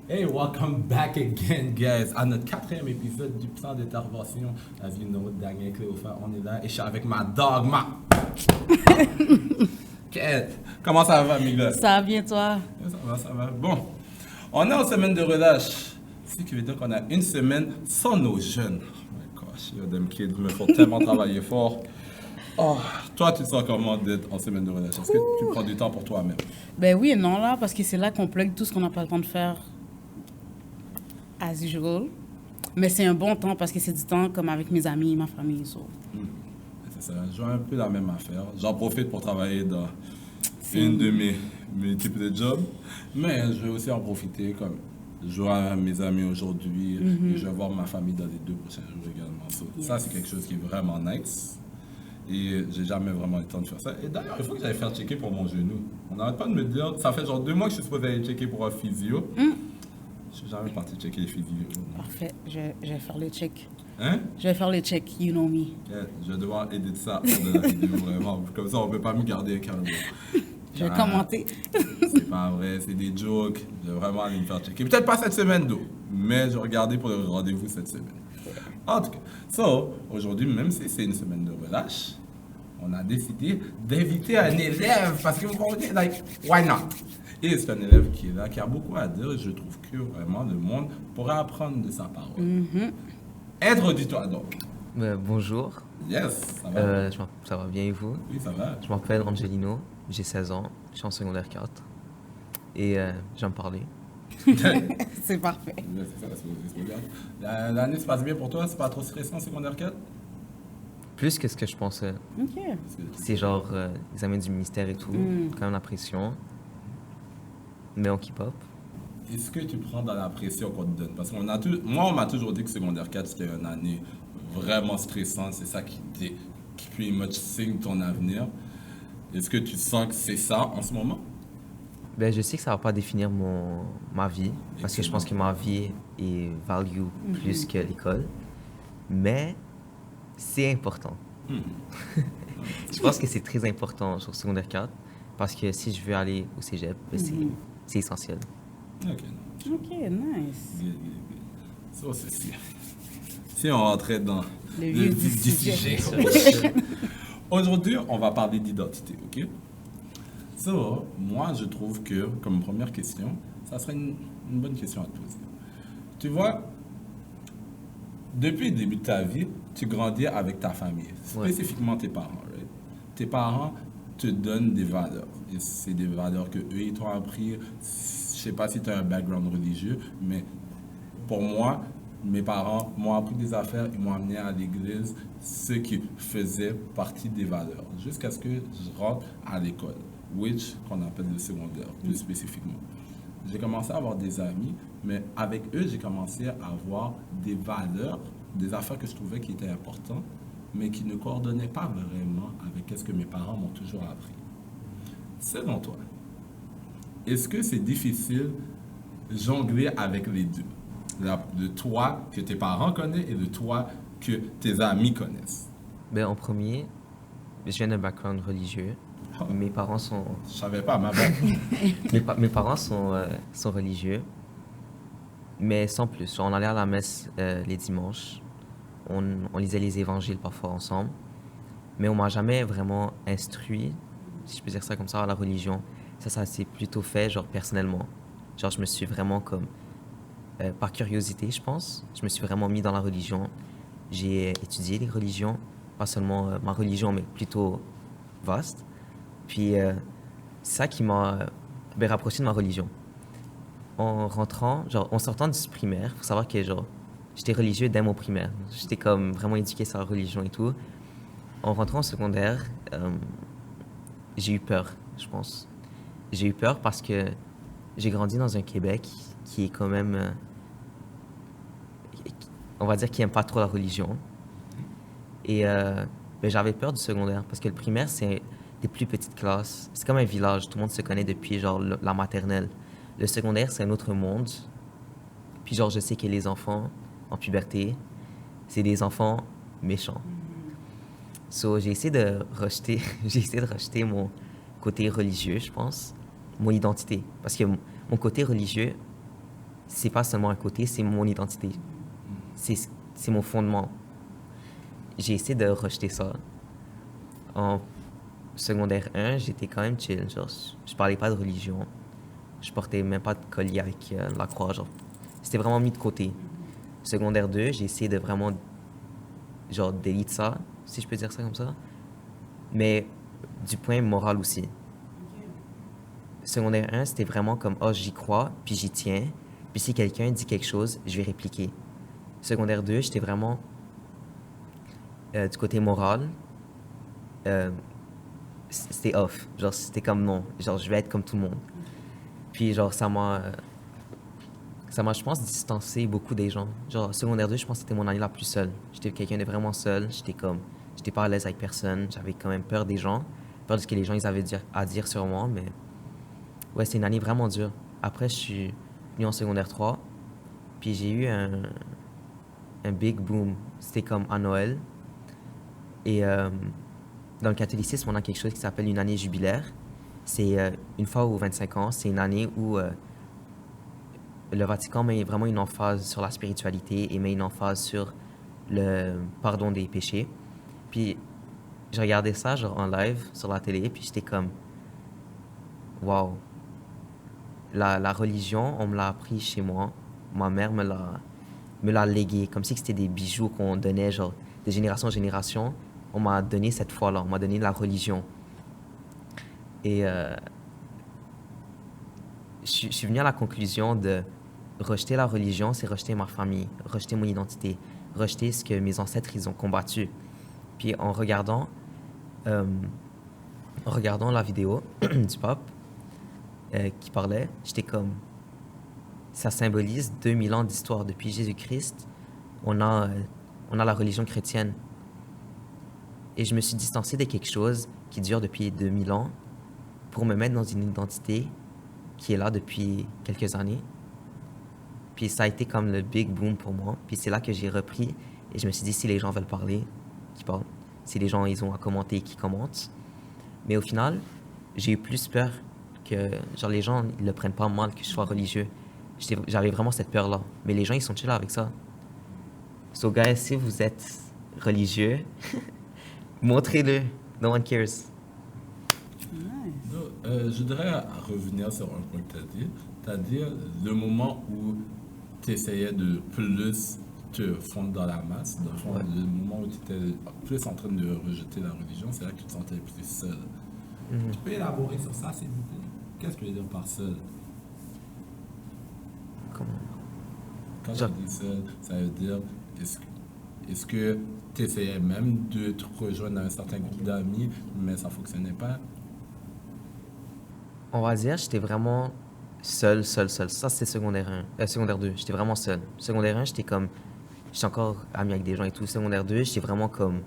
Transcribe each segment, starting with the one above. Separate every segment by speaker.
Speaker 1: Hey, welcome back again, guys, à notre quatrième épisode du plan d'intervention. As you know, Daniel Cléophas, on est là et je suis avec ma dog, Kate. Comment ça va, mes gars?
Speaker 2: Ça va bien, toi?
Speaker 1: Ça va, ça va. Bon, on est en semaine de relâche. Ce qui veut dire qu'on a une semaine sans nos jeunes. Oh my gosh, yo, them kids me font tellement travailler fort. Oh, toi, tu te sens comment d'être en semaine de relâche? Est-ce que tu prends du temps pour toi-même?
Speaker 2: Ben oui et non, là, parce que c'est là qu'on plug tout ce qu'on n'a pas le temps de faire as usual. Mais c'est un bon temps parce que c'est du temps comme avec mes amis, ma famille. So.
Speaker 1: C'est ça, je vois un peu la même affaire. J'en profite pour travailler dans une de mes types de jobs, mais je vais aussi en profiter comme je vois mes amis aujourd'hui et je vais voir ma famille dans les 2 prochains jours également. So, ça, c'est quelque chose qui est vraiment nice. Et j'ai jamais vraiment eu le temps de faire ça. Et d'ailleurs, il faut que j'aille faire checker pour mon genou. On n'arrête pas de me dire, ça fait genre 2 mois que je suis supposé aller checker pour un physio. Je suis jamais parti checker les physios.
Speaker 2: Parfait, je vais faire le check.
Speaker 1: Hein?
Speaker 2: Je vais faire le check, you know me.
Speaker 1: Yeah, je vais devoir aider ça hors de la vidéo, vraiment. Comme ça, on ne peut pas me garder calme.
Speaker 2: Je vais commenter.
Speaker 1: C'est pas vrai, c'est des jokes. Je vais vraiment aller me faire checker. Peut-être pas cette semaine d'eau, mais je vais regarder pour le rendez-vous cette semaine. En tout cas, aujourd'hui, même si c'est une semaine de relâche, on a décidé d'inviter un élève parce que vous comprenez, like, why not? Et c'est un élève qui est là, qui a beaucoup à dire. Et je trouve que vraiment le monde pourrait apprendre de sa parole. Introduis-toi donc.
Speaker 3: Bonjour.
Speaker 1: Yes, ça va?
Speaker 3: Ça va bien et vous?
Speaker 1: Oui, ça va.
Speaker 3: Je m'appelle Angelino, j'ai 16 ans, je suis en secondaire 4 et j'aime parler.
Speaker 2: C'est parfait.
Speaker 1: C'est ça, c'est bien. L'année se passe bien pour toi? C'est pas trop stressant, secondaire 4?
Speaker 3: Plus que ce que je pensais.
Speaker 2: OK.
Speaker 3: C'est genre examen du ministère et tout, quand même la pression, mais on keep up.
Speaker 1: Est-ce que tu prends dans la pression qu'on te donne? Parce qu'on a moi, on m'a toujours dit que secondaire 4, c'était une année vraiment stressante. C'est ça qui pretty much signe ton avenir. Est-ce que tu sens que c'est ça en ce moment?
Speaker 3: Ben, je sais que ça va pas définir ma vie, parce que je pense que ma vie est value plus que l'école, mais c'est important. Je pense que c'est très important sur secondaire 4, parce que si je veux aller au cégep, ben, c'est essentiel.
Speaker 1: Ok.
Speaker 2: OK, nice.
Speaker 1: Good, good, good. So, si on rentrait dans
Speaker 2: Le
Speaker 1: le
Speaker 2: vif
Speaker 1: vif
Speaker 2: du
Speaker 1: du
Speaker 2: sujet.
Speaker 1: sujet. Aujourd'hui, on va parler d'identité, ok? So, moi, je trouve que, comme première question, ça serait une bonne question à te poser. Tu vois, depuis le début de ta vie, tu grandis avec ta famille,
Speaker 3: Ouais.
Speaker 1: spécifiquement tes parents, right? Tes parents te donnent des valeurs. Et c'est des valeurs que eux, ils t'ont appris. Je sais pas si tu as un background religieux, mais pour moi, mes parents m'ont appris des affaires, ils m'ont amené à l'église, ce qui faisait partie des valeurs, jusqu'à ce que je rentre à l'école, qu'on appelle le secondaire, plus spécifiquement. J'ai commencé à avoir des amis, mais avec eux, j'ai commencé à avoir des valeurs, des affaires que je trouvais qui étaient importantes, mais qui ne coordonnaient pas vraiment avec ce que mes parents m'ont toujours appris. Selon toi, est-ce que c'est difficile de jongler avec les deux? De toi que tes parents connaissent et de toi que tes amis connaissent.
Speaker 3: Ben, en premier, je viens d'un background religieux.
Speaker 1: Oh.
Speaker 3: Mes parents sont,
Speaker 1: Je savais pas, ma bad.
Speaker 3: mes parents sont religieux, mais sans plus. On allait à la messe les dimanches. On lisait les évangiles parfois ensemble. Mais on m'a jamais vraiment instruit, si je peux dire ça comme ça, à la religion. Ça s'est plutôt fait, genre, personnellement. Genre, je me suis vraiment comme, par curiosité, je pense, je me suis vraiment mis dans la religion. J'ai étudié les religions, pas seulement ma religion, mais plutôt vaste. Puis, c'est ça qui m'a rapproché de ma religion. En rentrant, genre, en sortant du primaire, faut savoir que, genre, j'étais religieux dès mon primaire. J'étais comme vraiment éduqué sur la religion et tout. En rentrant au secondaire, j'ai eu peur, je pense. J'ai eu peur parce que j'ai grandi dans un Québec qui est quand même, on va dire, qui aime pas trop la religion. Et ben, j'avais peur du secondaire parce que le primaire, c'est des plus petites classes. C'est comme un village, tout le monde se connaît depuis genre la maternelle. Le secondaire, c'est un autre monde. Puis genre, je sais que les enfants en puberté, c'est des enfants méchants. So, j'ai essayé de rejeter, j'ai essayé de rejeter mon côté religieux, je pense, mon identité. Parce que mon côté religieux c'est pas seulement un côté, c'est mon identité. C'est mon fondement. J'ai essayé de rejeter ça. En secondaire 1, j'étais quand même chill. Genre, je parlais pas de religion. Je portais même pas de collier avec la croix. Genre, c'était vraiment mis de côté. Secondaire 2, j'ai essayé de vraiment, genre, d'élite ça, si je peux dire ça comme ça. Mais du point moral aussi. Secondaire 1, c'était vraiment comme, oh, j'y crois, puis j'y tiens. Puis si quelqu'un dit quelque chose, je vais répliquer. Secondaire 2, j'étais vraiment du côté moral. C'était off. Genre, c'était comme non. Genre, je vais être comme tout le monde. Puis, genre, ça m'a, je pense, distancé beaucoup des gens. Genre, secondaire 2, je pense que c'était mon année la plus seule. J'étais quelqu'un de vraiment seul. J'étais pas à l'aise avec personne. J'avais quand même peur des gens. Peur de ce que les gens, ils avaient à dire sur moi. Mais, ouais, c'est une année vraiment dure. Après, je suis venu en secondaire 3. Puis, j'ai eu un big boom. C'était comme à Noël. Et dans le catholicisme, on a quelque chose qui s'appelle une année jubilaire. C'est une fois aux 25 ans. C'est une année où le Vatican met vraiment une emphase sur la spiritualité et met une emphase sur le pardon des péchés. Puis, je regardais ça genre en live sur la télé, puis j'étais comme, wow, la religion, on me l'a appris chez moi. Ma mère me l'a légué, comme si c'était des bijoux qu'on donnait genre de génération en génération. On m'a donné cette foi-là, on m'a donné la religion. Et je suis venu à la conclusion de rejeter la religion, c'est rejeter ma famille, rejeter mon identité, rejeter ce que mes ancêtres ils ont combattu. Puis en regardant la vidéo du pape qui parlait, j'étais comme, ça symbolise 2000 ans d'histoire. Depuis Jésus-Christ, on a la religion chrétienne. Et je me suis distancé de quelque chose qui dure depuis 2000 ans pour me mettre dans une identité qui est là depuis quelques années. Puis ça a été comme le big boom pour moi. Puis c'est là que j'ai repris et je me suis dit, si les gens veulent parler, qu'ils parlent. Si les gens, ils ont à commenter, qu'ils commentent. Mais au final, j'ai eu plus peur que, genre, les gens, ils le prennent pas mal que je sois religieux. J'avais vraiment cette peur-là. Mais les gens, ils sont chill avec ça. So, guys, si vous êtes religieux, montrez-le. No one cares.
Speaker 1: Je voudrais revenir sur un point que tu as dit, c'est-à-dire le moment où tu essayais de plus te fondre dans la masse, dans le fond, le moment où tu étais plus en train de rejeter la religion, c'est là que tu te sentais plus seul. Tu peux élaborer sur ça, s'il vous plaît? Qu'est-ce que tu veux dire par seul?
Speaker 3: Comment?
Speaker 1: Quand tu dis seul, ça veut dire, est-ce que tu essayais même de te rejoindre à un certain groupe d'amis, mais ça ne fonctionnait pas?
Speaker 3: On va dire, j'étais vraiment seul. Ça, c'était secondaire 2, j'étais vraiment seul. Secondaire 1, j'étais encore ami avec des gens et tout. Secondaire 2, j'étais vraiment comme,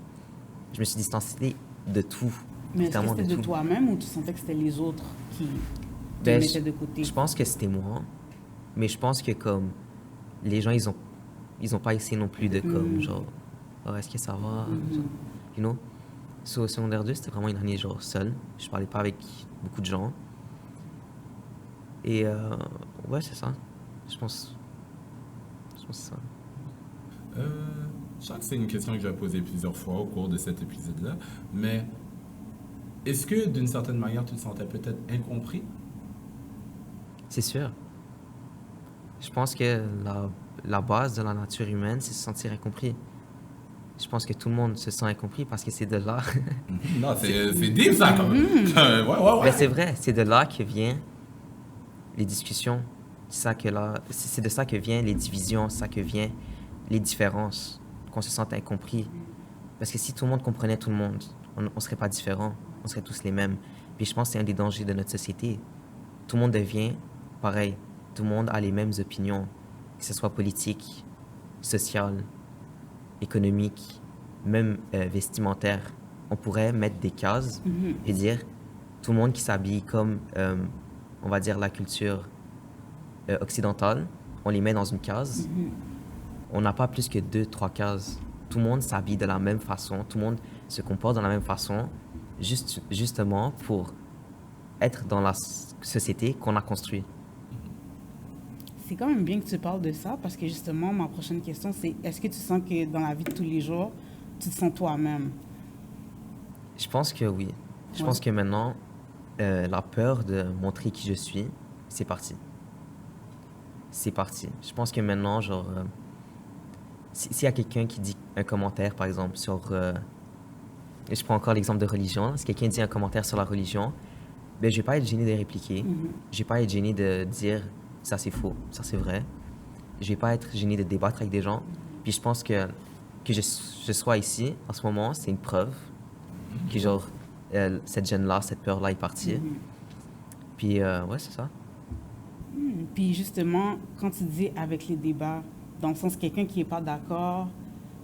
Speaker 3: je me suis distancé de tout.
Speaker 2: Mais est-ce que
Speaker 3: littéralement
Speaker 2: c'était de
Speaker 3: tout.
Speaker 2: toi-même ou tu sentais que c'était les autres qui te mettaient de côté?
Speaker 3: Je pense que c'était moi, mais je pense que comme, les gens, ils ont pas essayé non plus de comme, genre, oh, est-ce que ça va? Genre, you know? So, secondaire 2, c'était vraiment une année genre seule. Je parlais pas avec beaucoup de gens. Et ouais, c'est ça. Je pense que c'est ça.
Speaker 1: Je crois que c'est une question que j'ai posée plusieurs fois au cours de cet épisode-là, mais est-ce que d'une certaine manière tu te sentais peut-être incompris?
Speaker 3: C'est sûr. Je pense que la base de la nature humaine, c'est se sentir incompris. Je pense que tout le monde se sent incompris parce que c'est de là.
Speaker 1: Non, c'est deep ça quand même. Ouais.
Speaker 3: Mais c'est vrai, c'est de là que vient les discussions. C'est de ça que vient les divisions, c'est ça que vient les différences, qu'on se sente incompris. Parce que si tout le monde comprenait tout le monde, on serait pas différents, on serait tous les mêmes. Puis je pense que c'est un des dangers de notre société. Tout le monde devient pareil. Tout le monde a les mêmes opinions, que ce soit politique, social, économique, même vestimentaire. On pourrait mettre des cases et dire tout le monde qui s'habille comme, on va dire, la culture occidentale, on les met dans une case. On n'a pas plus que 2-3 cases. Tout le monde s'habille de la même façon, tout le monde se comporte de la même façon, justement pour être dans la société qu'on a construite.
Speaker 2: c'est quand même bien que tu parles de ça parce que justement, ma prochaine question, c'est est-ce que tu sens que dans la vie de tous les jours, tu te sens toi-même?
Speaker 3: Je pense que oui. Je
Speaker 2: Ouais.
Speaker 3: pense que maintenant, la peur de montrer qui je suis, c'est parti. C'est parti. Je pense que maintenant, genre, s'il y a quelqu'un qui dit un commentaire, par exemple, sur... je prends encore l'exemple de religion. Si quelqu'un dit un commentaire sur la religion, ben, je vais pas être gêné de répliquer. Je vais pas être gêné de dire ça c'est faux, ça c'est vrai. Je vais pas être gêné de débattre avec des gens. Puis je pense que je sois ici en ce moment, c'est une preuve que genre cette gêne-là, cette peur-là est partie. Puis ouais, c'est ça.
Speaker 2: Puis justement, quand tu dis avec les débats, dans le sens quelqu'un qui n'est pas d'accord,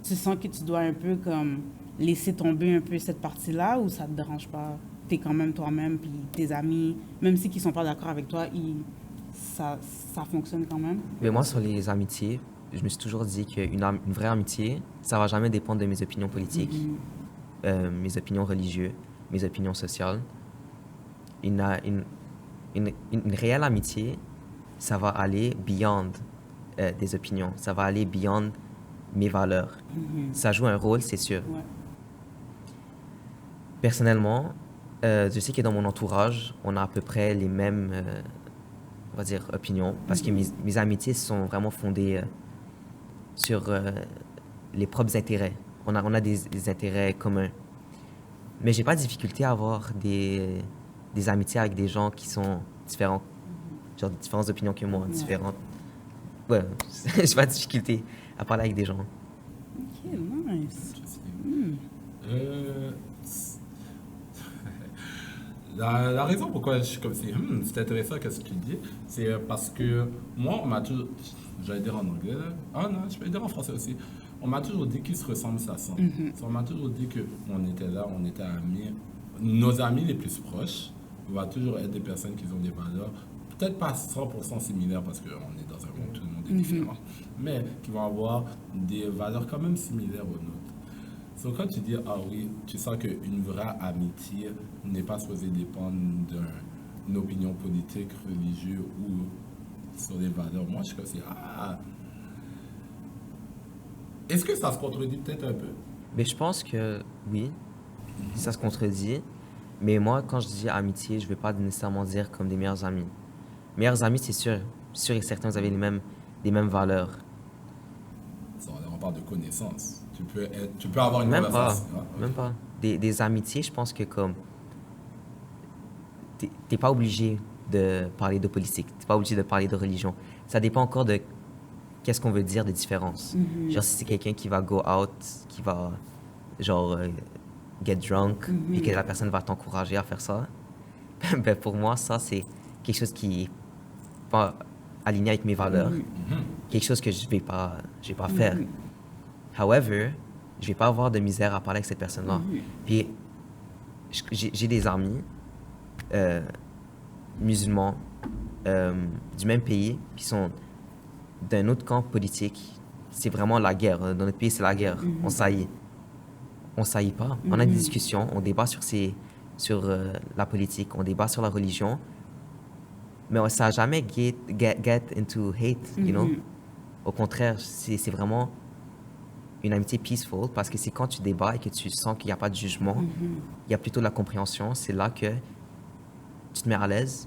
Speaker 2: tu sens que tu dois un peu comme laisser tomber un peu cette partie-là ou ça te dérange pas? T'es quand même toi-même, puis tes amis, même si ils sont pas d'accord avec toi, ça fonctionne quand même?
Speaker 3: Mais moi, sur les amitiés, je me suis toujours dit une vraie amitié, ça va jamais dépendre de mes opinions politiques, mes opinions religieuses, mes opinions sociales. Une réelle amitié, ça va aller beyond des opinions, ça va aller beyond mes valeurs. Ça joue un rôle, c'est sûr.
Speaker 2: Ouais.
Speaker 3: Personnellement, je sais que dans mon entourage, on a à peu près les mêmes, on va dire, opinions, parce que mes amitiés sont vraiment fondées sur les propres intérêts. On a des intérêts communs. Mais j'ai pas de difficulté à avoir des amitiés avec des gens qui sont différents, genre différentes opinions que moi, différentes. Ouais, j'ai pas de difficulté à parler avec des gens.
Speaker 2: Ok, nice.
Speaker 1: La raison pourquoi je suis comme si, c'est intéressant qu'est-ce que tu dis, c'est parce que moi, on m'a toujours, j'allais dire en anglais, là. Ah non, je peux dire en français aussi, on m'a toujours dit qu'ils se ressemblent, ça sent. On m'a toujours dit qu'on était là, on était amis. Nos amis les plus proches vont toujours être des personnes qui ont des valeurs, peut-être pas 100% similaires parce qu'on est dans un monde où tout le monde est différent, mais qui vont avoir des valeurs quand même similaires aux nôtres. Donc, quand tu dis, ah oui, tu sens qu'une vraie amitié n'est pas supposée dépendre d'une opinion politique, religieuse ou sur des valeurs. Moi, je suis comme si, est-ce que ça se contredit peut-être un peu?
Speaker 3: Mais je pense que oui, ça se contredit. Mais moi, quand je dis amitié, je ne veux pas nécessairement dire comme des meilleurs amis. Meilleurs amis, c'est sûr. Sûr et certain, vous avez les mêmes valeurs.
Speaker 1: Ça, on parle de connaissances. Tu peux avoir une conversation.
Speaker 3: Même pas. Des amitiés, je pense que comme... T'es pas obligé de parler de politique. T'es pas obligé de parler de religion. Ça dépend encore de qu'est-ce qu'on veut dire de différence. Genre, si c'est quelqu'un qui va go out, qui va, genre, get drunk, et que la personne va t'encourager à faire ça, ben pour moi, ça, c'est quelque chose qui est pas aligné avec mes valeurs. Quelque chose que je vais pas faire. However, je vais pas avoir de misère à parler avec cette personne-là. Puis, j'ai des amis musulmans du même pays qui sont d'un autre camp politique. C'est vraiment la guerre. Dans notre pays, c'est la guerre. On saillit. On saillit pas. On a des discussions, on débat sur la politique, on débat sur la religion, mais ça n'a jamais get into hate, you know? Au contraire, c'est vraiment une amitié peaceful parce que c'est quand tu débats et que tu sens qu'il n'y a pas de jugement, il y a plutôt de la compréhension, c'est là que tu te mets à l'aise.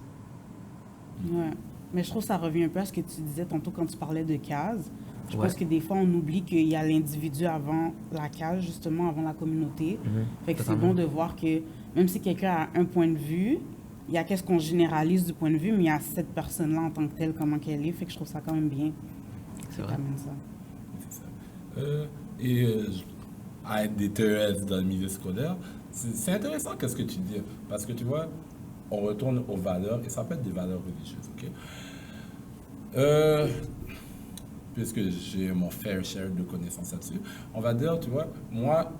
Speaker 2: Ouais. Mais je trouve que ça revient un peu à ce que tu disais tantôt quand tu parlais de cases. Je
Speaker 3: Ouais.
Speaker 2: pense que des fois, on oublie qu'il y a l'individu avant la case, justement, avant la communauté. Fait que c'est
Speaker 3: Totalement.
Speaker 2: bon de voir que même si quelqu'un a un point de vue, il y a qu'est-ce qu'on généralise du point de vue, mais il y a cette personne-là en tant que telle, comment qu'elle est. Fait que je trouve ça quand même bien.
Speaker 3: C'est vrai.
Speaker 2: T'amènes ça.
Speaker 1: C'est ça. À être des TES dans le milieu scolaire, c'est intéressant qu'est-ce que tu dis. Parce que tu vois, on retourne aux valeurs, et ça peut être des valeurs religieuses, ok? Puisque j'ai mon fair share de connaissances là-dessus, on va dire, tu vois, moi,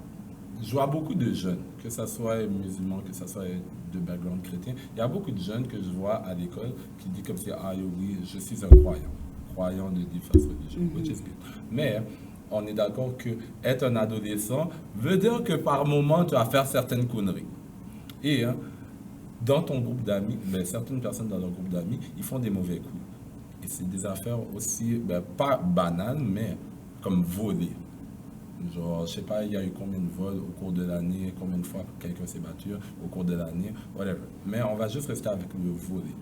Speaker 1: je vois beaucoup de jeunes, que ce soit musulmans, que ce soit de background chrétien. Il y a beaucoup de jeunes que je vois à l'école qui disent comme si, ah oui, je suis un croyant de diverses religions, which is good. Mais on est d'accord que être un adolescent veut dire que par moment, tu vas faire certaines conneries. Et dans ton groupe d'amis, certaines personnes dans leur groupe d'amis, ils font des mauvais coups. Et c'est des affaires aussi, ben, pas banales, mais comme voler. Genre, je sais pas, il y a eu combien de vols au cours de l'année, combien de fois quelqu'un s'est battu au cours de l'année, whatever. Mais on va juste rester avec le voler.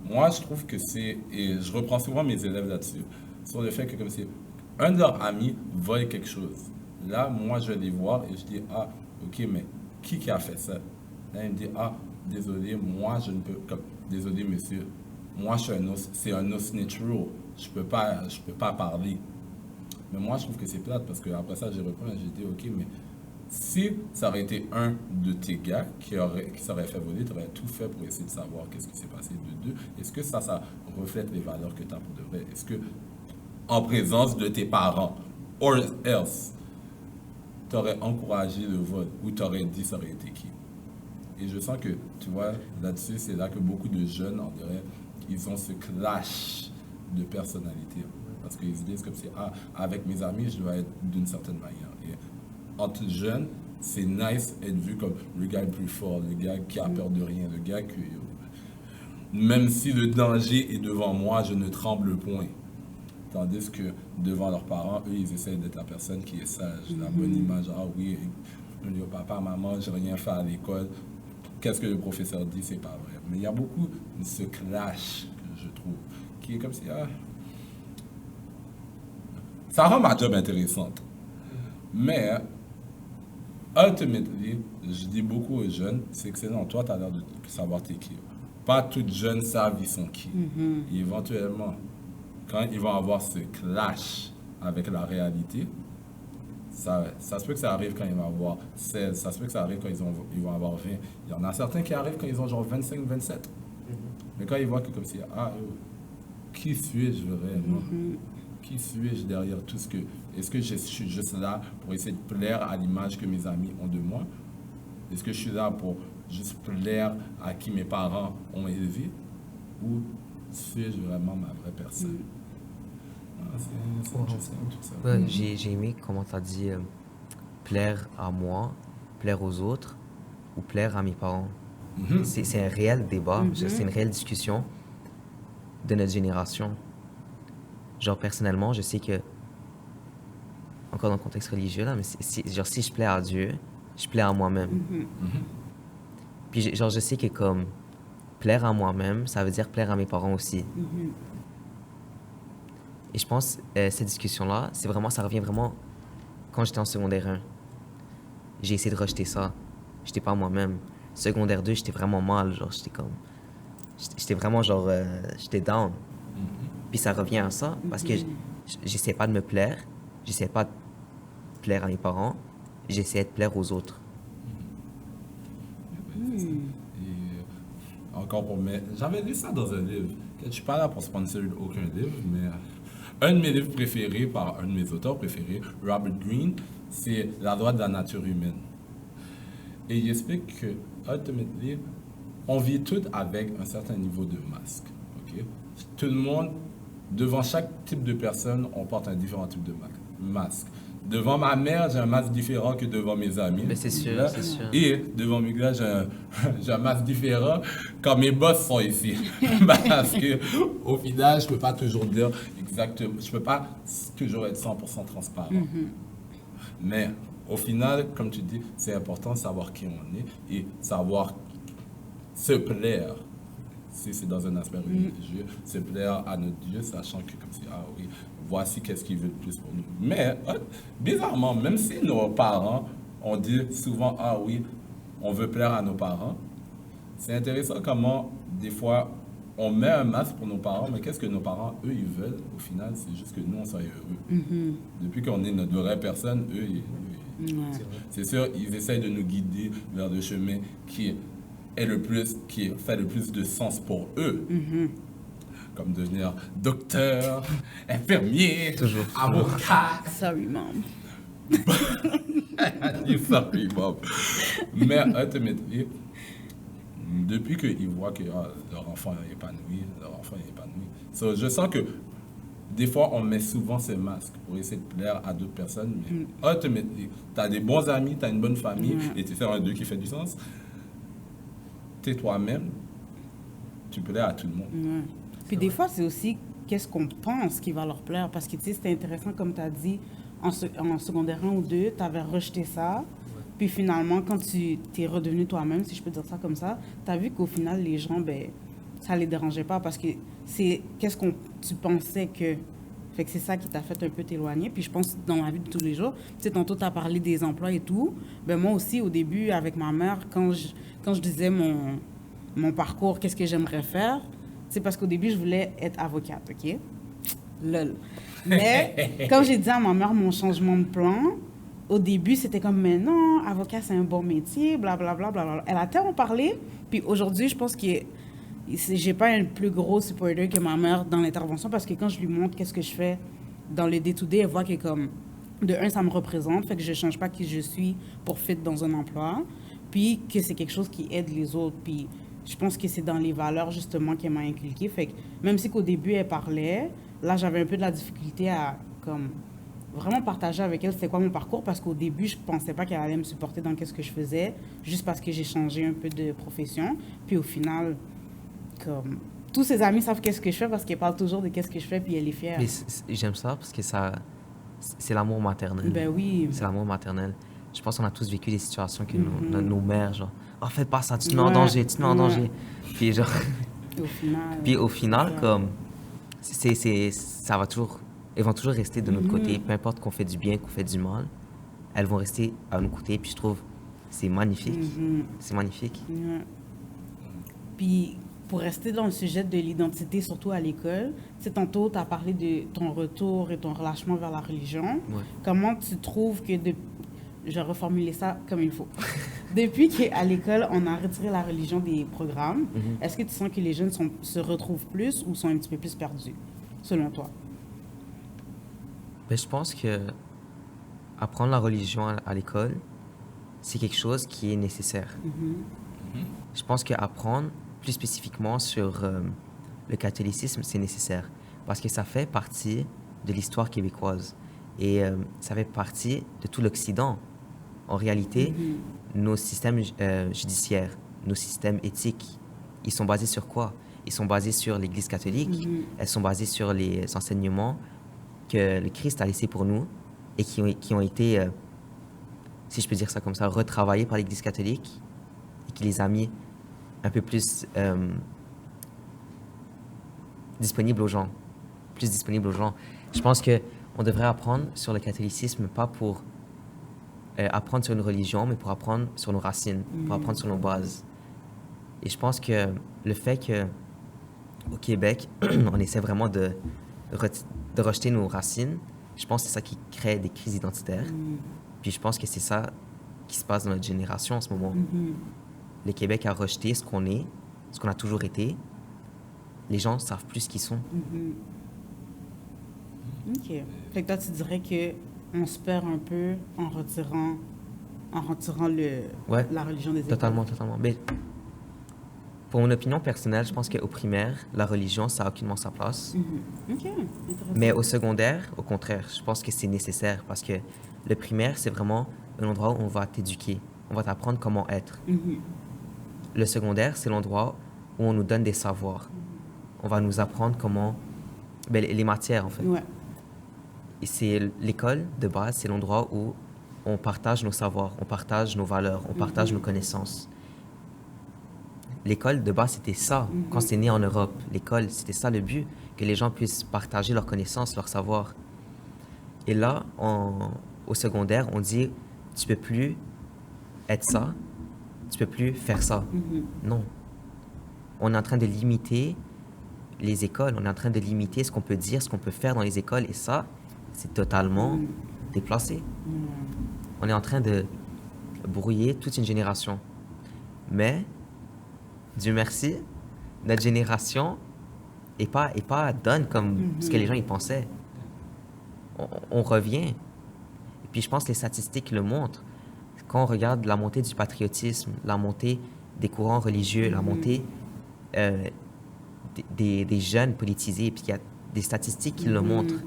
Speaker 1: Moi, je trouve que c'est, et je reprends souvent mes élèves là-dessus, sur le fait que comme si un de leurs amis vole quelque chose. Là, moi, je vais les voir et je dis, ah, ok, mais qui a fait ça? Là, il me dit, ah, désolé, moi, je ne peux, comme, désolé, monsieur, moi, je suis c'est un no snitch rule. Je peux pas parler. Mais moi, je trouve que c'est plate parce que après ça, j'ai repris et j'ai dit, ok, mais si ça aurait été un de tes gars qui s'aurait fait voler, tu aurais tout fait pour essayer de savoir qu'est-ce qui s'est passé de deux. Est-ce que ça reflète les valeurs que tu as pour de vrai? Est-ce que, en présence de tes parents, or else, tu aurais encouragé le vol ou tu aurais dit ça aurait été qui? Et je sens que, tu vois, là-dessus, c'est là que beaucoup de jeunes, on dirait, ils ont ce clash de personnalité. Parce qu'ils se disent comme c'est, ah, avec mes amis, je dois être d'une certaine manière. Et entre jeunes, c'est nice d'être vu comme le gars le plus fort, le gars qui a peur de rien, le gars qui, même si le danger est devant moi, je ne tremble point. Tandis que devant leurs parents, eux, ils essayent d'être la personne qui est sage, la bonne image. Ah oui, papa, maman, j'ai rien fait à l'école. Qu'est-ce que le professeur dit, c'est pas vrai. Mais il y a beaucoup de ce clash, je trouve, qui est comme si, ah, ça rend ma job intéressante. Mais, ultimately, je dis beaucoup aux jeunes, c'est excellent, toi, tu as l'air de savoir t'es qui. Pas toutes jeunes savent ils sont qui. Et éventuellement, quand ils vont avoir ce clash avec la réalité, ça se peut que ça arrive quand ils vont avoir 16, ça se peut que ça arrive quand ils vont avoir 20. Il y en a certains qui arrivent quand ils ont genre 25, 27. Mais quand ils voient que comme si, ah, qui suis-je réellement? Qui suis-je derrière tout ce que... Est-ce que je suis juste là pour essayer de plaire à l'image que mes amis ont de moi? Est-ce que je suis là pour juste plaire à qui mes parents ont élevé? Ou suis-je vraiment ma vraie personne? C'est intéressant tout ça.
Speaker 3: Ouais, j'ai aimé comment tu as dit plaire à moi, plaire aux autres ou plaire à mes parents. C'est un réel débat, c'est une réelle discussion de notre génération. Genre, personnellement, je sais que, encore dans le contexte religieux, là, mais si je plais à Dieu, je plais à moi-même. Puis, genre, je sais que comme plaire à moi-même, ça veut dire plaire à mes parents aussi. Et je pense cette discussion-là, ça revient vraiment quand j'étais en secondaire 1. J'ai essayé de rejeter ça. J'étais pas moi-même. Secondaire 2, j'étais vraiment mal. Genre, j'étais vraiment genre, j'étais down. Puis ça revient à ça parce que j'essaie pas de me plaire, j'essaie pas de plaire à mes parents, j'essaie de plaire aux autres.
Speaker 1: Et encore j'avais lu ça dans un livre. Je suis pas là pour sponsoriser aucun livre, mais un de mes livres préférés par un de mes auteurs préférés, Robert Greene, c'est La loi de la nature humaine. Et il explique que, ultimately, on vit tous avec un certain niveau de masque. Okay? Tout le monde, devant chaque type de personne, on porte un différent type de masque. Devant ma mère, j'ai un masque différent que devant mes amis.
Speaker 3: Mais c'est sûr, c'est sûr.
Speaker 1: Et devant mes gars, j'ai un masque différent quand mes boss sont ici. Parce que, au final, je peux pas toujours dire exactement, je peux pas toujours être 100% transparent. Mais au final, comme tu dis, c'est important de savoir qui on est et savoir se plaire. Si c'est dans un aspect religieux, se plaire à notre Dieu, sachant que comme si, ah oui, voici qu'est-ce qu'il veut le plus pour nous. Mais, bizarrement, même si nos parents, on dit souvent, ah oui, on veut plaire à nos parents, c'est intéressant comment, des fois, on met un masque pour nos parents, mais qu'est-ce que nos parents, eux, ils veulent, au final, c'est juste que nous, on soit heureux. Depuis qu'on est notre vraie personne, eux, c'est sûr, ils essayent de nous guider vers le chemin qui fait le plus de sens pour eux. Comme devenir docteur, infirmier,
Speaker 3: Toujours.
Speaker 1: avocat.
Speaker 2: Sorry, mom.
Speaker 1: Sorry, mom. Mais ultimately, depuis qu'ils voient que leur enfant est épanoui, So, je sens que des fois, on met souvent ces masques pour essayer de plaire à d'autres personnes, mais ultimately, tu as des bons amis, tu as une bonne famille, et tu fais un d'eux qui fait du sens. T'es toi-même, tu plais à tout le monde.
Speaker 2: Puis des fois, c'est aussi qu'est-ce qu'on pense qui va leur plaire. Parce que, tu sais, c'était intéressant, comme tu as dit, en secondaire 1 ou 2, tu avais rejeté ça. Puis finalement, quand tu t'es redevenu toi-même, si je peux dire ça comme ça, tu as vu qu'au final, les gens, ben, ça les dérangeait pas parce que c'est qu'est-ce qu'on tu pensais que. Fait que c'est ça qui t'a fait un peu t'éloigner. Puis je pense dans la vie de tous les jours, tu sais, tantôt tu as parlé des emplois et tout. Ben moi aussi, au début, avec ma mère, quand je disais mon parcours, qu'est-ce que j'aimerais faire, c'est parce qu'au début, je voulais être avocate, OK? Lol. Mais quand j'ai dit à ma mère mon changement de plan, au début, c'était comme, mais non, avocat, c'est un bon métier, blablabla. Bla, bla, bla. Elle a tellement parlé. Puis aujourd'hui, je pense que j'ai pas un plus gros supporter que ma mère dans l'intervention parce que quand je lui montre qu'est-ce que je fais dans le day-to-day, elle voit que comme, de un, ça me représente, fait que je change pas qui je suis pour fit dans un emploi, puis que c'est quelque chose qui aide les autres. Puis je pense que c'est dans les valeurs, justement, qu'elle m'a inculqué. Fait que même si qu'au début, elle parlait, là, j'avais un peu de la difficulté à, comme, vraiment partager avec elle c'était quoi mon parcours parce qu'au début, je pensais pas qu'elle allait me supporter dans qu'est-ce que je faisais, juste parce que j'ai changé un peu de profession. Puis au final, comme, tous ses amis savent qu'est-ce que je fais parce qu'elle parle toujours de qu'est-ce que je fais, puis elle est fière.
Speaker 3: Mais j'aime ça parce que c'est l'amour maternel.
Speaker 2: Ben oui.
Speaker 3: C'est l'amour maternel. Je pense qu'on a tous vécu des situations que nos mères, genre, oh, fais pas ça, tu te mets en
Speaker 2: Ouais.
Speaker 3: danger, tu te mets en
Speaker 2: Ouais.
Speaker 3: danger. Puis, genre,
Speaker 2: Au final.
Speaker 3: puis au final,
Speaker 2: Ouais.
Speaker 3: comme, ça va toujours, elles vont toujours rester de notre côté, peu importe qu'on fait du bien, qu'on fait du mal, elles vont rester à nos côtés. Puis je trouve, c'est magnifique. C'est magnifique.
Speaker 2: Ouais. Puis, pour rester dans le sujet de l'identité, surtout à l'école, tu sais, tantôt, tu as parlé de ton retour et ton relâchement vers la religion.
Speaker 3: Ouais.
Speaker 2: Comment tu trouves que, je vais reformuler ça comme il faut. Depuis qu'à l'école, on a retiré la religion des programmes, est-ce que tu sens que les jeunes se retrouvent plus ou sont un petit peu plus perdus, selon toi?
Speaker 3: Ben, je pense que apprendre la religion à l'école, c'est quelque chose qui est nécessaire. Je pense qu'apprendre plus spécifiquement sur le catholicisme, c'est nécessaire parce que ça fait partie de l'histoire québécoise et ça fait partie de tout l'Occident. En réalité, nos systèmes judiciaires, nos systèmes éthiques, ils sont basés sur quoi? Ils sont basés sur l'Église catholique, elles sont basées sur les enseignements que le Christ a laissés pour nous et qui ont été, si je peux dire ça comme ça, retravaillés par l'Église catholique et qui les a mis un peu plus disponibles aux gens. Plus disponibles aux gens. Je pense qu'on devrait apprendre sur le catholicisme, pas pour apprendre sur une religion, mais pour apprendre sur nos racines, pour apprendre sur nos bases. Et je pense que le fait qu'au Québec, on essaie vraiment de rejeter nos racines, je pense que c'est ça qui crée des crises identitaires. Puis je pense que c'est ça qui se passe dans notre génération en ce moment. Le Québec a rejeté ce qu'on est, ce qu'on a toujours été. Les gens ne savent plus ce qu'ils sont.
Speaker 2: OK. Fait que toi, tu dirais qu'on se perd un peu en retirant
Speaker 3: Ouais,
Speaker 2: la religion des écoles.
Speaker 3: Totalement. Mais pour mon opinion personnelle, je pense qu'au primaire, la religion, ça n'a aucunement sa place.
Speaker 2: OK. Intéressant.
Speaker 3: Mais au secondaire, au contraire, je pense que c'est nécessaire parce que le primaire, c'est vraiment un endroit où on va t'éduquer. On va t'apprendre comment être. Le secondaire, c'est l'endroit où on nous donne des savoirs. On va nous apprendre comment... Ben, les matières, en fait.
Speaker 2: Ouais.
Speaker 3: Et c'est l'école, de base, c'est l'endroit où on partage nos savoirs, on partage nos valeurs, on partage nos connaissances. L'école, de base, c'était ça. Quand c'est né en Europe, l'école, c'était ça le but, que les gens puissent partager leurs connaissances, leurs savoirs. Et là, au secondaire, on dit, tu peux plus être ça, tu peux plus faire ça. Non. On est en train de limiter les écoles, on est en train de limiter ce qu'on peut dire, ce qu'on peut faire dans les écoles, et ça, c'est totalement déplacé. On est en train de brouiller toute une génération. Mais, Dieu merci, notre génération n'est pas donne comme ce que les gens y pensaient. On revient. Et puis je pense que les statistiques le montrent. Quand on regarde la montée du patriotisme, la montée des courants religieux, la montée des jeunes politisés, puis il y a des statistiques qui le montrent.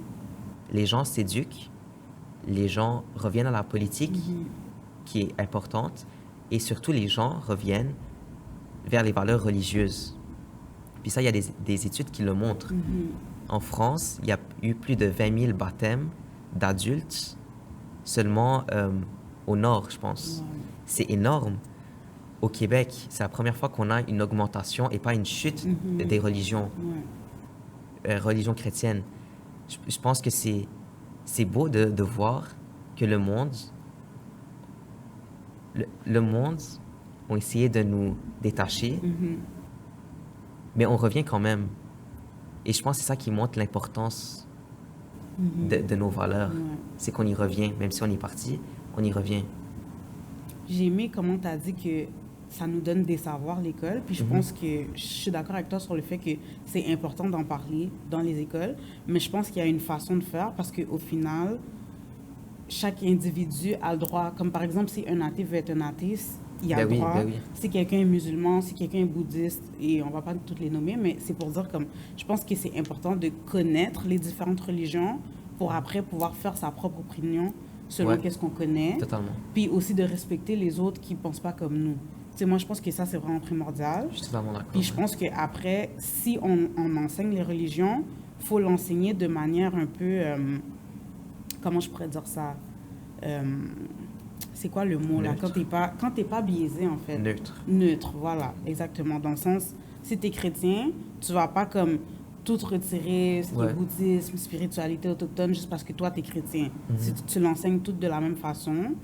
Speaker 3: Les gens s'éduquent, les gens reviennent à la politique qui est importante, et surtout les gens reviennent vers les valeurs religieuses. Puis ça, il y a des études qui le montrent. En France, il y a eu plus de 20 000 baptêmes d'adultes seulement au nord, je pense.
Speaker 2: Ouais.
Speaker 3: C'est énorme. Au Québec, c'est la première fois qu'on a une augmentation et pas une chute des religions, religions chrétiennes. Je pense que c'est beau de voir que le monde a essayé de nous détacher, mais on revient quand même. Et je pense que c'est ça qui montre l'importance de nos valeurs.
Speaker 2: Ouais.
Speaker 3: C'est qu'on y revient, même si on est parti, on y revient.
Speaker 2: J'ai aimé comment tu as dit que ça nous donne des savoirs, l'école. Puis je pense que je suis d'accord avec toi sur le fait que c'est important d'en parler dans les écoles. Mais je pense qu'il y a une façon de faire parce qu'au final, chaque individu a le droit, comme par exemple, si un athée veut être un athée, il a
Speaker 3: Ben
Speaker 2: le
Speaker 3: oui,
Speaker 2: droit.
Speaker 3: ben oui.
Speaker 2: Si quelqu'un est musulman, si quelqu'un est bouddhiste, et on va pas toutes les nommer, mais c'est pour dire comme, je pense que c'est important de connaître les différentes religions pour après pouvoir faire sa propre opinion selon
Speaker 3: Ouais.
Speaker 2: qu'est-ce qu'on connaît.
Speaker 3: Totalement.
Speaker 2: Puis aussi de respecter les autres qui ne pensent pas comme nous. Tu sais, moi, je pense que ça, c'est vraiment primordial.
Speaker 3: Je suis totalement d'accord.
Speaker 2: Puis je pense qu'après, si on enseigne les religions, il faut l'enseigner de manière un peu... comment je pourrais dire ça? C'est quoi le mot, là?
Speaker 3: Neutre.
Speaker 2: Quand t'es pas biaisé, en fait.
Speaker 3: Neutre.
Speaker 2: Neutre, voilà, exactement. Dans le sens, si tu es chrétien, tu vas pas comme tout retirer, ce qui
Speaker 3: Ouais.
Speaker 2: est bouddhisme, spiritualité autochtone, juste parce que toi, tu es chrétien. Si tu l'enseignes toutes de la même façon,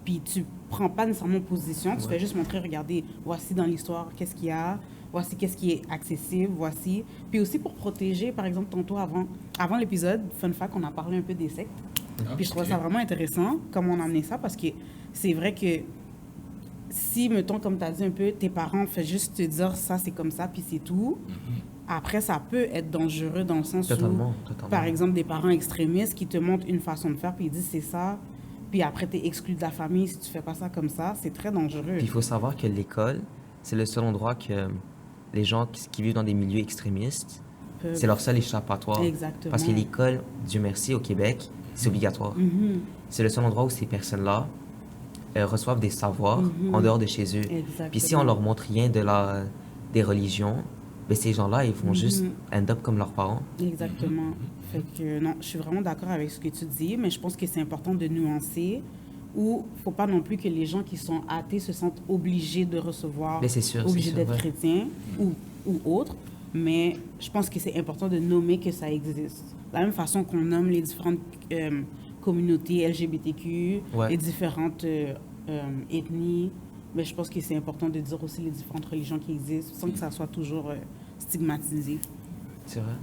Speaker 2: puis tu prends pas nécessairement position, tu fais juste montrer, regardez, voici dans l'histoire, qu'est-ce qu'il y a, voici qu'est-ce qui est accessible, voici. Puis aussi pour protéger, par exemple, tantôt avant l'épisode, fun fact, on a parlé un peu des sectes. Puis je trouvais ça vraiment intéressant, comment on a amené ça, parce que c'est vrai que si, mettons, comme tu as dit un peu, tes parents font juste te dire ça, c'est comme ça, puis c'est tout, après, ça peut être dangereux dans le sens
Speaker 3: Totalement,
Speaker 2: où,
Speaker 3: totalement.
Speaker 2: par exemple, des parents extrémistes qui te montrent une façon de faire, puis ils disent c'est ça, puis après, tu es exclu de la famille si tu fais pas ça comme ça, c'est très dangereux.
Speaker 3: Puis il faut savoir que l'école, c'est le seul endroit que les gens qui vivent dans des milieux extrémistes,
Speaker 2: Peuvent-
Speaker 3: c'est leur seul échappatoire.
Speaker 2: Exactement.
Speaker 3: Parce que l'école, Dieu merci, au Québec, c'est obligatoire. C'est le seul endroit où ces personnes-là reçoivent des savoirs en dehors de chez eux.
Speaker 2: Exactement.
Speaker 3: Puis si on leur montre rien des religions, ben ces gens-là, ils vont juste end up comme leurs parents.
Speaker 2: Exactement. Fait que non, je suis vraiment d'accord avec ce que tu dis, mais je pense que c'est important de nuancer où faut pas non plus que les gens qui sont athées se sentent obligés de recevoir,
Speaker 3: Mais c'est sûr,
Speaker 2: obligés
Speaker 3: c'est sûr,
Speaker 2: d'être
Speaker 3: ouais.
Speaker 2: chrétiens ou autres. Mais je pense que c'est important de nommer que ça existe. De la même façon qu'on nomme les différentes communautés LGBTQ,
Speaker 3: Ouais.
Speaker 2: les différentes ethnies, mais je pense que c'est important de dire aussi les différentes religions qui existent sans que ça soit toujours stigmatisé.
Speaker 3: C'est vrai?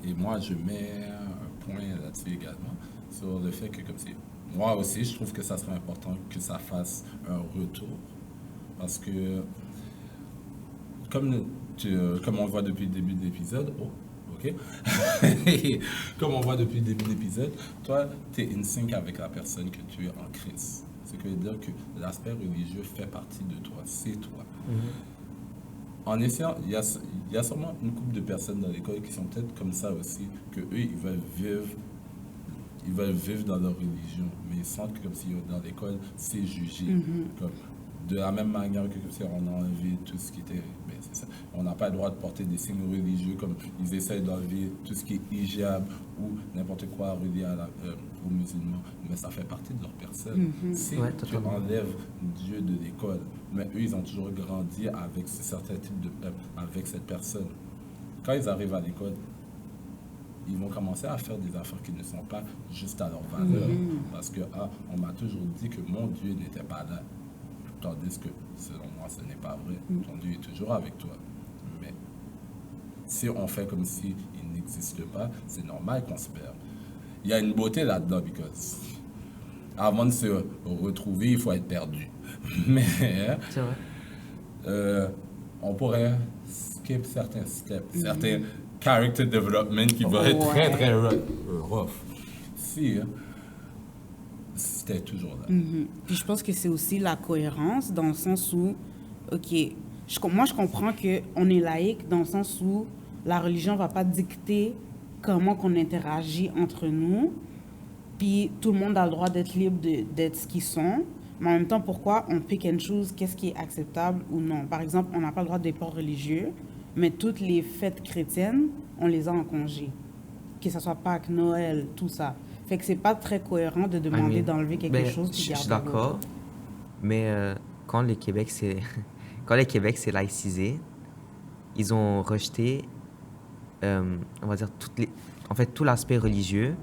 Speaker 1: Et moi, je mets un point là-dessus également, sur le fait que, comme c'est. Moi aussi, je trouve que ça serait important que ça fasse un retour. Parce que, comme on le voit depuis le début de l'épisode, OK? Comme on voit depuis le début de l'épisode, toi, tu es in sync avec la personne que tu es en Christ. Ce qui veut dire que l'aspect religieux fait partie de toi, c'est toi. En essayant, il y a sûrement une couple de personnes dans l'école qui sont peut-être comme ça aussi, que eux, ils veulent vivre dans leur religion, mais ils sentent que comme si dans l'école, c'est jugé. Comme, de la même manière que comme si on a enlevé tout ce qui était, ben c'est ça, on n'a pas le droit de porter des signes religieux, comme ils essayent d'enlever tout ce qui est hijab ou n'importe quoi relié aux musulmans, mais ça fait partie de leur personne. Si
Speaker 3: Ouais,
Speaker 1: tu
Speaker 3: totalement.
Speaker 1: enlèves Dieu de l'école, mais eux, ils ont toujours grandi avec ce certain type de avec cette personne. Quand ils arrivent à l'école, ils vont commencer à faire des affaires qui ne sont pas juste à leur valeur. Parce que, on m'a toujours dit que mon Dieu n'était pas là. Tandis que, selon moi, ce n'est pas vrai. Ton Dieu est toujours avec toi. Mais si on fait comme s'il n'existe pas, c'est normal qu'on se perd. Il y a une beauté là-dedans, parce que avant de se retrouver, il faut être perdu. Mais
Speaker 3: C'est vrai.
Speaker 1: on pourrait skip certains steps, certains character development qui vont être très,
Speaker 2: Ouais.
Speaker 1: très rough. Si c'était toujours là.
Speaker 2: Puis je pense que c'est aussi la cohérence dans le sens où, OK, moi je comprends qu'on est laïque dans le sens où la religion ne va pas dicter comment qu'on interagit entre nous, puis tout le monde a le droit d'être libre d'être ce qu'ils sont, mais en même temps, pourquoi on pick and choose qu'est-ce qui est acceptable ou non? Par exemple, on n'a pas le droit de déport religieux, mais toutes les fêtes chrétiennes, on les a en congé. Que ce soit Pâques, Noël, tout ça. Fait que c'est pas très cohérent de demander d'enlever quelque chose puis
Speaker 3: Je suis
Speaker 2: garder
Speaker 3: d'accord,
Speaker 2: l'autre.
Speaker 3: mais quand le Québec s'est quand le Québec s'est laïcisé, ils ont rejeté, on va dire, en fait, tout l'aspect religieux,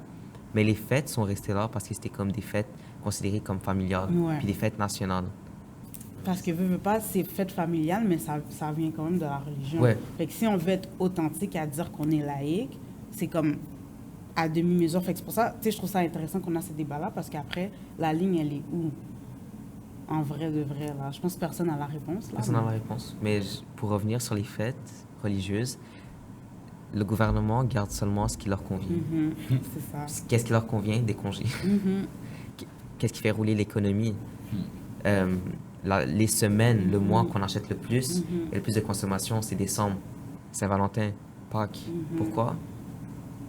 Speaker 3: mais les fêtes sont restées là parce que c'était comme des fêtes considérées comme familiales,
Speaker 2: Ouais.
Speaker 3: puis des fêtes nationales.
Speaker 2: Parce que veut pas, c'est fête familiale, mais ça vient quand même de la religion.
Speaker 3: Ouais.
Speaker 2: Fait que si on veut être authentique à dire qu'on est laïque, c'est comme à demi-mesure. Fait que c'est pour ça, tu sais, je trouve ça intéressant qu'on a ce débat-là, parce qu'après, la ligne, elle est où? En vrai de vrai, là. Je pense que personne n'a la réponse, là.
Speaker 3: Personne n'a la réponse. Mais pour revenir sur les fêtes religieuses, le gouvernement garde seulement ce qui leur convient.
Speaker 2: Mhm, c'est ça.
Speaker 3: Qu'est-ce qui leur convient? Des congés.
Speaker 2: Mhm.
Speaker 3: Qu'est-ce qui fait rouler l'économie? Les semaines, le mois qu'on achète le plus, et le plus de consommation, c'est décembre, Saint-Valentin, Pâques. Pourquoi?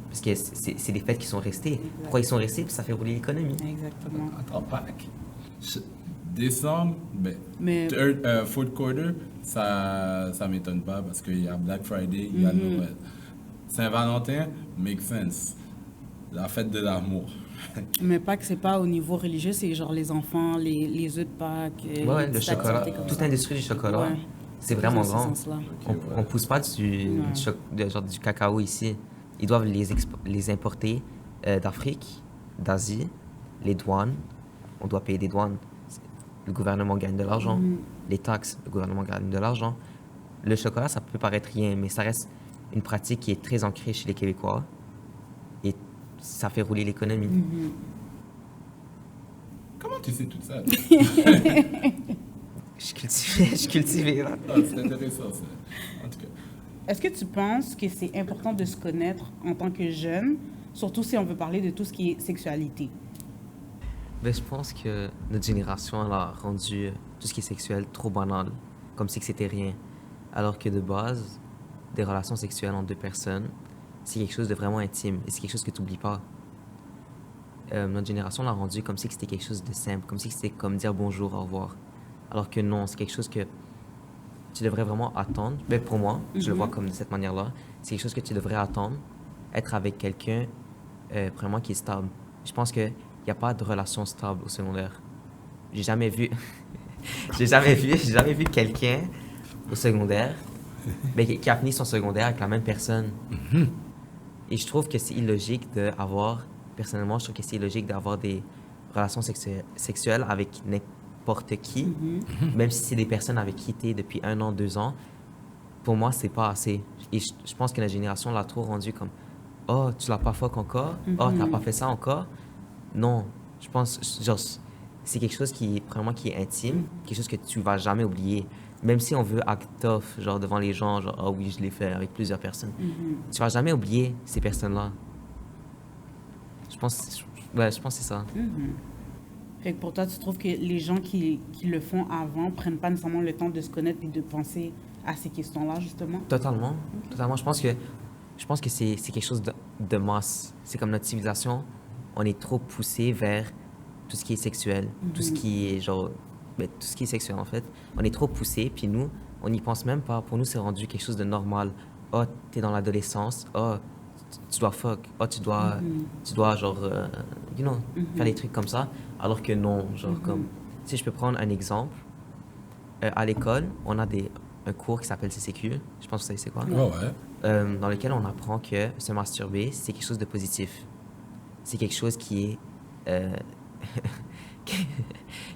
Speaker 3: Parce que c'est des fêtes qui sont restées. Pourquoi ils sont restés? Puis ça fait rouler l'économie.
Speaker 2: Exactement.
Speaker 1: Attends, Pâques. Décembre, ben,
Speaker 2: Mais
Speaker 1: fourth quarter, ça m'étonne pas parce qu'il y a Black Friday, il y a Noël. Saint-Valentin, make sense. La fête de l'amour.
Speaker 2: Pâques, c'est pas au niveau religieux, c'est genre les enfants, les œufs de Pâques.
Speaker 3: Ouais,
Speaker 2: les
Speaker 3: le
Speaker 2: petites
Speaker 3: chocolat.
Speaker 2: activités comme
Speaker 3: Toute
Speaker 2: ça.
Speaker 3: l'industrie du chocolat,
Speaker 2: Ouais.
Speaker 3: c'est vraiment
Speaker 2: Dans ce
Speaker 3: grand.
Speaker 2: sens-là.
Speaker 3: On pousse pas genre du cacao ici. Ils doivent les importer d'Afrique, d'Asie, les douanes. On doit payer des douanes. Le gouvernement gagne de l'argent. Les taxes, le gouvernement gagne de l'argent. Le chocolat, ça peut paraître rien, mais ça reste une pratique qui est très ancrée chez les Québécois. Et ça fait rouler l'économie.
Speaker 1: Comment tu sais tout ça?
Speaker 3: Je suis cultivé, là.
Speaker 1: Ah, c'est intéressant, ça. En tout cas.
Speaker 2: Est-ce que tu penses que c'est important de se connaître en tant que jeune, surtout si on veut parler de tout ce qui est sexualité?
Speaker 3: Ben, je pense que notre génération elle a rendu tout ce qui est sexuel trop banal, comme si que c'était rien. Alors que de base, des relations sexuelles entre deux personnes, c'est quelque chose de vraiment intime et c'est quelque chose que tu n'oublies pas. Notre génération l'a rendu comme si que c'était quelque chose de simple, comme si que c'était comme dire bonjour, au revoir. Alors que non, c'est quelque chose que tu devrais vraiment attendre. Ben, pour moi, je le vois comme de cette manière-là. C'est quelque chose que tu devrais attendre, être avec quelqu'un vraiment qui est stable. Je pense qu'il n'y a pas de relation stable au secondaire. J'ai jamais vu, j'ai jamais vu quelqu'un au secondaire ben, qui a fini son secondaire avec la même personne. Et je trouve que c'est illogique d'avoir, personnellement, je trouve que c'est illogique d'avoir des relations sexuelles avec n'importe qui, même si c'est des personnes avec qui tu es depuis 1 an, 2 ans. Pour moi, c'est pas assez. Et je pense que la génération l'a trop rendu comme « Oh, tu l'as pas fuck encore? Oh, t'as pas fait ça encore? » Non, je pense, genre, c'est quelque chose qui est intime, quelque chose que tu vas jamais oublier. Même si on veut act tough, genre devant les gens, genre « Ah oui, je l'ai fait avec plusieurs personnes. Tu vas jamais oublier ces personnes-là. Je pense que c'est ça.
Speaker 2: Fait que pour toi, tu trouves que les gens qui le font avant prennent pas nécessairement le temps de se connaître et de penser à ces questions-là, justement?
Speaker 3: Totalement. Totalement. Je pense que c'est quelque chose de masse. C'est comme notre civilisation, on est trop poussé vers tout ce qui est sexuel, tout ce qui est genre, ben, tout ce qui est sexuel en fait. On est trop poussé, puis nous, on n'y pense même pas. Pour nous, c'est rendu quelque chose de normal. Oh, t'es dans l'adolescence. Oh, tu dois fuck. Oh, tu dois genre, faire des trucs comme ça. Alors que non, genre comme, si je peux prendre un exemple, à l'école, on a un cours qui s'appelle CCQ. Je pense que vous savez c'est quoi.
Speaker 1: Ouais.
Speaker 3: Dans lequel on apprend que se masturber, c'est quelque chose de positif. C'est quelque chose qui est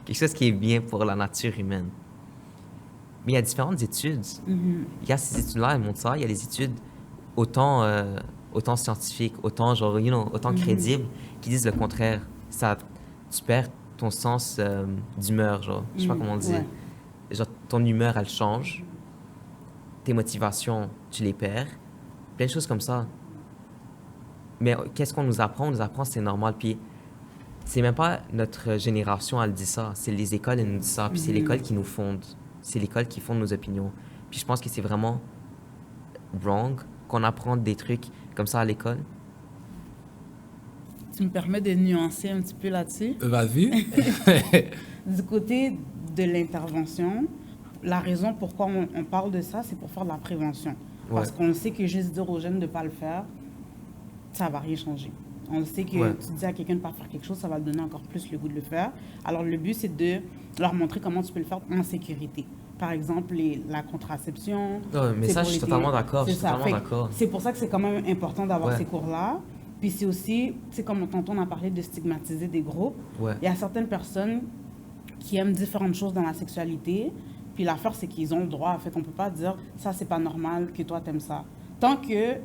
Speaker 3: quelque chose qui est bien pour la nature humaine. Mais il y a différentes études. Il y a ces études-là, elles montrent ça. Il y a des études autant scientifiques, autant genre, autant crédibles, qui disent le contraire. Tu perds ton sens d'humeur, genre. Je sais pas comment on dit.
Speaker 2: Ouais.
Speaker 3: Genre, ton humeur, elle change. Tes motivations, tu les perds. Plein de choses comme ça. Mais qu'est-ce qu'on nous apprend? On nous apprend c'est normal. Puis c'est même pas notre génération, elle dit ça. C'est les écoles, elles nous disent ça. Puis c'est l'école qui nous fonde. C'est l'école qui fonde nos opinions. Puis je pense que c'est vraiment wrong qu'on apprend des trucs comme ça à l'école.
Speaker 2: Tu me permets de nuancer un petit peu là-dessus?
Speaker 1: Vas-y.
Speaker 2: Du côté de l'intervention, la raison pourquoi on parle de ça, c'est pour faire de la prévention. Parce qu'on sait que juste dire aux jeunes de ne pas le faire, ça ne va rien changer. On sait que tu dis à quelqu'un de ne pas faire quelque chose, ça va lui donner encore plus le goût de le faire. Alors, le but, c'est de leur montrer comment tu peux le faire en sécurité. Par exemple, la contraception.
Speaker 3: Mais ça, je suis totalement d'accord.
Speaker 2: C'est pour ça que c'est quand même important d'avoir ces cours-là. Puis c'est aussi, comme tantôt on a parlé de stigmatiser des groupes. Il y a certaines personnes qui aiment différentes choses dans la sexualité. Puis l'affaire, c'est qu'ils ont le droit. En fait, on ne peut pas dire ça, c'est pas normal que toi, t'aimes ça. Tant que.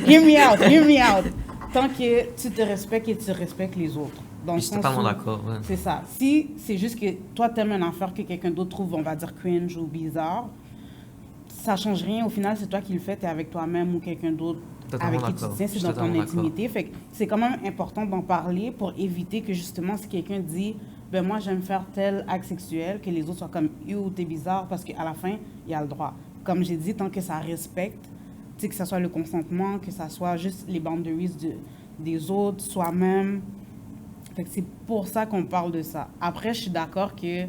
Speaker 2: Hear me out. Tant que tu te respectes et tu respectes les autres.
Speaker 3: Je suis totalement d'accord.
Speaker 2: C'est ça. Si c'est juste que toi, t'aimes une affaire que quelqu'un d'autre trouve, on va dire, cringe ou bizarre, ça change rien. Au final, c'est toi qui le fais, t'es avec toi-même ou quelqu'un d'autre avec qui tu te tiens, c'est dans ton intimité. Fait que c'est quand même important d'en parler pour éviter que, justement, si quelqu'un dit « ben moi, j'aime faire tel acte sexuel », que les autres soient comme « yo, t'es bizarre », parce qu'à la fin, il y a le droit. Comme j'ai dit, tant que ça respecte, tu sais, que ce soit le consentement, que ce soit juste les boundaries des autres, soi-même. Fait que c'est pour ça qu'on parle de ça. Après, je suis d'accord que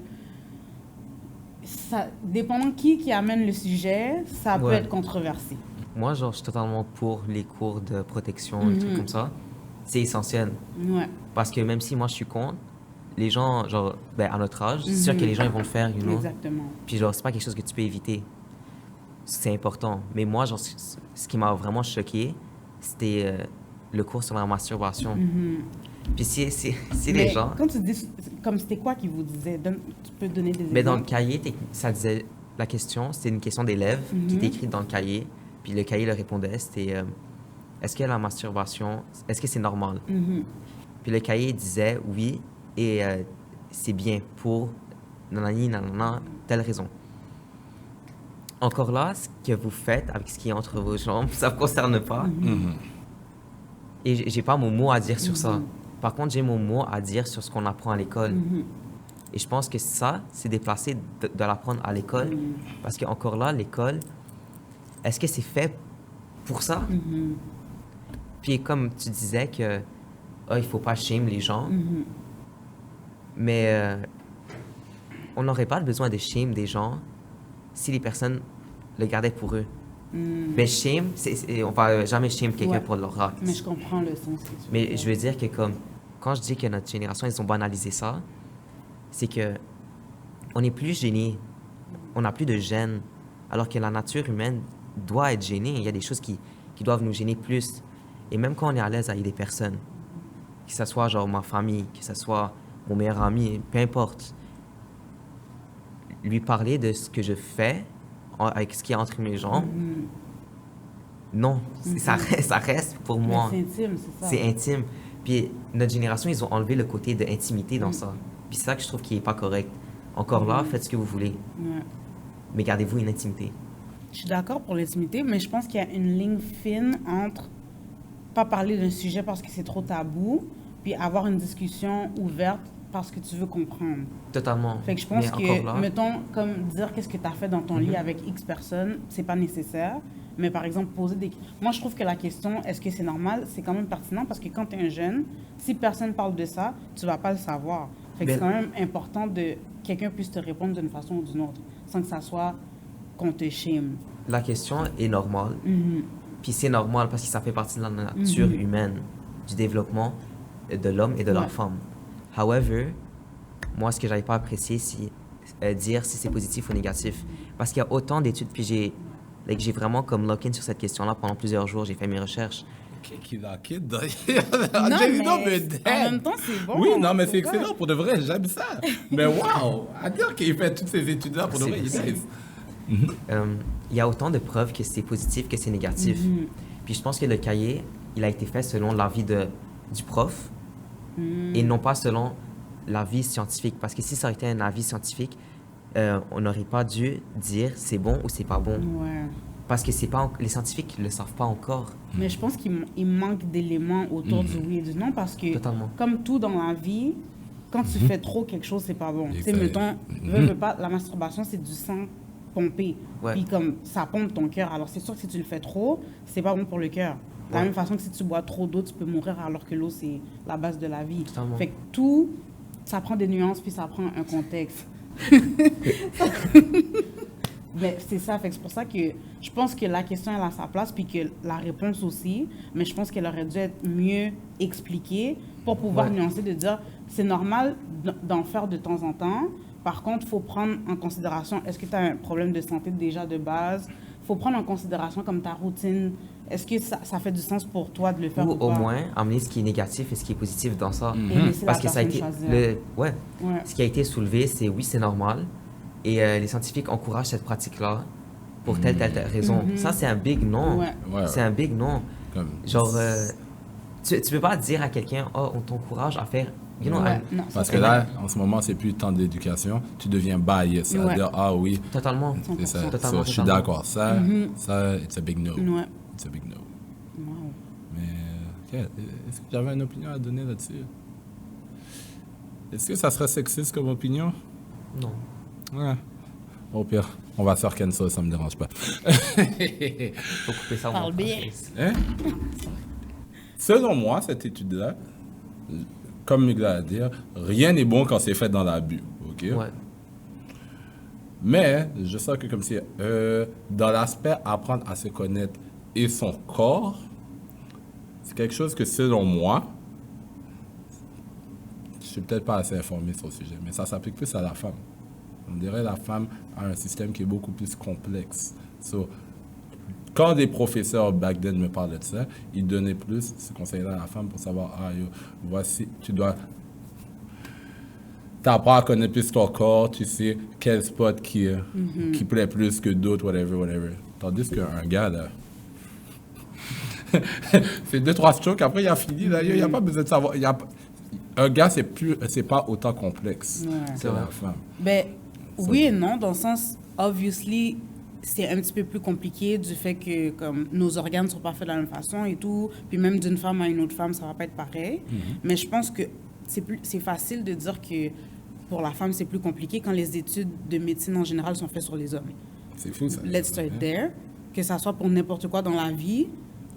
Speaker 2: ça, dépendant qui amène le sujet, ça peut être controversé.
Speaker 3: Moi, genre, je suis totalement pour les cours de protection, des trucs comme ça. C'est essentiel. Parce que même si moi, je suis contre, les gens, genre, à notre âge, c'est sûr que les gens, ils vont le faire, you know?
Speaker 2: Exactement.
Speaker 3: Puis, genre, c'est pas quelque chose que tu peux éviter. C'est important. Mais moi, genre, ce qui m'a vraiment choqué, c'était le cours sur la masturbation. Puis si les gens...
Speaker 2: Quand tu dis... Comme c'était quoi qui vous disait? Tu peux donner des exemples?
Speaker 3: Mais dans le cahier, ça disait... La question, c'était une question d'élève qui était écrite dans le cahier. Puis le cahier le répondait, c'était... est-ce que la masturbation... Est-ce que c'est normal? Puis le cahier disait oui, et c'est bien pour... nanani, nanana, telle raison. Encore là, ce que vous faites avec ce qui est entre vos jambes, ça ne vous concerne pas. Et j'ai pas mon mot à dire sur ça. Par contre, j'ai mon mot à dire sur ce qu'on apprend à l'école. Et je pense que ça, c'est déplacé de l'apprendre à l'école. Parce qu'encore là, l'école, est-ce que c'est fait pour ça? Puis comme tu disais que il faut pas shame les gens. Mais on n'aurait pas besoin de shame des gens si les personnes le gardaient pour eux. Mais shame, on va jamais shame quelqu'un pour leur acte.
Speaker 2: Mais je comprends le sens que tu veux
Speaker 3: Mais
Speaker 2: dire.
Speaker 3: je veux dire que quand je dis que notre génération, ils ont banalisé ça, c'est que on est plus gêné. On n'a plus de gêne. Alors que la nature humaine doit être gênée. Il y a des choses qui doivent nous gêner plus. Et même quand on est à l'aise avec des personnes, que ce soit genre ma famille, que ce soit mon meilleur ami, peu importe, lui parler de ce que je fais avec ce qui est entre mes jambes, non, ça reste pour moi.
Speaker 2: Mais c'est intime, c'est ça.
Speaker 3: C'est intime. Puis notre génération, ils ont enlevé le côté de intimité dans ça. Puis c'est ça que je trouve qui n'est pas correct. Encore là, faites ce que vous voulez. Mais gardez-vous une intimité.
Speaker 2: Je suis d'accord pour l'intimité, mais je pense qu'il y a une ligne fine entre pas parler d'un sujet parce que c'est trop tabou, puis avoir une discussion ouverte parce que tu veux comprendre.
Speaker 3: Totalement.
Speaker 2: Fait que je pense
Speaker 3: Mais
Speaker 2: que,
Speaker 3: là,
Speaker 2: mettons, comme dire qu'est-ce que tu as fait dans ton lit avec X personnes, c'est pas nécessaire. Mais par exemple, poser des... Moi, je trouve que la question, est-ce que c'est normal, c'est quand même pertinent parce que quand tu es un jeune, si personne parle de ça, tu vas pas le savoir. Fait que c'est quand même important que quelqu'un puisse te répondre d'une façon ou d'une autre, sans que ça soit qu'on te shame.
Speaker 3: La question est normale. Puis c'est normal parce que ça fait partie de la nature humaine, du développement de l'homme et de la femme. However, moi, ce que j'avais pas apprécié, c'est dire si c'est positif ou négatif. Parce qu'il y a autant d'études, puis j'ai vraiment comme lock-in sur cette question-là pendant plusieurs jours, j'ai fait mes recherches.
Speaker 2: Non, mais en même temps, c'est bon.
Speaker 1: Oui, non, mais c'est excellent, pour de vrai, j'aime ça. Mais wow, à dire qu'il fait toutes ces études-là, pour de vrai,
Speaker 3: il y a autant de preuves que c'est positif que c'est négatif. Puis je pense que le cahier, il a été fait selon l'avis du prof et non pas selon l'avis scientifique. Parce que si ça aurait été un avis scientifique, on n'aurait pas dû dire c'est bon ou c'est pas bon. Parce que les scientifiques ne le savent pas encore.
Speaker 2: Mais je pense qu'il manque d'éléments autour du oui et du non parce que, comme tout dans la vie, quand tu fais trop quelque chose, c'est pas bon. Tu sais, mettons, veux pas, la masturbation, c'est du sang pompé. Puis comme ça pompe ton cœur. Alors c'est sûr que si tu le fais trop, c'est pas bon pour le cœur. De la même façon que si tu bois trop d'eau, tu peux mourir alors que l'eau, c'est la base de la vie. Fait que tout, ça prend des nuances puis ça prend un contexte. Mais c'est ça, fait que c'est pour ça que je pense que la question, elle a sa place, puis que la réponse aussi, mais je pense qu'elle aurait dû être mieux expliquée pour pouvoir nuancer, de dire, c'est normal d'en faire de temps en temps. Par contre, il faut prendre en considération, est-ce que tu as un problème de santé déjà de base? Il faut prendre en considération comme ta routine. Est-ce que ça fait du sens pour toi de le faire
Speaker 3: Ou
Speaker 2: ou
Speaker 3: au
Speaker 2: pas?
Speaker 3: moins, amener ce qui est négatif et ce qui est positif dans ça.
Speaker 2: Et laisser
Speaker 3: Parce
Speaker 2: la
Speaker 3: que ça a
Speaker 2: personne
Speaker 3: été...
Speaker 2: choisir.
Speaker 3: Ouais.
Speaker 2: Ouais.
Speaker 3: Ce qui a été soulevé, c'est oui, c'est normal. Et les scientifiques encouragent cette pratique-là pour telle raison. Ça, c'est un big non.
Speaker 2: Ouais.
Speaker 1: Ouais,
Speaker 3: C'est un big non.
Speaker 1: Comme-
Speaker 3: Genre, tu peux pas dire à quelqu'un, oh, on t'encourage à faire... You know,
Speaker 2: Ouais, non, ça,
Speaker 1: Parce
Speaker 2: c'est
Speaker 1: que là, en ce moment, c'est plus le temps d'éducation. Tu deviens bias. Ça veut
Speaker 2: Ouais.
Speaker 1: dire, ah oui,
Speaker 3: totalement.
Speaker 1: c'est ça.
Speaker 2: 100%.
Speaker 3: Totalement,
Speaker 1: So, je suis
Speaker 3: totalement.
Speaker 1: d'accord. Ça, it's a big no.
Speaker 2: Ouais.
Speaker 1: It's a big no.
Speaker 2: Wow.
Speaker 1: Mais, est-ce que j'avais une opinion à donner là-dessus? Est-ce que ça serait sexiste comme opinion?
Speaker 3: Non.
Speaker 1: Ouais. Au pire, on va se faire cancel, ça me dérange pas.
Speaker 3: Faut couper ça au
Speaker 2: Parle
Speaker 3: montage,
Speaker 2: bien.
Speaker 3: Chris.
Speaker 1: Hein? Selon moi, cette étude-là, comme Migla a dit, rien n'est bon quand c'est fait dans l'abus. OK?
Speaker 3: Ouais.
Speaker 1: Mais je sens que comme si dans l'aspect apprendre à se connaître et son corps, c'est quelque chose que selon moi, je suis peut-être pas assez informé sur le sujet, mais ça s'applique plus à la femme. On dirait la femme a un système qui est beaucoup plus complexe. So, quand des professeurs back then me parlaient de ça, ils donnaient plus ce conseil-là à la femme pour savoir, ah yo, voici, tu dois t'apprends à connaître plus ton corps, tu sais quel spot qui plaît plus que d'autres, whatever. Tandis qu'un gars, là, c'est 2-3 strokes, après il a fini, là, il n'y a pas besoin de savoir. Un gars, c'est pas autant complexe
Speaker 2: Ouais.
Speaker 1: que la femme.
Speaker 2: Ben, oui et non, dans le sens, obviously, c'est un petit peu plus compliqué du fait que comme nos organes ne sont pas faits de la même façon et tout, puis même d'une femme à une autre femme, ça va pas être pareil. Mais je pense que c'est facile de dire que pour la femme, c'est plus compliqué quand les études de médecine en général sont faites sur les hommes.
Speaker 1: C'est fou, ça.
Speaker 2: Let's start there. Que ça soit pour n'importe quoi dans la vie,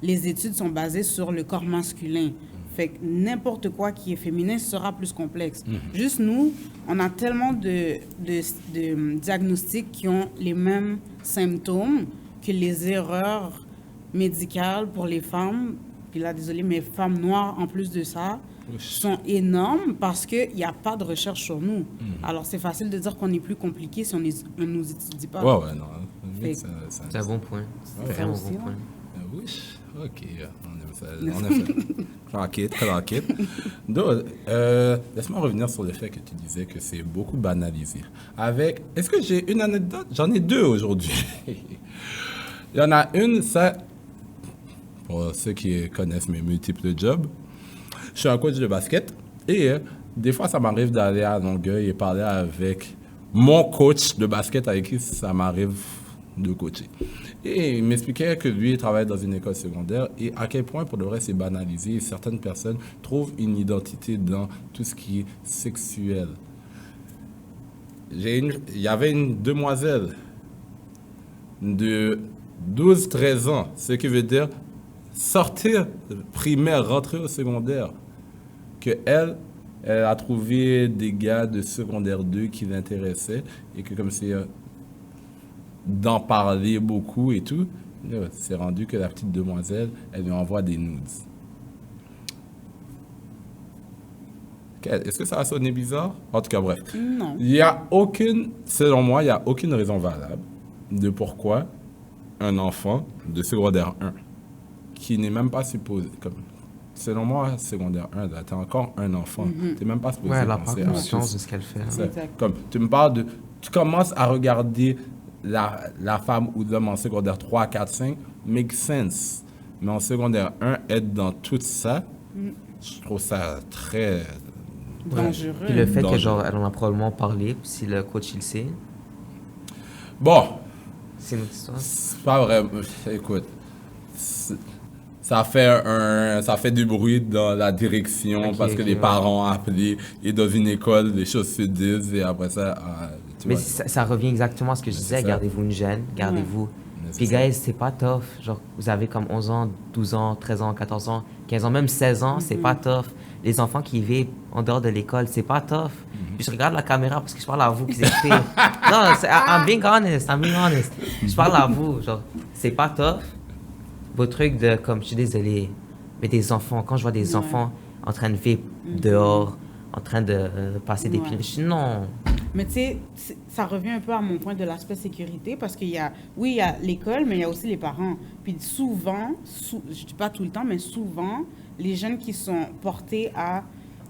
Speaker 2: les études sont basées sur le corps masculin. Fait que n'importe quoi qui est féminin sera plus complexe. Juste nous, on a tellement de diagnostics qui ont les mêmes symptômes que les erreurs médicales pour les femmes, puis là, désolé, mais femmes noires en plus de ça, sont énormes parce qu'il n'y a pas de recherche sur nous. Alors, c'est facile de dire qu'on est plus compliqué si on ne nous étudie pas.
Speaker 1: Ouais, non.
Speaker 2: Fait-
Speaker 3: C'est un bon point.
Speaker 2: Ouais.
Speaker 3: Vraiment
Speaker 2: Aussi,
Speaker 3: bon point.
Speaker 1: Oui, ok, on aime ça. Clock it. Donc, laisse-moi revenir sur le fait que tu disais que c'est beaucoup banalisé. Est-ce que j'ai une anecdote? J'en ai deux aujourd'hui. Il y en a une, ça, pour ceux qui connaissent mes multiples jobs, je suis un coach de basket et des fois, ça m'arrive d'aller à Longueuil et parler avec mon coach de basket avec qui ça m'arrive de coacher. Et il m'expliquait que lui, il travaille dans une école secondaire et à quel point, pour le vrai, c'est banalisé et certaines personnes trouvent une identité dans tout ce qui est sexuel. Il y avait une demoiselle de 12-13 ans, ce qui veut dire sortir primaire, rentrer au secondaire, que elle a trouvé des gars de secondaire 2 qui l'intéressaient et que comme c'est d'en parler beaucoup et tout, là, c'est rendu que la petite demoiselle, elle lui envoie des nudes. Est-ce que ça a sonné bizarre? En tout cas, bref.
Speaker 2: Non.
Speaker 1: Il y a selon moi, il n'y a aucune raison valable de pourquoi un enfant de secondaire 1, qui n'est même pas supposé, comme, selon moi, secondaire 1, là, t'es encore un enfant, t'es même pas supposé
Speaker 3: Ouais, elle n'a pas
Speaker 1: penser à
Speaker 3: conscience
Speaker 1: tout
Speaker 3: de ce qu'elle fait.
Speaker 1: ça.
Speaker 2: Exact.
Speaker 1: Comme, tu me parles de, tu commences à regarder la femme ou l'homme en secondaire 3, 4, 5, make sense. Mais en secondaire 1, être dans tout ça, je trouve ça très...
Speaker 2: Dangereux.
Speaker 3: Puis le fait que,
Speaker 1: Dangereux.
Speaker 3: genre, elle en a probablement parlé, si le coach, il le sait,
Speaker 1: Bon,
Speaker 3: c'est une autre histoire.
Speaker 1: c'est pas vrai. Écoute, ça fait du bruit dans la direction
Speaker 3: Ok,
Speaker 1: parce que
Speaker 3: ok,
Speaker 1: les
Speaker 3: ouais.
Speaker 1: parents ont appelé et dans une école, les choses se disent et après ça, tu
Speaker 3: Mais
Speaker 1: vois.
Speaker 3: ça revient exactement à ce que je
Speaker 1: Mais
Speaker 3: disais,
Speaker 1: c'est ça.
Speaker 3: gardez-vous une gêne, gardez-vous.
Speaker 1: Mais c'est
Speaker 3: Puis,
Speaker 1: ça.
Speaker 3: guys, c'est pas tough. Genre, vous avez comme 11 ans, 12 ans, 13 ans, 14 ans, 15 ans, même 16 ans, c'est pas tough. les enfants qui vivent en dehors de l'école, c'est pas tough. Puis je regarde la caméra parce que je parle à vous qui écoutez. Non, I'm being honest. Je parle à vous, genre, c'est pas tough. Vos trucs de, comme, je suis désolé, mais des enfants, quand je vois des enfants en train de vivre dehors, en train de passer des pilles, je dis non.
Speaker 2: Mais tu sais, ça revient un peu à mon point de l'aspect sécurité parce qu'il y a, oui, il y a l'école, mais il y a aussi les parents. Puis souvent, je dis pas tout le temps, mais souvent, les jeunes qui sont portés à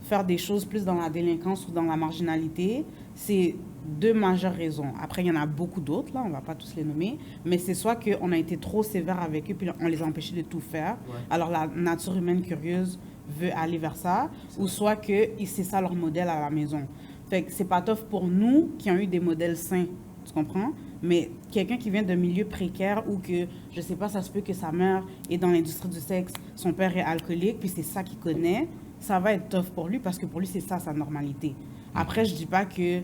Speaker 2: faire des choses plus dans la délinquance ou dans la marginalité, c'est deux majeures raisons. Après, il y en a beaucoup d'autres, là, on va pas tous les nommer, mais c'est soit qu'on a été trop sévère avec eux, puis on les a empêchés de tout faire. Ouais. Alors, la nature humaine curieuse veut aller vers ça, ou soit que c'est ça leur modèle à la maison. Fait que c'est pas tough pour nous qui ont eu des modèles sains, tu comprends? Mais quelqu'un qui vient d'un milieu précaire ou que, je sais pas, ça se peut que sa mère est dans l'industrie du sexe, son père est alcoolique, puis c'est ça qu'il connaît, ça va être tough pour lui parce que pour lui, c'est ça sa normalité. Après, je dis pas que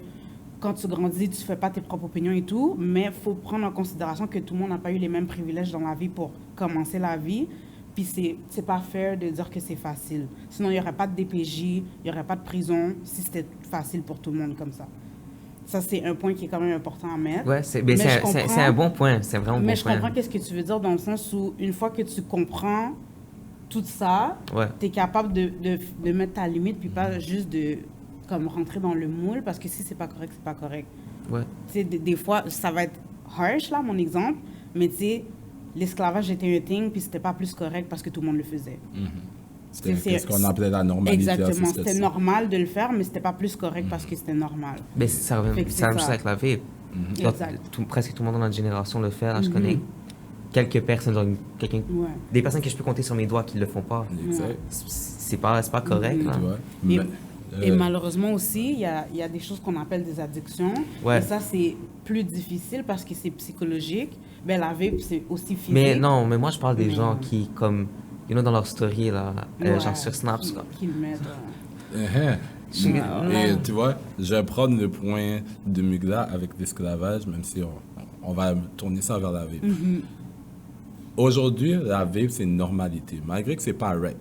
Speaker 2: quand tu grandis, tu fais pas tes propres opinions et tout, mais il faut prendre en considération que tout le monde n'a pas eu les mêmes privilèges dans la vie pour commencer la vie. Puis c'est pas fair de dire que c'est facile. Sinon, il n'y aurait pas de DPJ, il n'y aurait pas de prison si c'était facile pour tout le monde comme ça. Ça, c'est un point qui est quand même important à mettre.
Speaker 3: Ouais, c'est un bon point. C'est vraiment un bon point.
Speaker 2: Mais je comprends qu'est-ce que tu veux dire dans le sens où, une fois que tu comprends tout ça, tu es capable de mettre ta limite, puis pas juste de comme rentrer dans le moule, parce que si c'est pas correct, c'est pas correct.
Speaker 3: Ouais.
Speaker 2: Tu sais, des fois, ça va être harsh, là, mon exemple, mais tu sais, l'esclavage était un thing, puis c'était pas plus correct parce que tout le monde le faisait.
Speaker 1: C'était ce qu'on appelait la normalité.
Speaker 2: Exactement. C'était normal de le faire, mais c'était pas plus correct parce que c'était normal.
Speaker 3: Mais ça revient juste avec la vape. Presque tout le monde dans notre génération le fait. Là, je connais quelques personnes, des personnes que je peux compter sur mes doigts qui le font pas.
Speaker 1: Exact.
Speaker 3: C'est pas correct. Là.
Speaker 2: Et malheureusement aussi, il y a des choses qu'on appelle des addictions. Et ça, c'est plus difficile parce que c'est psychologique. Ben, la vape, c'est aussi physique.
Speaker 3: Mais non, mais moi, je parle des gens qui, comme, dans leur story, là, genre sur Snap.
Speaker 2: Qui le mettent.
Speaker 1: Et tu vois, je vais prendre le point de Mugla avec l'esclavage, même si on va tourner ça vers la vape. Aujourd'hui, la vape, c'est une normalité. Malgré que c'est pas right,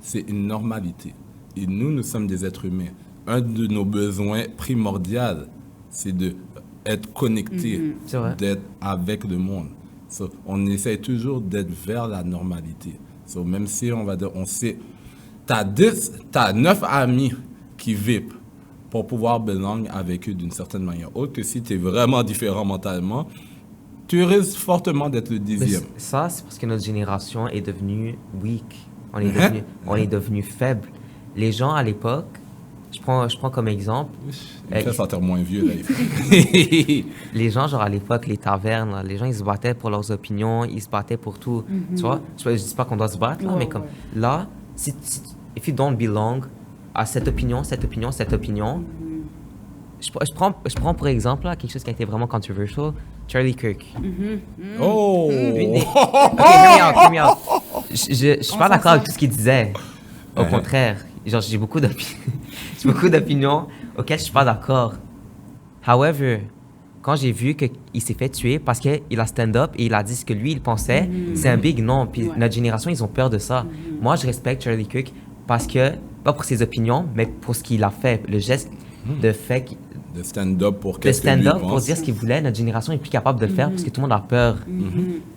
Speaker 1: c'est une normalité. Et nous sommes des êtres humains. Un de nos besoins primordiaux, c'est d'être connecté, d'être avec le monde. So, on essaie toujours d'être vers la normalité. So, même si on sait, t'as 9 amis qui vivent pour pouvoir belong avec eux d'une certaine manière. Autre que si tu es vraiment différent mentalement, tu risques fortement d'être le 10e.
Speaker 3: Ça, c'est parce que notre génération est devenue weak. On est devenu faible. Les gens à l'époque, je prends comme exemple.
Speaker 1: Il fait sentir moins vieux, là.
Speaker 3: Les gens, genre à l'époque, les tavernes, là, les gens, ils se battaient pour leurs opinions, ils se battaient pour tout. Tu vois, je dis pas qu'on doit se battre, là, mais comme là, if you don't belong à cette opinion, je prends pour exemple là, quelque chose qui a été vraiment controversial, Charlie Kirk.
Speaker 1: Oh!
Speaker 3: OK, hear me out. Je suis pas d'accord avec tout ce qu'il disait. Au contraire, genre, j'ai beaucoup d'opinions auxquelles je suis pas d'accord. However, quand j'ai vu qu'il s'est fait tuer parce qu'il a stand-up et il a dit ce que lui, il pensait, c'est un big non. Puis notre génération, ils ont peur de ça. Moi, je respecte Charlie Kirk parce que, pas pour ses opinions, mais pour ce qu'il a fait, le geste de
Speaker 1: stand-up pour
Speaker 3: dire ce qu'il voulait. Notre génération est plus capable de le faire parce que tout le monde a peur.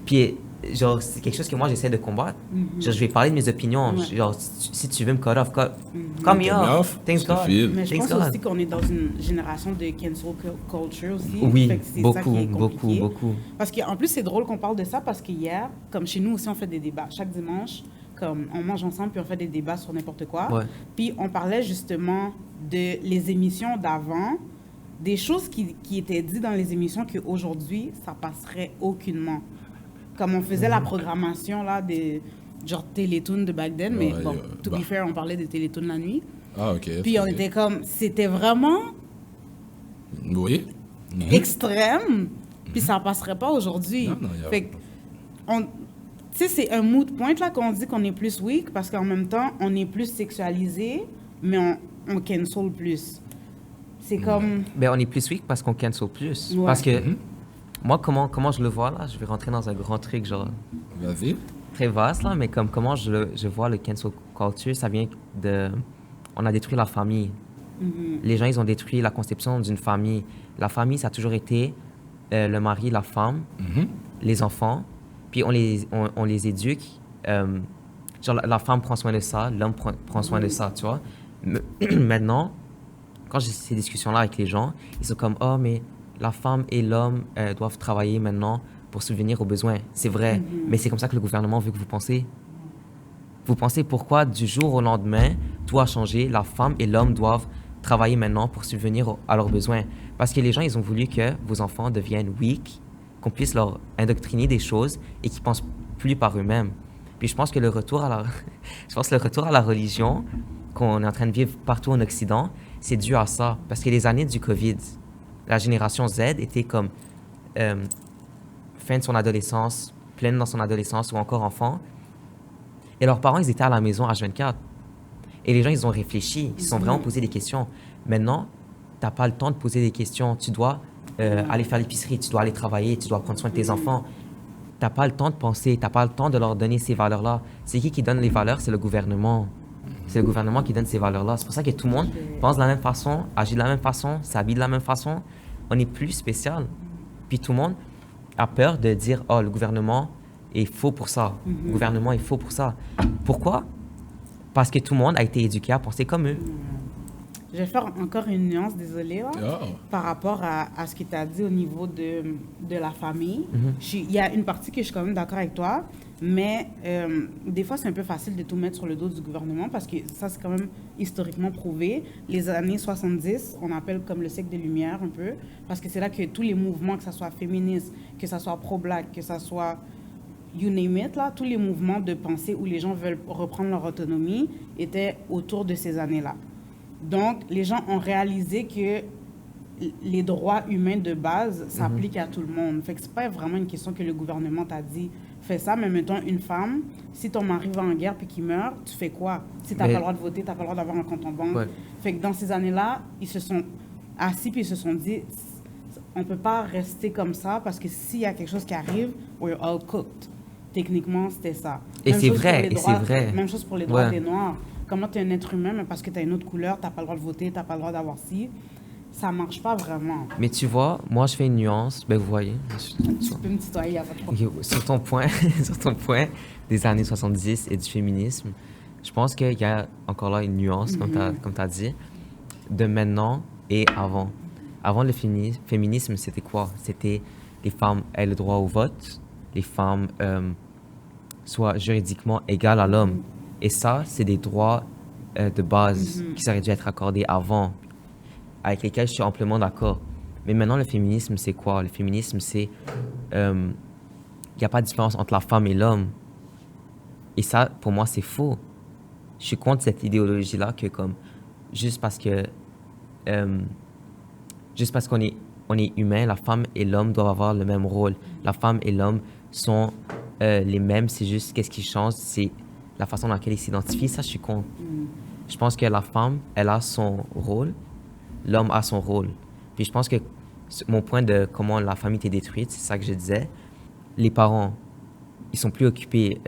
Speaker 3: Puis, genre, c'est quelque chose que moi, j'essaie de combattre. Genre, je vais parler de mes opinions. Genre, si tu veux me cut off, come me off. Thanks God.
Speaker 2: Mais je pense aussi qu'on est dans une génération de cancel culture aussi.
Speaker 3: Oui,
Speaker 2: beaucoup.
Speaker 3: Parce
Speaker 2: qu'en plus, c'est drôle qu'on parle de ça parce qu'hier, comme chez nous aussi, on fait des débats. Chaque dimanche, comme on mange ensemble puis on fait des débats sur n'importe quoi. Puis on parlait justement de les émissions d'avant, des choses qui étaient dites dans les émissions qu'aujourd'hui, ça passerait aucunement. Comme on faisait la programmation là, des genre Télétoon de back then, mais bon, to be fair, on parlait de Télétoon la nuit.
Speaker 1: Ah, OK.
Speaker 2: Puis on était comme, c'était vraiment extrême, puis ça passerait pas aujourd'hui. Fait que, tu sais, c'est un mood point là qu'on dit qu'on est plus weak, parce qu'en même temps, on est plus sexualisé, mais on cancel plus. C'est comme...
Speaker 3: Ben, on est plus weak parce qu'on cancel plus. Parce que... Moi, comment je le vois, là, je vais rentrer dans un grand truc, genre...
Speaker 1: Vas-y.
Speaker 3: très vaste, là, mais comme comment je vois le cancel culture, ça vient de... On a détruit la famille. Les gens, ils ont détruit la conception d'une famille. La famille, ça a toujours été le mari, la femme, les enfants, puis on les éduque. Genre, la femme prend soin de ça, l'homme prend soin de ça, tu vois. Maintenant, quand j'ai ces discussions-là avec les gens, ils sont comme « Oh, mais la femme et l'homme doivent travailler maintenant pour subvenir aux besoins. » C'est vrai, mais c'est comme ça que le gouvernement veut que vous pensez. Vous pensez pourquoi, du jour au lendemain, tout a changé, la femme et l'homme doivent travailler maintenant pour subvenir à leurs besoins. Parce que les gens, ils ont voulu que vos enfants deviennent weak, qu'on puisse leur indoctriner des choses et qu'ils pensent plus par eux-mêmes. Puis je pense que le retour à la religion qu'on est en train de vivre partout en Occident, c'est dû à ça. Parce que les années du COVID, la génération Z était comme fin de son adolescence, pleine dans son adolescence ou encore enfant. Et leurs parents, ils étaient à la maison H24. Et les gens, ils ont réfléchi, ils se sont vraiment posé des questions. Maintenant, tu n'as pas le temps de poser des questions. Tu dois aller faire l'épicerie, tu dois aller travailler, tu dois prendre soin de tes enfants. Tu n'as pas le temps de penser, tu n'as pas le temps de leur donner ces valeurs-là. C'est qui donne les valeurs? C'est le gouvernement. C'est le gouvernement qui donne ces valeurs-là. C'est pour ça que tout le monde pense de la même façon, agit de la même façon, s'habille de la même façon. On n'est plus spécial. Puis tout le monde a peur de dire « Oh, le gouvernement est faux pour ça. Le gouvernement est faux pour ça. » Pourquoi? Parce que tout le monde a été éduqué à penser comme eux.
Speaker 2: Je vais faire encore une nuance, désolée, là, par rapport à ce que tu as dit au niveau de la famille. Il y a une partie que je suis quand même d'accord avec toi, mais des fois, c'est un peu facile de tout mettre sur le dos du gouvernement parce que ça, c'est quand même historiquement prouvé. Les années 70, on appelle comme le siècle des Lumières un peu, parce que c'est là que tous les mouvements, que ce soit féministe, que ce soit pro-black, que ce soit you name it, là, tous les mouvements de pensée où les gens veulent reprendre leur autonomie étaient autour de ces années-là. Donc, les gens ont réalisé que les droits humains de base s'appliquent à tout le monde. Fait que c'est pas vraiment une question que le gouvernement t'a dit fais ça, mais mettons une femme, si ton mari va en guerre puis qu'il meurt, tu fais quoi? Si t'as pas le droit de voter, t'as pas le droit d'avoir un compte en banque. Ouais. Fait que dans ces années-là, ils se sont assis puis ils se sont dit on peut pas rester comme ça parce que s'il y a quelque chose qui arrive, we're all cooked. Techniquement, c'était ça.
Speaker 3: Et c'est vrai,
Speaker 2: Même chose pour les droits des Noirs. Comment tu es un être humain, mais parce que tu as une autre couleur, tu n'as pas le droit de voter, tu n'as pas le droit d'avoir ci. Ça ne marche pas vraiment.
Speaker 3: Mais tu vois, moi, je fais une nuance. Ben, vous voyez.
Speaker 2: Tu peux me tutoyer, il n'y a pas de problème.
Speaker 3: Okay, sur ton point des années 70 et du féminisme, je pense qu'il y a encore là une nuance, comme tu as dit, de maintenant et avant. Avant le féminisme, c'était quoi? C'était les femmes aient le droit au vote, les femmes soient juridiquement égales à l'homme. Et ça, c'est des droits de base qui auraient dû être accordés avant, avec lesquels je suis amplement d'accord. Mais maintenant, le féminisme, c'est quoi? Le féminisme, c'est... Il n'y a pas de différence entre la femme et l'homme. Et ça, pour moi, c'est faux. Je suis contre cette idéologie-là que comme... Juste parce qu'on est humain, la femme et l'homme doivent avoir le même rôle. La femme et l'homme sont les mêmes, c'est juste qu'est-ce qui change, c'est la façon dans laquelle ils s'identifient. Ça, je suis contre. Je pense que la femme, elle a son rôle, l'homme a son rôle. Puis je pense que mon point de comment la famille était détruite, c'est ça que je disais. Les parents, ils sont plus occupés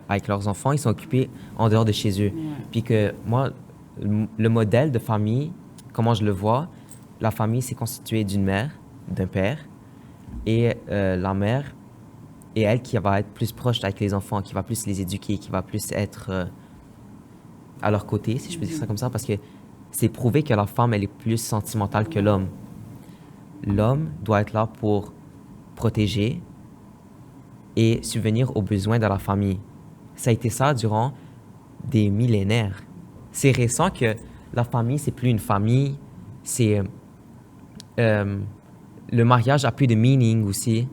Speaker 3: avec leurs enfants, ils sont occupés en dehors de chez eux. Puis que moi, le modèle de famille, comment je le vois, la famille, c'est constitué d'une mère, d'un père, et la mère, et elle qui va être plus proche avec les enfants, qui va plus les éduquer, qui va plus être à leur côté, si je peux dire ça comme ça, parce que c'est prouvé que la femme, elle est plus sentimentale que l'homme. L'homme doit être là pour protéger et subvenir aux besoins de la famille. Ça a été ça durant des millénaires. C'est récent que la famille, c'est plus une famille, c'est... le mariage a plus de meaning aussi.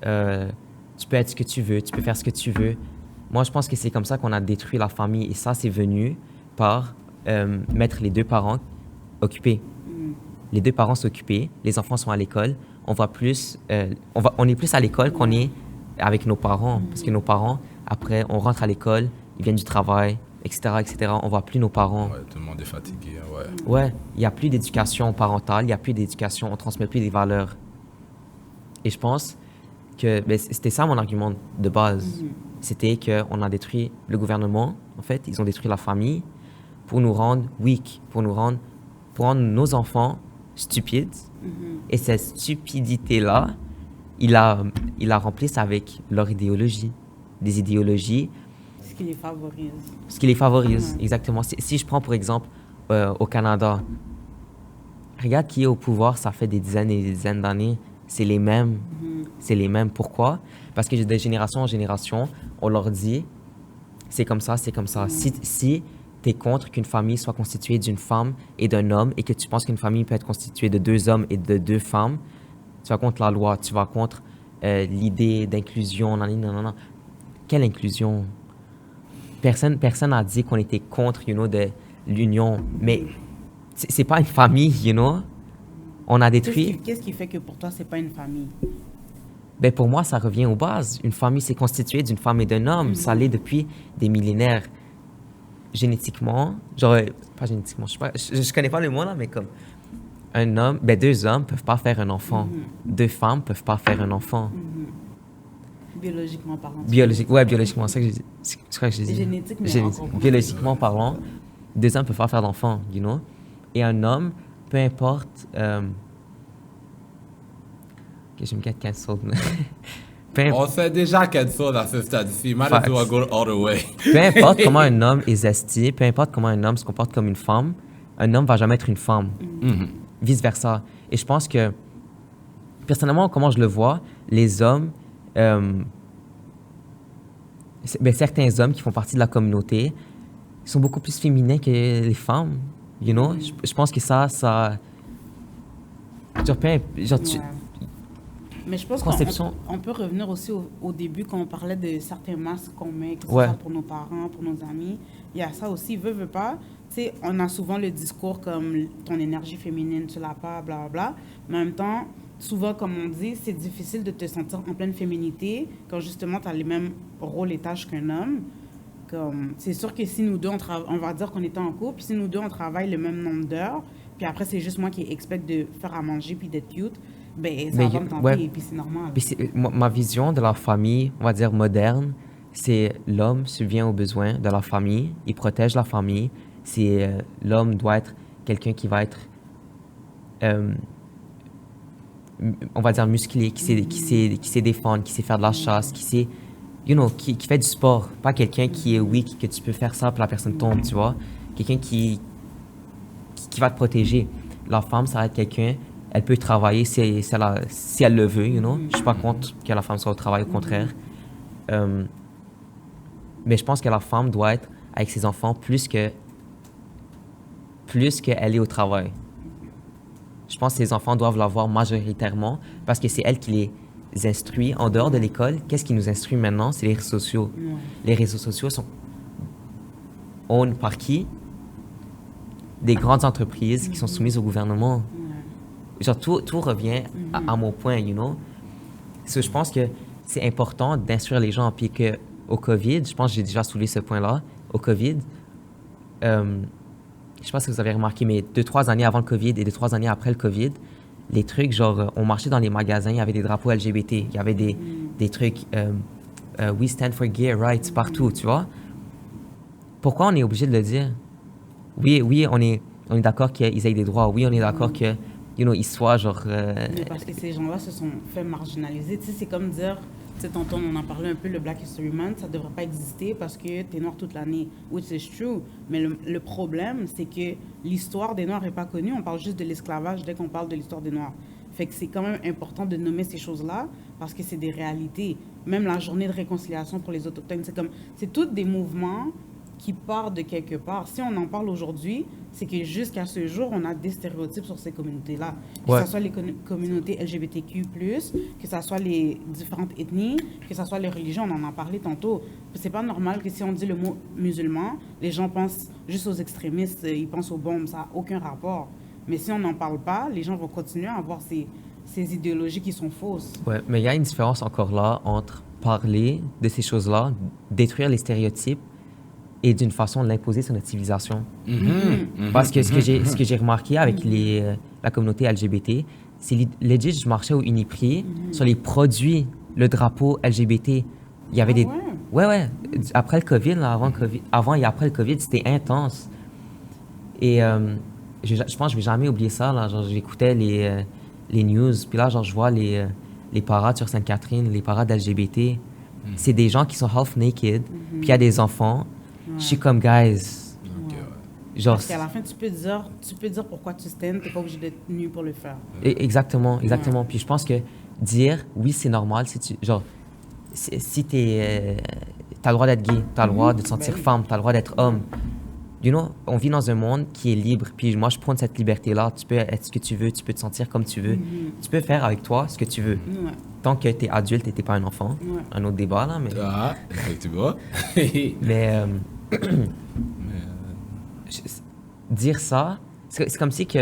Speaker 3: Tu peux être ce que tu veux, tu peux faire ce que tu veux. Moi, je pense que c'est comme ça qu'on a détruit la famille. Et ça, c'est venu par mettre les deux parents occupés. Les deux parents sont occupés, les enfants sont à l'école. On est plus à l'école qu'on est avec nos parents. Parce que nos parents, après, on rentre à l'école, ils viennent du travail, etc., etc. On voit plus nos parents.
Speaker 1: Ouais, tout le monde est fatigué, ouais.
Speaker 3: Ouais, il n'y a plus d'éducation parentale, il n'y a plus d'éducation, on ne transmet plus des valeurs. Et je pense que c'était ça mon argument de base. c'était qu'on a détruit le gouvernement, en fait, ils ont détruit la famille pour nous rendre weak, pour rendre nos enfants stupides. Et cette stupidité-là, il a rempli ça avec leur idéologie. Des idéologies.
Speaker 2: Ce qui les favorise.
Speaker 3: Ce qui les favorise, exactement. Si je prends, pour exemple, au Canada, regarde qui est au pouvoir, ça fait des dizaines et des dizaines d'années. C'est les mêmes. C'est les mêmes. Pourquoi? Parce que de génération en génération, on leur dit, c'est comme ça, c'est comme ça. Si tu es contre qu'une famille soit constituée d'une femme et d'un homme et que tu penses qu'une famille peut être constituée de 2 hommes et de 2 femmes, tu vas contre la loi, tu vas contre l'idée d'inclusion. Non. Quelle inclusion? Personne n'a dit qu'on était contre, de l'union. Mais c'est pas une famille, On a détruit...
Speaker 2: Qu'est-ce qui fait que pour toi, c'est pas une famille?
Speaker 3: Ben pour moi, ça revient aux bases. Une famille, c'est constitué d'une femme et d'un homme. Ça l'est depuis des millénaires. Génétiquement, pas génétiquement, je connais pas le mot là, mais comme un homme, 2 hommes peuvent pas faire un enfant. 2 femmes peuvent pas faire un enfant.
Speaker 2: Biologiquement parlant.
Speaker 3: Biologiquement, c'est ça que j'ai dit.
Speaker 2: Génétique, mais encore
Speaker 3: biologiquement parlant, 2 hommes peuvent pas faire d'enfant, Et un homme, peu importe... Ok, je vais me get cancelled.
Speaker 1: On sait déjà cancel à ce stade-ci. Might as well go all the way.
Speaker 3: Peu importe comment un homme est zesty, peu importe comment un homme se comporte comme une femme, un homme va jamais être une femme. Vice-versa. Et je pense que, personnellement, comment je le vois, les hommes, certains hommes qui font partie de la communauté sont beaucoup plus féminins que les femmes, Je pense que ça...
Speaker 2: Mais je pense qu'on peut revenir aussi au début quand on parlait de certains masques qu'on met, que ce soit pour nos parents, pour nos amis. Il y a ça aussi, veut pas. Tu sais, on a souvent le discours comme ton énergie féminine, tu l'as pas, blablabla. Mais en même temps, souvent, comme on dit, c'est difficile de te sentir en pleine féminité quand justement tu as les mêmes rôles et tâches qu'un homme. C'est sûr que si nous deux, on va dire qu'on était en couple, si nous deux, on travaille le même nombre d'heures, puis après, c'est juste moi qui expecte de faire à manger puis d'être cute, ça va me tenter, et puis c'est normal.
Speaker 3: Ma vision de la famille, on va dire moderne, c'est l'homme subvient aux besoins de la famille, il protège la famille. L'homme doit être quelqu'un qui va être, on va dire, musclé, qui sait défendre, qui sait faire de la chasse, qui sait, qui fait du sport. Pas quelqu'un qui est weak, que tu peux faire ça puis la personne tombe, tu vois. Quelqu'un qui va te protéger. La femme, ça va être quelqu'un... Elle peut travailler si elle le veut, Je suis pas contre que la femme soit au travail, au contraire. Mais je pense que la femme doit être avec ses enfants plus qu'elle est au travail. Je pense que ses enfants doivent la voir majoritairement parce que c'est elle qui les instruit en dehors de l'école. Qu'est-ce qui nous instruit maintenant? C'est les réseaux sociaux. Les réseaux sociaux sont owned par qui? Des grandes entreprises qui sont soumises au gouvernement. Tout revient à mon point, Je pense que c'est important d'instruire les gens. Puis qu'au COVID, je pense que j'ai déjà soulevé ce point-là. Au COVID, je ne sais pas si vous avez remarqué, mais 2-3 années avant le COVID et 2-3 années après le COVID, les trucs, on marchait dans les magasins, il y avait des drapeaux LGBT, il y avait des trucs We stand for gay rights partout, tu vois. Pourquoi on est obligé de le dire? Oui, on est d'accord qu'ils aient des droits. Oui, on est d'accord que ils soient
Speaker 2: Mais parce que ces gens-là se sont fait marginaliser. Tu sais, c'est comme dire, tu sais, tantôt on en parlait un peu, le Black History Month, ça ne devrait pas exister parce que tu es noir toute l'année, which is true. Mais le problème, c'est que l'histoire des Noirs n'est pas connue. On parle juste de l'esclavage dès qu'on parle de l'histoire des Noirs. Fait que c'est quand même important de nommer ces choses-là parce que c'est des réalités. Même la journée de réconciliation pour les Autochtones, c'est tous des mouvements qui part de quelque part. Si on en parle aujourd'hui, c'est que jusqu'à ce jour, on a des stéréotypes sur ces communautés-là. Que ce soit les communautés LGBTQ+, que ce soit les différentes ethnies, que ce soit les religions, on en a parlé tantôt. C'est pas normal que si on dit le mot musulman, les gens pensent juste aux extrémistes, ils pensent aux bombes, ça n'a aucun rapport. Mais si on n'en parle pas, les gens vont continuer à avoir ces idéologies qui sont fausses. Ouais,
Speaker 3: mais il y a une différence encore là entre parler de ces choses-là, détruire les stéréotypes, et d'une façon de l'imposer sur notre civilisation. Parce que ce que j'ai remarqué avec la communauté LGBT, c'est legit, je marchais au Uniprix, sur les produits, le drapeau LGBT, il y avait Ouais. Après le COVID, là, avant et après le COVID, c'était intense. Et je pense que je vais jamais oublier ça. Là. Genre, j'écoutais les news, puis là, genre, je vois les parades sur Sainte-Catherine, les parades LGBT. C'est des gens qui sont half naked, puis il y a des enfants. Je suis comme, guys,
Speaker 1: Ok, ouais.
Speaker 3: genre,
Speaker 2: Parce qu'à la fin, tu peux dire pourquoi tu stands, t'es pas obligé d'être nu pour le faire.
Speaker 3: exactement. Puis je pense que dire, oui, c'est normal, si t'as le droit d'être gay, t'as le droit de te sentir
Speaker 2: Ben oui.
Speaker 3: femme, t'as le droit d'être homme. You know, on vit dans un monde qui est libre, puis moi, je prends cette liberté-là. Tu peux être ce que tu veux, tu peux te sentir comme tu veux. Tu peux faire avec toi ce que tu veux.
Speaker 2: Ouais.
Speaker 3: Tant que t'es adulte et t'es pas un enfant.
Speaker 2: Ouais.
Speaker 3: Un autre débat, là, mais...
Speaker 1: Ah, tu vois?
Speaker 3: Mais je- dire ça, c'est comme si que,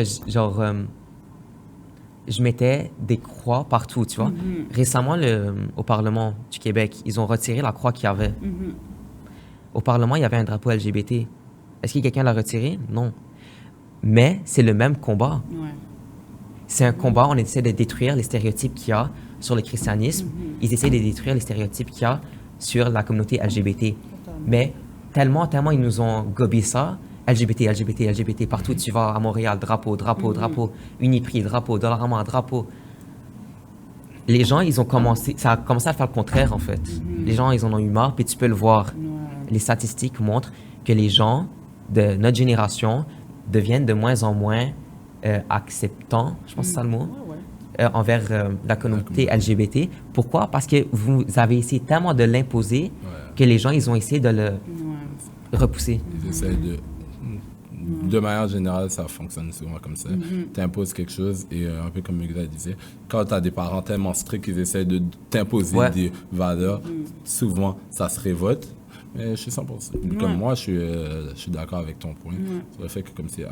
Speaker 3: je mettais des croix partout, tu vois. Récemment, au Parlement du Québec, ils ont retiré la croix qu'il y avait. Au Parlement, il y avait un drapeau LGBT. Est-ce que quelqu'un l'a retiré? Non. Mais c'est le même combat.
Speaker 2: Ouais.
Speaker 3: C'est un combat, on essaie de détruire les stéréotypes qu'il y a sur le christianisme. Ils essaient de détruire les stéréotypes qu'il y a sur la communauté LGBT. Mais tellement ils nous ont gobé ça. LGBT. Partout où tu vas, à Montréal, drapeau. Uniprix, drapeau. Dollarama, drapeau. Les gens, ça a commencé à faire le contraire, en fait. Les gens, ils en ont eu marre, puis tu peux le voir. Les statistiques montrent que les gens de notre génération deviennent de moins en moins acceptants, je pense que c'est ça le mot, envers la communauté LGBT. Pourquoi? Parce que vous avez essayé tellement de l'imposer que les gens, ils ont essayé de le repousser.
Speaker 1: Ils essaient de manière générale, ça fonctionne souvent comme ça. Tu imposes quelque chose et un peu comme Mugda disait, quand tu as des parents tellement stricts qu'ils essaient de t'imposer des valeurs, souvent ça se révolte. Mais je suis 100%. Comme moi, je suis d'accord avec ton point. Sur le fait que comme c'est...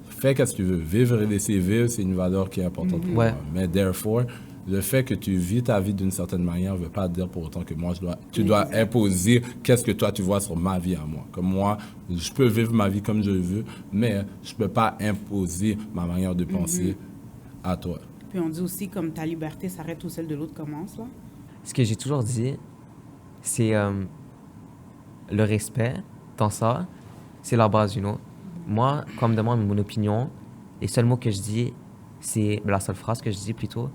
Speaker 1: fais qu'est-ce que tu veux. Vivre et laisser vivre, c'est une valeur qui est importante pour moi. Mais therefore, le fait que tu vis ta vie d'une certaine manière ne veut pas dire pour autant que moi, tu dois imposer qu'est-ce que toi, tu vois sur ma vie à moi. Comme moi, je peux vivre ma vie comme je veux, mais je ne peux pas imposer ma manière de penser à toi.
Speaker 2: Puis on dit aussi, comme ta liberté s'arrête où celle de l'autre commence, là.
Speaker 3: Ce que j'ai toujours dit, c'est le respect dans ça, c'est la base, you know. Moi, quand on me demande mon opinion, les seuls mots que je dis, c'est la seule phrase que je dis plutôt,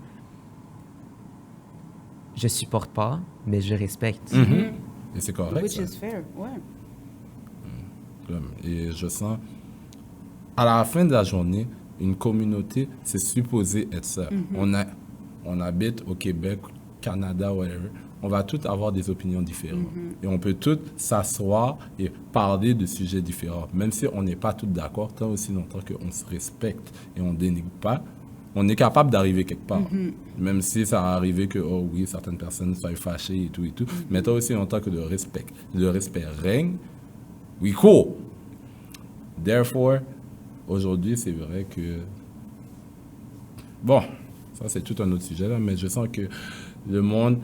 Speaker 3: je supporte pas, mais je respecte.
Speaker 1: Et c'est correct.
Speaker 2: Which
Speaker 1: Ça.
Speaker 2: is fair, ouais.
Speaker 1: Et je sens, à la fin de la journée, une communauté, c'est supposé être ça. On habite au Québec, Canada, whatever. On va tous avoir des opinions différentes. Et on peut tous s'asseoir et parler de sujets différents. Même si on n'est pas tous d'accord, tant aussi longtemps qu'on se respecte et on ne dénigre pas, on est capable d'arriver quelque part. Même si ça a arrivé que, oh oui, certaines personnes soient fâchées et tout. Mais tant aussi longtemps que le respect règne, we cool. Therefore, aujourd'hui, c'est vrai que... Bon, ça c'est tout un autre sujet là, mais je sens que le monde,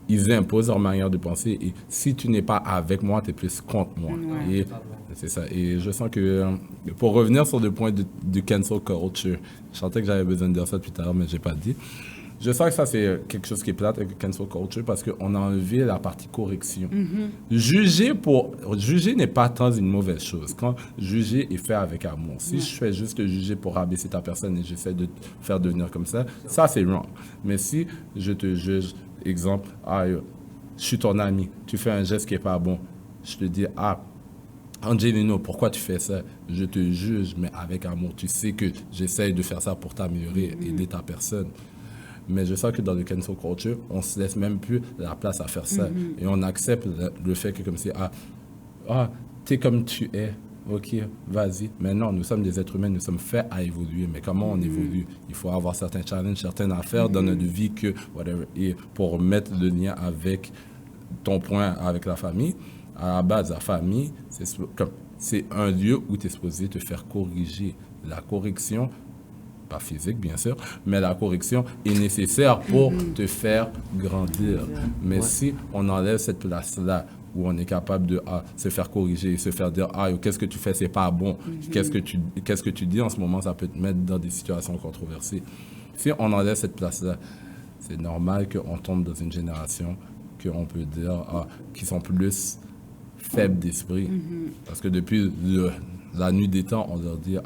Speaker 1: ils imposent leur manière de penser et si tu n'es pas avec moi, tu es plus contre moi. Et c'est ça. Et je sens que, pour revenir sur le point du cancel culture, je sentais que j'avais besoin de dire ça depuis tout à l'heure, mais je n'ai pas dit. Je sens que ça, c'est quelque chose qui est plate avec le cancel culture parce qu'on a enlevé la partie correction. Juger n'est pas tant une mauvaise chose. Quand juger est fait avec amour. Si je fais juste juger pour rabaisser ta personne et j'essaie de te faire devenir comme ça c'est wrong. Mais si je te juge, exemple, je suis ton ami, tu fais un geste qui n'est pas bon, je te dis, Angelino, pourquoi tu fais ça? Je te juge, mais avec amour. Tu sais que j'essaie de faire ça pour t'améliorer, aider ta personne. Mais je sens que dans le cancel culture, on ne se laisse même plus la place à faire ça. Et on accepte le fait que comme c'est, t'es comme tu es, ok, vas-y. Mais non, nous sommes des êtres humains, nous sommes faits à évoluer. Mais comment on évolue? Il faut avoir certains challenges, certaines affaires dans notre vie que, whatever. Et pour mettre le lien avec ton point avec la famille, à la base, la famille, c'est un lieu où tu es supposé te faire corriger. La correction, pas physique bien sûr, mais la correction est nécessaire pour te faire grandir. Mais si on enlève cette place-là, où on est capable de se faire corriger et se faire dire qu'est-ce que tu fais, c'est pas bon. Qu'est-ce que tu dis en ce moment, ça peut te mettre dans des situations controversées. Si on enlève cette place-là, c'est normal qu'on tombe dans une génération qu'on peut dire qui sont plus faibles d'esprit. Parce que depuis la nuit des temps, on leur dit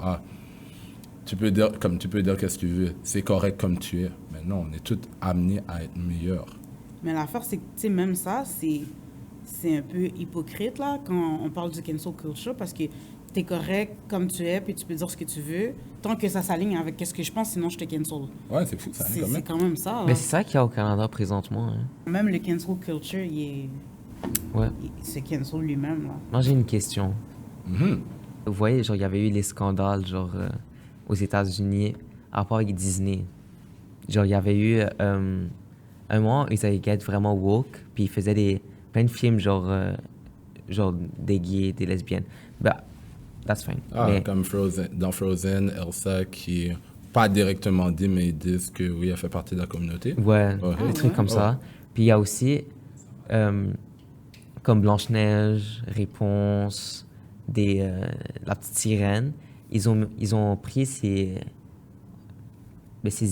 Speaker 1: tu peux dire qu'est-ce que tu veux, c'est correct comme tu es. Mais non, on est tous amenés à être meilleurs.
Speaker 2: Mais l'affaire, c'est que, tu sais, même ça, c'est un peu hypocrite, là, quand on parle du cancel culture, parce que t'es correct comme tu es, puis tu peux dire ce que tu veux, tant que ça s'aligne avec ce que je pense, sinon je te cancel.
Speaker 1: Ouais, c'est fou, ça
Speaker 2: C'est
Speaker 1: quand même.
Speaker 2: quand même ça.
Speaker 3: Mais
Speaker 2: là.
Speaker 3: c'est ça qu'il y a au Canada présentement. Hein.
Speaker 2: Même le cancel culture,
Speaker 3: Ouais.
Speaker 2: il se cancel lui-même, là.
Speaker 3: Moi, j'ai une question.
Speaker 1: Mhm.
Speaker 3: Vous voyez, genre, il y avait eu les scandales, genre, aux États-Unis, à rapport avec Disney. Genre, il y avait eu un moment où ils avaient été vraiment woke, puis ils faisaient plein de films, genre des gays, des lesbiennes. Bah, that's fine. Mais,
Speaker 1: Comme dans Frozen, Elsa qui est pas directement dit, mais ils disent que oui, elle fait partie de la communauté.
Speaker 3: ouais,
Speaker 1: Ouais.
Speaker 3: des trucs comme ça. Puis il y a aussi, comme Blanche-Neige, Réponse, la petite sirène, ils ont pris ces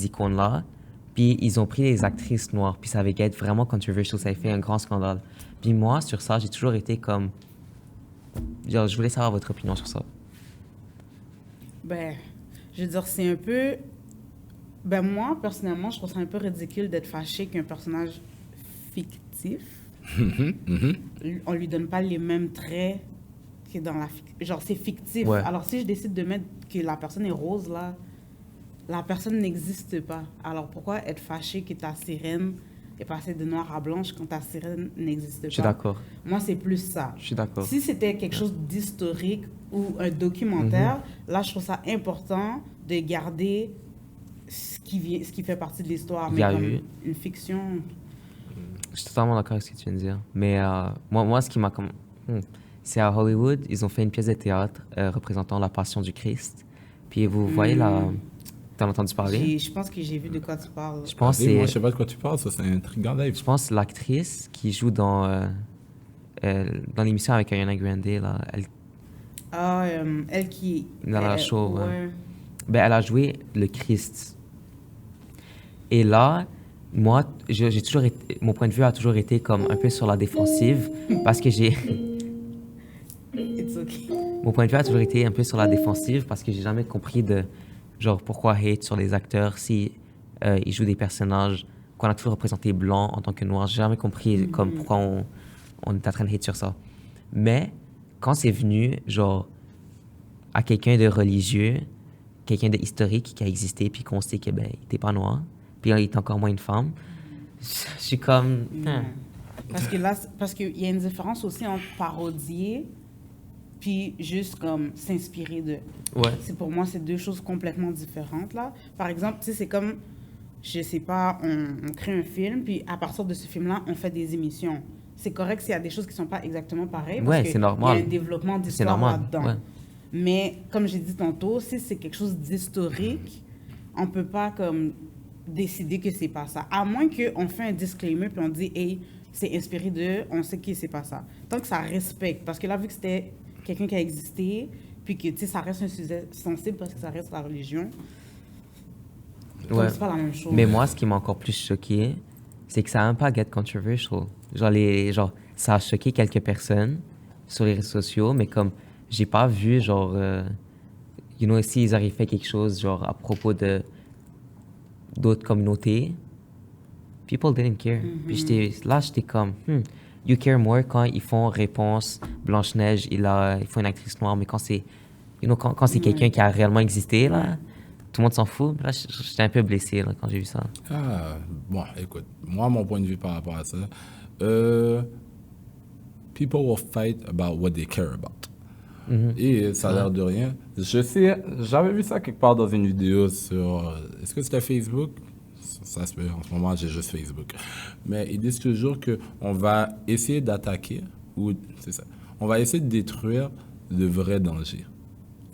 Speaker 3: icônes-là, puis ils ont pris les actrices noires, puis ça avait été vraiment controversial, ça avait fait un grand scandale. Puis moi, sur ça, j'ai toujours été comme... Genre, je voulais savoir votre opinion sur ça.
Speaker 2: Ben, je veux dire, c'est un peu... Ben, moi, personnellement, je trouve ça un peu ridicule d'être fâché qu'un personnage fictif, on lui donne pas les mêmes traits que dans la fiction. Genre, c'est fictif.
Speaker 3: Ouais.
Speaker 2: Alors, si je décide de mettre que la personne est rose, là, la personne n'existe pas. Alors, pourquoi être fâché que ta sirène est passée de noir à blanche quand ta sirène n'existe pas?
Speaker 3: Je suis d'accord.
Speaker 2: Moi, c'est plus ça.
Speaker 3: Je suis d'accord.
Speaker 2: Si c'était quelque chose d'historique ou un documentaire, là, je trouve ça important de garder ce qui fait partie de l'histoire.
Speaker 3: Il
Speaker 2: Mais
Speaker 3: y a
Speaker 2: comme
Speaker 3: eu-
Speaker 2: une fiction...
Speaker 3: Je suis totalement d'accord avec ce que tu viens de dire. Mais moi, ce qui m'a comme... C'est à Hollywood, ils ont fait une pièce de théâtre représentant la Passion du Christ. Puis vous voyez la... T'en as entendu parler?
Speaker 2: Je pense que j'ai vu de quoi tu parles.
Speaker 3: Je pense que
Speaker 1: Moi, je
Speaker 3: c'est...
Speaker 1: sais pas de quoi tu parles, ça, c'est intriguant, Dave.
Speaker 3: Je pense l'actrice qui joue dans l'émission avec Ariana Grande, là,
Speaker 2: Elle qui...
Speaker 3: Dans la show, ouais.
Speaker 2: ouais.
Speaker 3: elle a joué le Christ. Et là, moi, j'ai toujours été, mon point de vue a toujours été comme un peu sur la défensive parce que
Speaker 2: It's okay.
Speaker 3: mon point de vue a toujours été un peu sur la défensive parce que j'ai jamais compris genre pourquoi hate sur les acteurs si ils jouent des personnages qu'on a toujours représentés blancs en tant que noirs. J'ai jamais compris comme pourquoi on est en train de hate sur ça. Mais quand c'est venu genre à quelqu'un de religieux, quelqu'un de historique qui a existé puis qu'on sait que il était pas noir, puis il est encore moins une femme, je suis comme
Speaker 2: Parce que là, parce qu'il y a une différence aussi entre parodier puis juste comme s'inspirer de.
Speaker 3: ouais.
Speaker 2: C'est pour moi, c'est deux choses complètement différentes, là. Par exemple, tu sais, c'est comme, je sais pas, on crée un film, puis à partir de ce film-là, on fait des émissions. C'est correct s'il y a des choses qui sont pas exactement pareilles, parce
Speaker 3: Ouais,
Speaker 2: que
Speaker 3: c'est normal.
Speaker 2: il y a un développement
Speaker 3: C'est
Speaker 2: d'histoire
Speaker 3: normal,
Speaker 2: là-dedans.
Speaker 3: ouais.
Speaker 2: Mais comme j'ai dit tantôt, si c'est quelque chose d'historique, on peut pas comme décider que c'est pas ça. À moins qu'on fait un disclaimer, puis on dit, hey, c'est inspiré de, on sait que c'est pas ça. Tant que ça respecte, parce que là, vu que c'était quelqu'un qui a existé, puis que, tu sais, ça reste un sujet sensible parce que ça reste la religion. Donc,
Speaker 3: Ouais.
Speaker 2: c'est pas la même chose.
Speaker 3: Mais moi, ce qui m'a encore plus choqué, c'est que ça a un pas get controversial. Genre, ça a choqué quelques personnes sur les réseaux sociaux, mais comme j'ai pas vu, genre, si ils auraient fait quelque chose, genre, à propos de d'autres communautés, people didn't care. Puis j'étais comme, you care more quand ils font Réponse, Blanche-Neige, ils font une actrice noire, mais quand c'est, quand c'est quelqu'un qui a réellement existé, là, tout le monde s'en fout. Là, j'étais un peu blessé, là, quand j'ai vu ça.
Speaker 1: Bon, écoute, moi, mon point de vue par rapport à ça, people will fight about what they care about. Et ça a l'air de rien. Je sais, j'avais vu ça quelque part dans une vidéo sur... Est-ce que c'était Facebook? Ça se peut, en ce moment, j'ai juste Facebook. Mais ils disent toujours qu'on va essayer d'attaquer, ou c'est ça, on va essayer de détruire le vrai danger.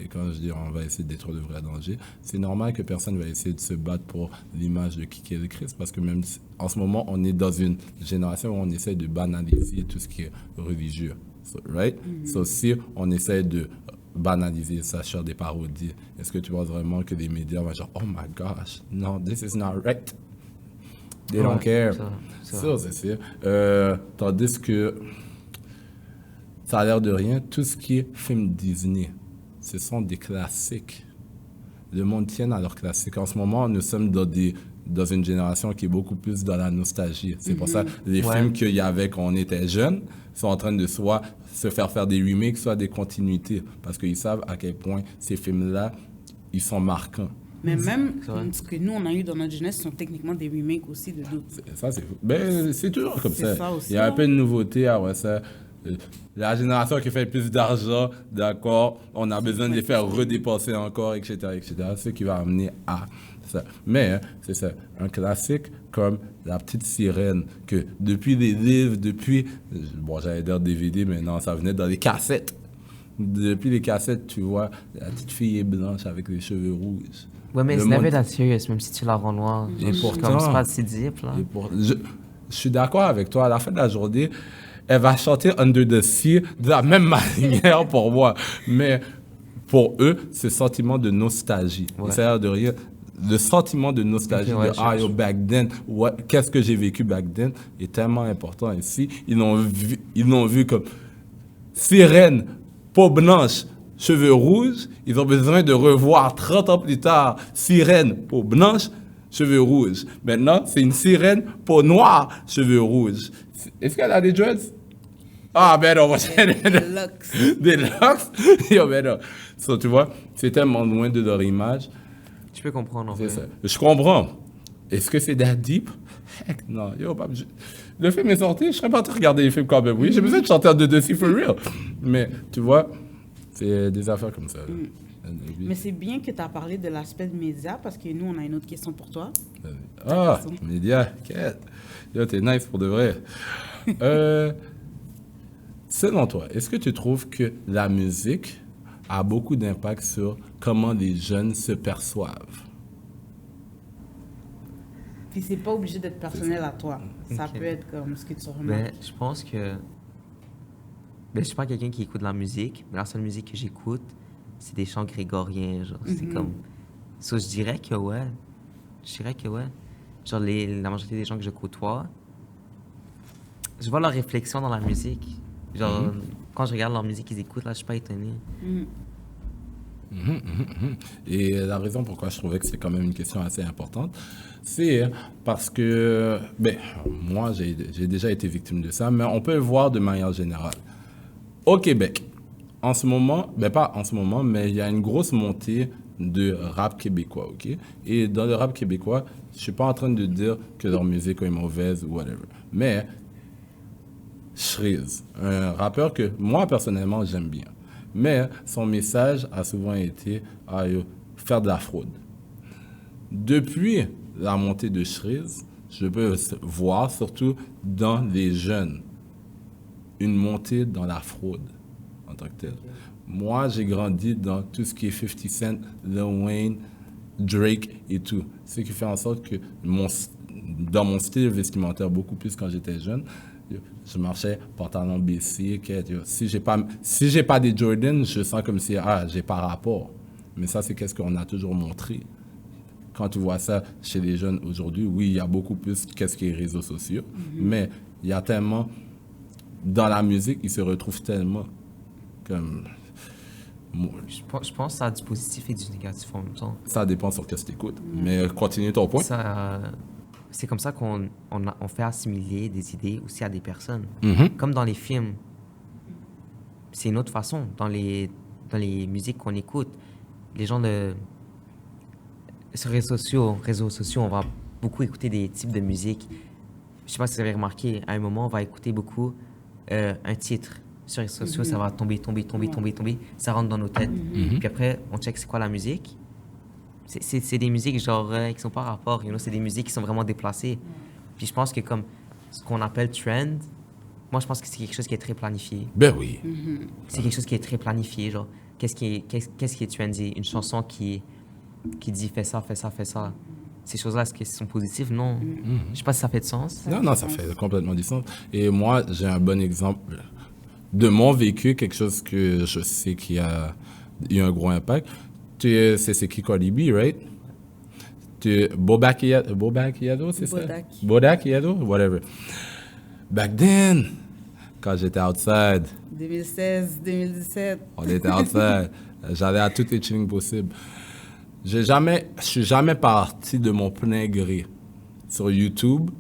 Speaker 1: Et quand je dis on va essayer de détruire le vrai danger, c'est normal que personne va essayer de se battre pour l'image de qui est le Christ, parce que même en ce moment, on est dans une génération où on essaie de banaliser tout ce qui est religieux. So, right? So, si on essaie de banaliser ça sur des parodies, est-ce que tu penses vraiment que les médias vont genre, oh my gosh, no, this is not right? They don't care.
Speaker 3: Ça.
Speaker 1: Ça, c'est sûr. Tandis que, ça a l'air de rien, tout ce qui est film Disney, ce sont des classiques. Le monde tient à leurs classiques. En ce moment, nous sommes dans une génération qui est beaucoup plus dans la nostalgie. C'est pour ça que les films qu'il y avait quand on était jeunes sont en train de soit se faire des remakes, soit des continuités. Parce qu'ils savent à quel point ces films-là, ils sont marquants.
Speaker 2: Mais même ce que nous, on a eu dans notre jeunesse sont techniquement des remakes aussi de d'autres.
Speaker 1: Ça, c'est fou. Ben, c'est toujours comme
Speaker 2: C'est ça aussi,
Speaker 1: Il y a un peu de nouveauté. Ah ouais, ça, la génération qui fait plus d'argent, d'accord, on a besoin de les faire redépenser encore, etc., etc. Ce qui va amener à ça. Mais, c'est ça, un classique comme La Petite Sirène, que depuis les livres, bon, j'allais dire DVD, mais non, ça venait dans les cassettes. Depuis les cassettes, tu vois, la petite fille est blanche avec les cheveux rouges.
Speaker 3: Ouais, mais
Speaker 1: Le
Speaker 3: it's never
Speaker 1: monde-
Speaker 3: that serious, même si tu la rends noire.
Speaker 1: Et pourtant-
Speaker 3: Comme c'est pas si deep, là.
Speaker 1: Je suis d'accord avec toi. À la fin de la journée, elle va chanter Under the Sea de la même manière pour moi. Mais pour eux, c'est sentiment de nostalgie.
Speaker 3: Ouais.
Speaker 1: C'est-à-dire de rien. Le sentiment de nostalgie
Speaker 3: Ok, ouais,
Speaker 1: de ah,
Speaker 3: je-
Speaker 1: yo, back then, qu'est-ce que j'ai vécu back then est tellement important ici. Ils l'ont vu comme sirène, peau blanche, cheveux rouges. Ils ont besoin de revoir 30 ans plus tard sirène, peau blanche, cheveux rouges. Maintenant, c'est une sirène, peau noire, cheveux rouges. Est-ce qu'elle a des dreads? Ah, ben non,
Speaker 2: Lux.
Speaker 1: des locks? Yo, ben non. So, tu vois, c'est tellement loin de leur image.
Speaker 3: Tu peux comprendre, en
Speaker 1: C'est
Speaker 3: fait.
Speaker 1: ça. Je comprends. Est-ce que c'est that deep? Heck non. Yo, le film est sorti, je serais pas en train de regarder les films quand même. Oui, j'ai besoin de chanter de dessus for real. Mais, tu vois, c'est des affaires comme ça.
Speaker 2: Mais c'est bien que tu as parlé de l'aspect de médias parce que nous, on a une autre question pour toi.
Speaker 1: Ah, média, quête. Yo, t'es nice pour de vrai. Selon toi, est-ce que tu trouves que la musique a beaucoup d'impact sur comment les jeunes se perçoivent?
Speaker 2: Puis c'est pas obligé d'être personnel à toi. Ça
Speaker 3: Ok.
Speaker 2: peut être comme ce que tu remarques.
Speaker 3: Mais je pense que. Ben, je suis pas quelqu'un qui écoute de la musique, mais la seule musique que j'écoute, c'est des chants grégoriens. Genre, c'est comme. So, je dirais que ouais. Je dirais que ouais. Genre, la majorité des gens que je côtoie, je vois leur réflexion dans la musique. Genre, quand je regarde leur musique qu'ils écoutent, là, je suis pas étonné.
Speaker 1: Et la raison pourquoi je trouvais que c'est quand même une question assez importante, c'est parce que, ben, moi, j'ai déjà été victime de ça, mais on peut le voir de manière générale. Au Québec, en ce moment, ben pas en ce moment, mais il y a une grosse montée de rap québécois, OK? Et dans le rap québécois, je suis pas en train de dire que leur musique est mauvaise ou whatever, mais Shreeze, un rappeur que moi, personnellement, j'aime bien. Mais son message a souvent été faire de la fraude. Depuis la montée de Shreeze, je peux voir, surtout dans les jeunes, une montée dans la fraude en tant que telle. Moi, j'ai grandi dans tout ce qui est 50 Cent, Lil Wayne, Drake et tout. Ce qui fait en sorte que dans mon style vestimentaire, beaucoup plus quand j'étais jeune, je marchais pantalon baissé. Si j'ai pas des Jordan, je sens comme si j'ai pas rapport. Mais ça, c'est qu'est-ce qu'on a toujours montré. Quand tu vois ça chez les jeunes aujourd'hui, oui, il y a beaucoup plus qu'est-ce qui est réseaux sociaux, mais il y a tellement dans la musique, ils se retrouvent tellement comme
Speaker 3: Je pense que ça a du positif et du négatif en même temps.
Speaker 1: ça dépend sur qu'est-ce que tu écoutes. Mais continue ton point.
Speaker 3: C'est comme ça qu'on on fait assimiler des idées aussi à des personnes.
Speaker 1: Mhm.
Speaker 3: Comme dans les films. C'est une autre façon. Dans les musiques qu'on écoute, les gens sur les réseaux sociaux, on va beaucoup écouter des types de musique. Je sais pas si vous avez remarqué, à un moment, on va écouter beaucoup un titre. Sur les réseaux sociaux, ça va tomber. Ça rentre dans nos têtes. Puis après, on check c'est quoi la musique. C'est des musiques genre qui sont pas rapport, c'est des musiques qui sont vraiment déplacées. Puis je pense que comme ce qu'on appelle trend, moi je pense que c'est quelque chose qui est très planifié.
Speaker 1: Ben oui.
Speaker 3: C'est quelque chose qui est très planifié, genre qu'est-ce qui est trendy, une chanson qui dit fais ça. Ces choses-là, est-ce qu'elles sont positives? Non. Je sais pas si ça fait de sens.
Speaker 1: Non, ça fait complètement du sens. Et moi, j'ai un bon exemple de mon vécu, quelque chose que je sais qui a eu un gros impact. C'est qui Cardi B, right? Bodak Yellow, c'est ça?
Speaker 2: Bodak.
Speaker 1: Bodak Yellow, whatever. Back then, quand j'étais outside,
Speaker 2: 2016, 2017.
Speaker 1: on était outside, j'allais à toutes les chillings possibles. Je suis jamais parti de mon plein gré sur YouTube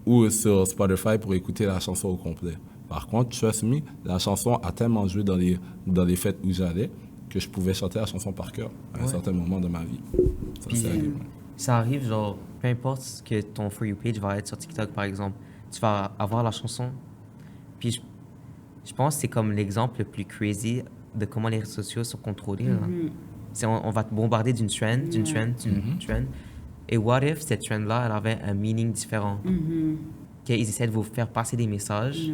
Speaker 1: ou sur Spotify pour écouter la chanson au complet. Par contre, trust me, la chanson a tellement joué dans les fêtes où j'allais que je pouvais chanter la chanson par cœur à un certain moment de ma vie. Ça,
Speaker 3: Puis,
Speaker 1: c'est arrivé.
Speaker 3: ça arrive, genre, peu importe ce que ton For You page va être sur TikTok, par exemple, tu vas avoir la chanson. Puis, je pense que c'est comme l'exemple le plus crazy de comment les réseaux sociaux sont contrôlés. Là. On va te bombarder d'une trend, d'une trend. Et what if cette trend-là, elle avait un meaning différent? Qu'ils essaient de vous faire passer des messages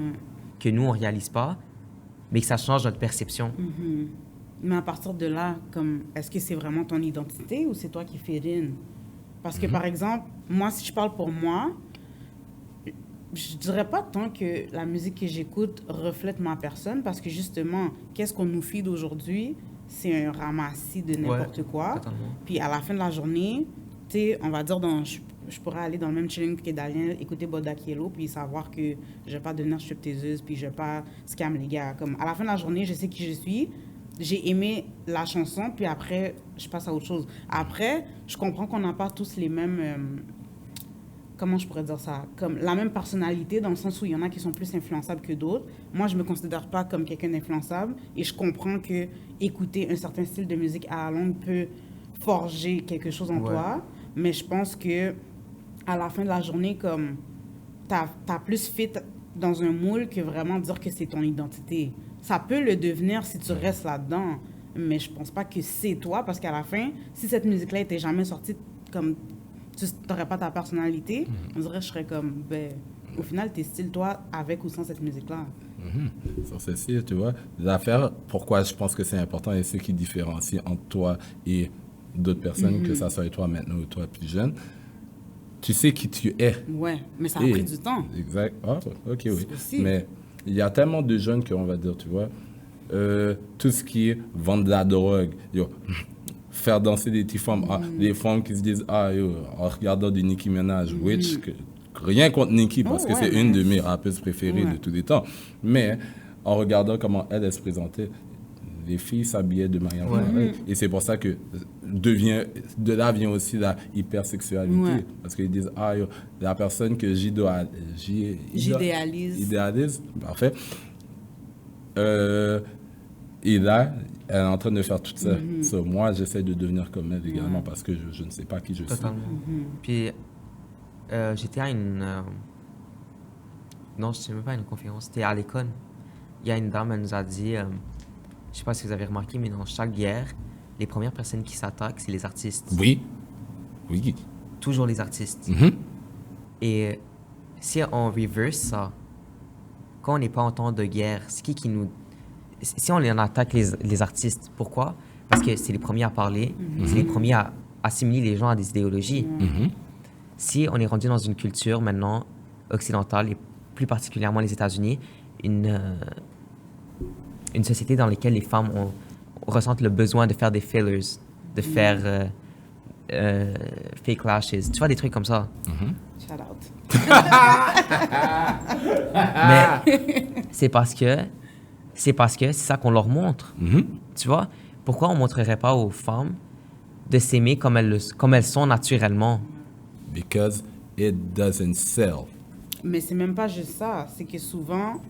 Speaker 3: que nous, on réalise pas, mais que ça change notre perception.
Speaker 2: Mais à partir de là, comme, est-ce que c'est vraiment ton identité ou c'est toi qui fais in? Parce que, par exemple, moi, si je parle pour moi, je dirais pas tant que la musique que j'écoute reflète ma personne, parce que justement, qu'est-ce qu'on nous feed aujourd'hui? C'est un ramassis de n'importe quoi.
Speaker 3: Totalement.
Speaker 2: Puis à la fin de la journée, tu sais, on va dire, je pourrais aller dans le même chilling que Daniel, écouter Bodak Yellow, puis savoir que je vais pas devenir stripteaseuse, puis je vais pas scam les gars. Comme, à la fin de la journée, je sais qui je suis. J'ai aimé la chanson, puis après, je passe à autre chose. Après, je comprends qu'on n'a pas tous les mêmes... comment je pourrais dire ça? Comme la même personnalité, dans le sens où il y en a qui sont plus influençables que d'autres. Moi, je me considère pas comme quelqu'un d'influençable, et je comprends que écouter un certain style de musique à la longue peut forger quelque chose en toi. Mais je pense que à la fin de la journée, comme t'as plus fit dans un moule que vraiment dire que c'est ton identité. Ça peut le devenir si tu restes là-dedans, mais je pense pas que c'est toi, parce qu'à la fin, si cette musique-là était jamais sortie, comme tu n'aurais pas ta personnalité, on dirait que je serais comme, ben, au final, t'es style toi avec ou sans cette musique-là.
Speaker 1: Sur ceci, tu vois, l'affaire, pourquoi je pense que c'est important et ce qui différencie entre toi et d'autres personnes, que ça soit toi maintenant ou toi plus jeune, tu sais qui tu es.
Speaker 2: Ouais, mais ça a pris du temps.
Speaker 1: Exact. Ah, ok, oui.
Speaker 2: Aussi.
Speaker 1: Mais il y a tellement de jeunes qu'on va dire, tu vois, tout ce qui est vendre de la drogue, yo, faire danser des petites femmes, des femmes qui se disent, ah, yo, en regardant du Nicki Minaj, which, rien contre Nicki, parce que c'est une de mes rappeuses préférées de tous les temps. Mais en regardant comment elle se présentait, les filles s'habillaient de manière pareille. Et c'est pour ça que de là vient aussi la hypersexualité.
Speaker 2: Ouais.
Speaker 1: Parce qu'ils disent, ah, yo, la personne que j'idéalise, parfait. Et là, elle est en train de faire tout ça. So, moi, j'essaie de devenir comme elle également parce que je ne sais pas qui je suis.
Speaker 3: Totalement. Puis, j'étais à une... non, je ne sais même pas une conférence. C'était à l'école. Il y a une dame, elle nous a dit... je ne sais pas si vous avez remarqué, mais dans chaque guerre, les premières personnes qui s'attaquent, c'est les artistes.
Speaker 1: Oui. Oui.
Speaker 3: Toujours les artistes. Et si on reverse ça, quand on n'est pas en temps de guerre, c'est qui nous... Si on en attaque les artistes, pourquoi? Parce que c'est les premiers à parler, c'est les premiers à assimiler les gens à des idéologies. Si on est rendu dans une culture maintenant occidentale, et plus particulièrement les États-Unis, une société dans laquelle les femmes ressentent le besoin de faire des fillers, de faire fake lashes, tu vois, des trucs comme ça.
Speaker 2: Shout out.
Speaker 3: Mais c'est parce que c'est ça qu'on leur montre. Tu vois? Pourquoi on ne montrerait pas aux femmes de s'aimer comme elles sont naturellement?
Speaker 1: Because it doesn't sell.
Speaker 2: Mais c'est même pas juste ça. C'est que souvent,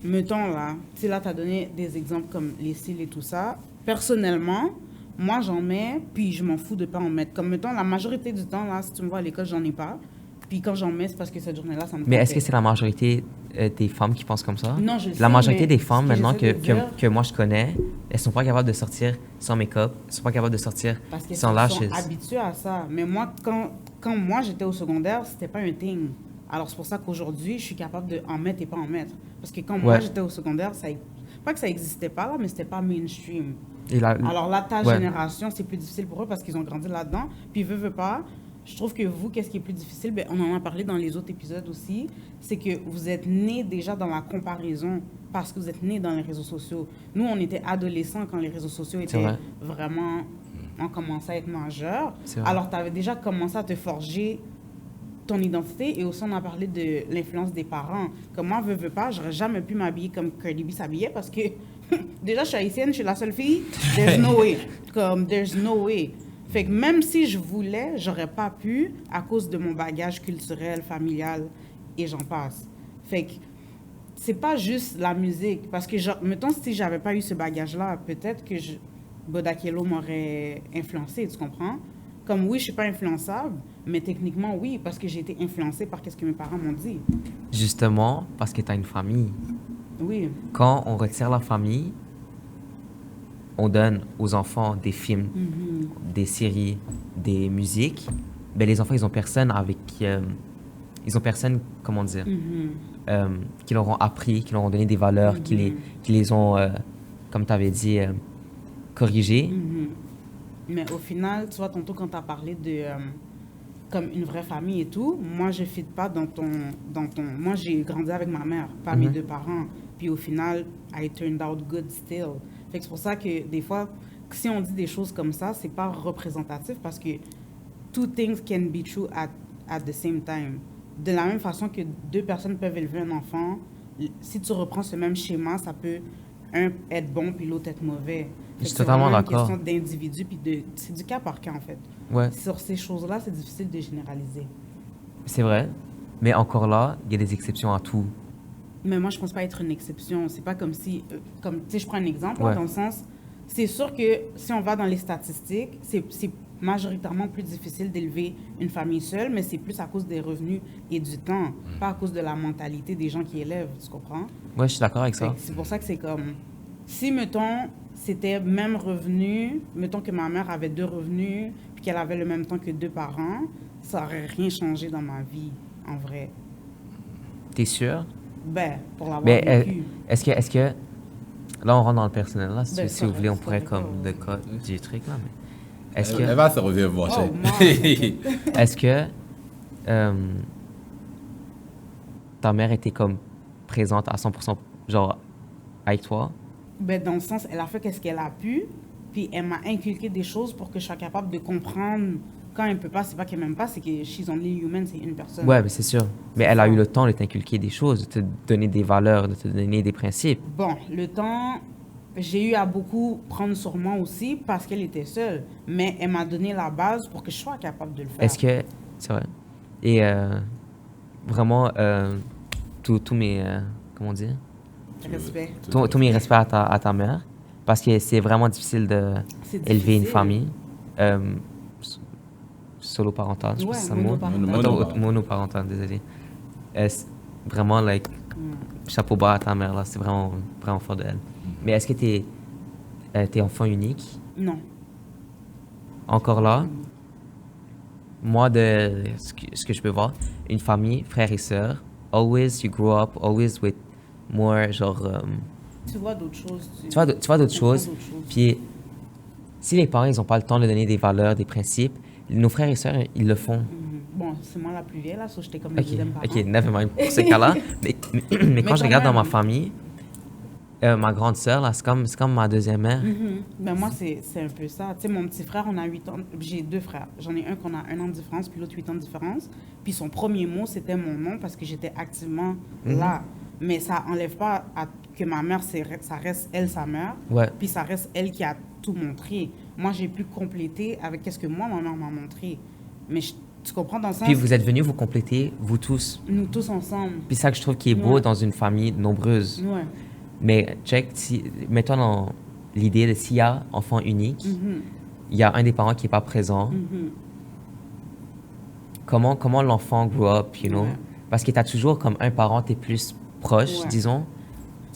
Speaker 2: mettons là, tu sais, là, tu as donné des exemples comme les cils et tout ça. Personnellement, moi, j'en mets, puis je m'en fous de pas en mettre. Comme, mettons, la majorité du temps, là, si tu me vois à l'école, j'en ai pas. Puis quand j'en mets, c'est parce que cette journée-là, ça me
Speaker 3: Mais est-ce
Speaker 2: tentait.
Speaker 3: que c'est la majorité des femmes qui pensent comme ça?
Speaker 2: Non, je sais,
Speaker 3: La majorité
Speaker 2: mais
Speaker 3: des femmes,
Speaker 2: ce que
Speaker 3: maintenant,
Speaker 2: j'essaie de dire-
Speaker 3: que moi je connais, elles sont pas capables de sortir sans make-up, elles sont pas capables de sortir
Speaker 2: Parce qu'elles
Speaker 3: sans
Speaker 2: sont
Speaker 3: lashes.
Speaker 2: habituées à ça. Mais moi, quand moi, j'étais au secondaire, c'était pas un thing. Alors, c'est pour ça qu'aujourd'hui, je suis capable d'en mettre et pas en mettre. Parce que quand moi, j'étais au secondaire, pas que ça existait pas là, mais c'était pas mainstream.
Speaker 3: Et là,
Speaker 2: Alors là, ta
Speaker 3: ouais.
Speaker 2: génération, c'est plus difficile pour eux parce qu'ils ont grandi là-dedans. Puis, veut pas, je trouve que vous, qu'est-ce qui est plus difficile? Ben, on en a parlé dans les autres épisodes aussi. C'est que vous êtes nés déjà dans la comparaison parce que vous êtes nés dans les réseaux sociaux. Nous, on était adolescents quand les réseaux sociaux étaient
Speaker 3: vrai.
Speaker 2: vraiment ont commencé à être majeurs.
Speaker 3: C'est vrai.
Speaker 2: Alors, tu avais déjà commencé à te forger ton identité. Et aussi, on a parlé de l'influence des parents. Comme moi, veux pas, j'aurais jamais pu m'habiller comme Cardi B s'habillait parce que déjà, je suis haïtienne, je suis la seule fille. There's no way. Comme, there's no way. Fait que même si je voulais, j'aurais pas pu à cause de mon bagage culturel, familial et j'en passe. Fait que c'est pas juste la musique. Parce que, genre, mettons, si j'avais pas eu ce bagage-là, peut-être que Bodakello m'aurait influencé, tu comprends? Comme oui, je suis pas influençable, mais techniquement, oui, parce que j'ai été influencée par ce que mes parents m'ont dit.
Speaker 3: Justement, parce que tu as une famille.
Speaker 2: Oui.
Speaker 3: Quand on retire la famille, on donne aux enfants des films, des séries, des musiques. Ben, les enfants, ils ont personne avec... ils ont personne, comment dire, qui leur ont appris, qui leur ont donné des valeurs, qui les ont, comme tu avais dit, corrigées.
Speaker 2: Mais au final, tu vois, tantôt, quand tu as parlé de comme une vraie famille et tout, moi, je ne fit pas dans ton... Moi, j'ai grandi avec ma mère, pas mes deux parents. Puis au final, I turned out good still. Fait que c'est pour ça que des fois, si on dit des choses comme ça, c'est pas représentatif parce que two things can be true at the same time. De la même façon que deux personnes peuvent élever un enfant, si tu reprends ce même schéma, ça peut un être bon puis l'autre être mauvais.
Speaker 3: Je suis totalement d'accord.
Speaker 2: C'est une question d'individu puis c'est du cas par cas en fait.
Speaker 3: Ouais.
Speaker 2: Sur ces choses-là, c'est difficile de généraliser.
Speaker 3: C'est vrai, mais encore là, il y a des exceptions à tout.
Speaker 2: Mais moi, je pense pas être une exception. C'est pas comme si, comme, tu sais, je prends un exemple,
Speaker 3: Ouais.
Speaker 2: dans le sens, c'est sûr que si on va dans les statistiques, c'est majoritairement plus difficile d'élever une famille seule, mais c'est plus à cause des revenus et du temps, pas à cause de la mentalité des gens qui élèvent, tu comprends?
Speaker 3: Ouais, je suis d'accord avec
Speaker 2: Fait
Speaker 3: ça.
Speaker 2: que c'est pour ça que c'est comme, si, mettons, c'était même revenu, mettons que ma mère avait deux revenus, puis qu'elle avait le même temps que deux parents, ça aurait rien changé dans ma vie, en vrai.
Speaker 3: T'es sûr?
Speaker 2: Ben, pour l'avoir
Speaker 3: Mais
Speaker 2: vécu.
Speaker 3: est-ce que... Là, on rentre dans le personnel, là. Si,
Speaker 2: Ben,
Speaker 3: si vous
Speaker 2: c'est
Speaker 3: voulez, on
Speaker 2: correct,
Speaker 3: pourrait,
Speaker 2: c'est
Speaker 3: comme,
Speaker 2: correct.
Speaker 3: le cas du truc, là. Mais est-ce
Speaker 1: Elle
Speaker 3: que...
Speaker 1: va se revenir voir.
Speaker 2: Oh, moi,
Speaker 3: Est-ce que ta mère était comme présente à 100%, genre, avec toi?
Speaker 2: ben, dans le sens, elle a fait ce qu'elle a pu, puis elle m'a inculqué des choses pour que je sois capable de comprendre. Quand elle peut pas, c'est pas qu'elle m'aime pas, c'est que she's only human, c'est une personne.
Speaker 3: Ouais, mais c'est sûr. Mais elle a
Speaker 2: ça.
Speaker 3: eu le temps de t'inculquer des choses, de te donner des valeurs, de te donner des principes.
Speaker 2: Bon, le temps, j'ai eu à beaucoup prendre sur moi aussi parce qu'elle était seule, mais elle m'a donné la base pour que je sois capable de le faire.
Speaker 3: Est-ce que... C'est vrai. Et vraiment, tous mes... comment dire?
Speaker 2: Respect.
Speaker 3: Tous mes respects à ta mère. Parce que c'est vraiment difficile de
Speaker 2: C'est
Speaker 3: élever une
Speaker 2: difficile.
Speaker 3: famille. Solo-parentale, je sais pas
Speaker 2: Ouais,
Speaker 3: si c'est un mot.
Speaker 2: monoparentale.
Speaker 3: Monoparentale, désolé. Vraiment, like, chapeau bas à ta mère, là. C'est vraiment, vraiment fort de elle. Mais est-ce que t'es enfant unique?
Speaker 2: Non.
Speaker 3: Encore là, moi, de ce que je peux voir, une famille, frères et sœurs, always you grow up, always with more, genre...
Speaker 2: Tu vois d'autres choses.
Speaker 3: tu vois d'autres
Speaker 2: comprends
Speaker 3: choses.
Speaker 2: d'autres choses.
Speaker 3: Puis, si les parents, ils n'ont pas le temps de donner des valeurs, des principes, nos frères et sœurs, ils le font.
Speaker 2: Bon, c'est moi la plus vieille, là, so j'étais comme le
Speaker 3: Ok,
Speaker 2: deuxième parent.
Speaker 3: ok, never mind pour ce cas-là. Mais quand je
Speaker 2: quand
Speaker 3: regarde dans ma
Speaker 2: même.
Speaker 3: famille, ma grande sœur, là, c'est comme ma deuxième mère.
Speaker 2: Ben moi, c'est un peu ça. Tu sais, mon petit frère, on a 8 ans. J'ai deux frères. J'en ai un qu'on a 1 an de différence, puis l'autre 8 ans de différence. Puis son premier mot, c'était mon nom parce que j'étais activement là. Mais ça enlève pas que ma mère, ça reste elle, sa mère.
Speaker 3: Ouais.
Speaker 2: Puis ça reste elle qui a tout montré. Moi, j'ai pu compléter avec ce que moi, ma mère m'a montré. Mais tu comprends dans le sens,
Speaker 3: Puis vous êtes venus vous compléter, vous tous.
Speaker 2: nous tous ensemble.
Speaker 3: Puis ça que je trouve qui est beau
Speaker 2: Ouais.
Speaker 3: dans une famille nombreuse.
Speaker 2: Ouais.
Speaker 3: Mais check, mets-toi dans l'idée de s'il y a enfant unique, il y a un des parents qui n'est pas présent. Comment l'enfant grow up, you know?
Speaker 2: Ouais.
Speaker 3: Parce que tu as toujours comme un parent, tu es plus proche,
Speaker 2: Ouais.
Speaker 3: disons.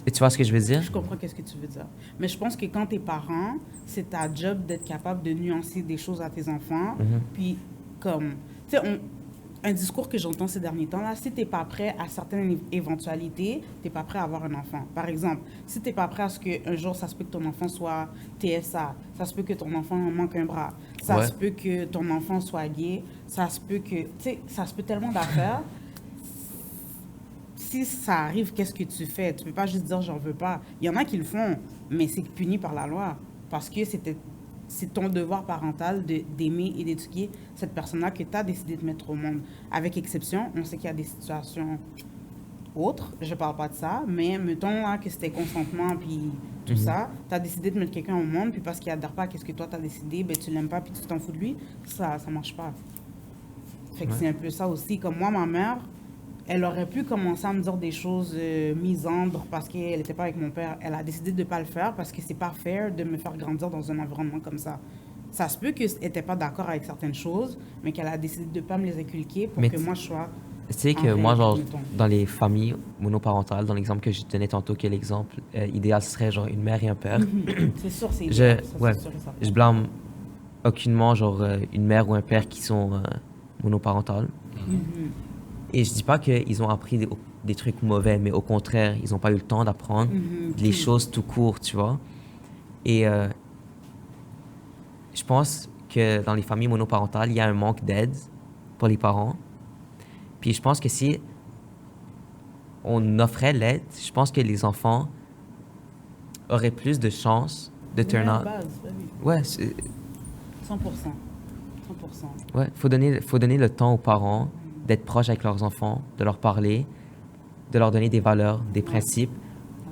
Speaker 3: Et tu vois ce que je veux dire?
Speaker 2: Je comprends qu'est-ce que tu veux dire. Mais je pense que quand t'es parent, c'est ta job d'être capable de nuancer des choses à tes enfants. Puis, comme, tu sais, un discours que j'entends ces derniers temps, là, si t'es pas prêt à certaines éventualités, t'es pas prêt à avoir un enfant. Par exemple, si t'es pas prêt à ce qu'un jour, ça se peut que ton enfant soit TSA, ça se peut que ton enfant manque un bras, ça
Speaker 3: Ouais.
Speaker 2: se peut que ton enfant soit gay, ça se peut que, tu sais, ça se peut tellement d'affaires. Si ça arrive, qu'est-ce que tu fais? Tu peux pas juste dire j'en veux pas. Il y en a qui le font, mais c'est puni par la loi parce que c'était c'est ton devoir parental d'aimer et d'éduquer cette personne-là que tu as décidé de mettre au monde. Avec exception, on sait qu'il y a des situations autres, je parle pas de ça, mais mettons là, que c'était consentement puis tout ça, tu as décidé de mettre quelqu'un au monde, puis parce qu'il adhère pas à ce que toi tu as décidé, ben tu l'aimes pas puis tu t'en fous de lui, ça marche pas. Fait que c'est un peu ça aussi. Comme moi, ma mère, elle aurait pu commencer à me dire des choses misandres parce qu'elle n'était pas avec mon père. Elle a décidé de ne pas le faire parce que c'est pas fair de me faire grandir dans un environnement comme ça. Ça se peut qu'elle n'était pas d'accord avec certaines choses, mais qu'elle a décidé de ne pas me les inculquer pour
Speaker 3: Mais
Speaker 2: que moi je sois...
Speaker 3: Tu sais que moi, genre, dans les familles monoparentales, dans l'exemple que je donnais tantôt, que l'exemple idéal serait genre une mère et un père.
Speaker 2: C'est sûr, c'est
Speaker 3: Je,
Speaker 2: idéal, ça,
Speaker 3: ouais,
Speaker 2: c'est sûr et certain.
Speaker 3: je blâme aucunement genre une mère ou un père qui sont monoparentales. Et je dis pas qu'ils ont appris des trucs mauvais, mais au contraire, ils n'ont pas eu le temps d'apprendre les choses tout court, tu vois. Et je pense que dans les familles monoparentales, il y a un manque d'aide pour les parents. Puis je pense que si on offrait l'aide, je pense que les enfants auraient plus de chances de turn
Speaker 2: Ouais, à
Speaker 3: out.
Speaker 2: base, oui.
Speaker 3: Ouais,
Speaker 2: 100%. 100%.
Speaker 3: ouais, faut donner le temps aux parents d'être proches avec leurs enfants, de leur parler, de leur donner des valeurs, des principes.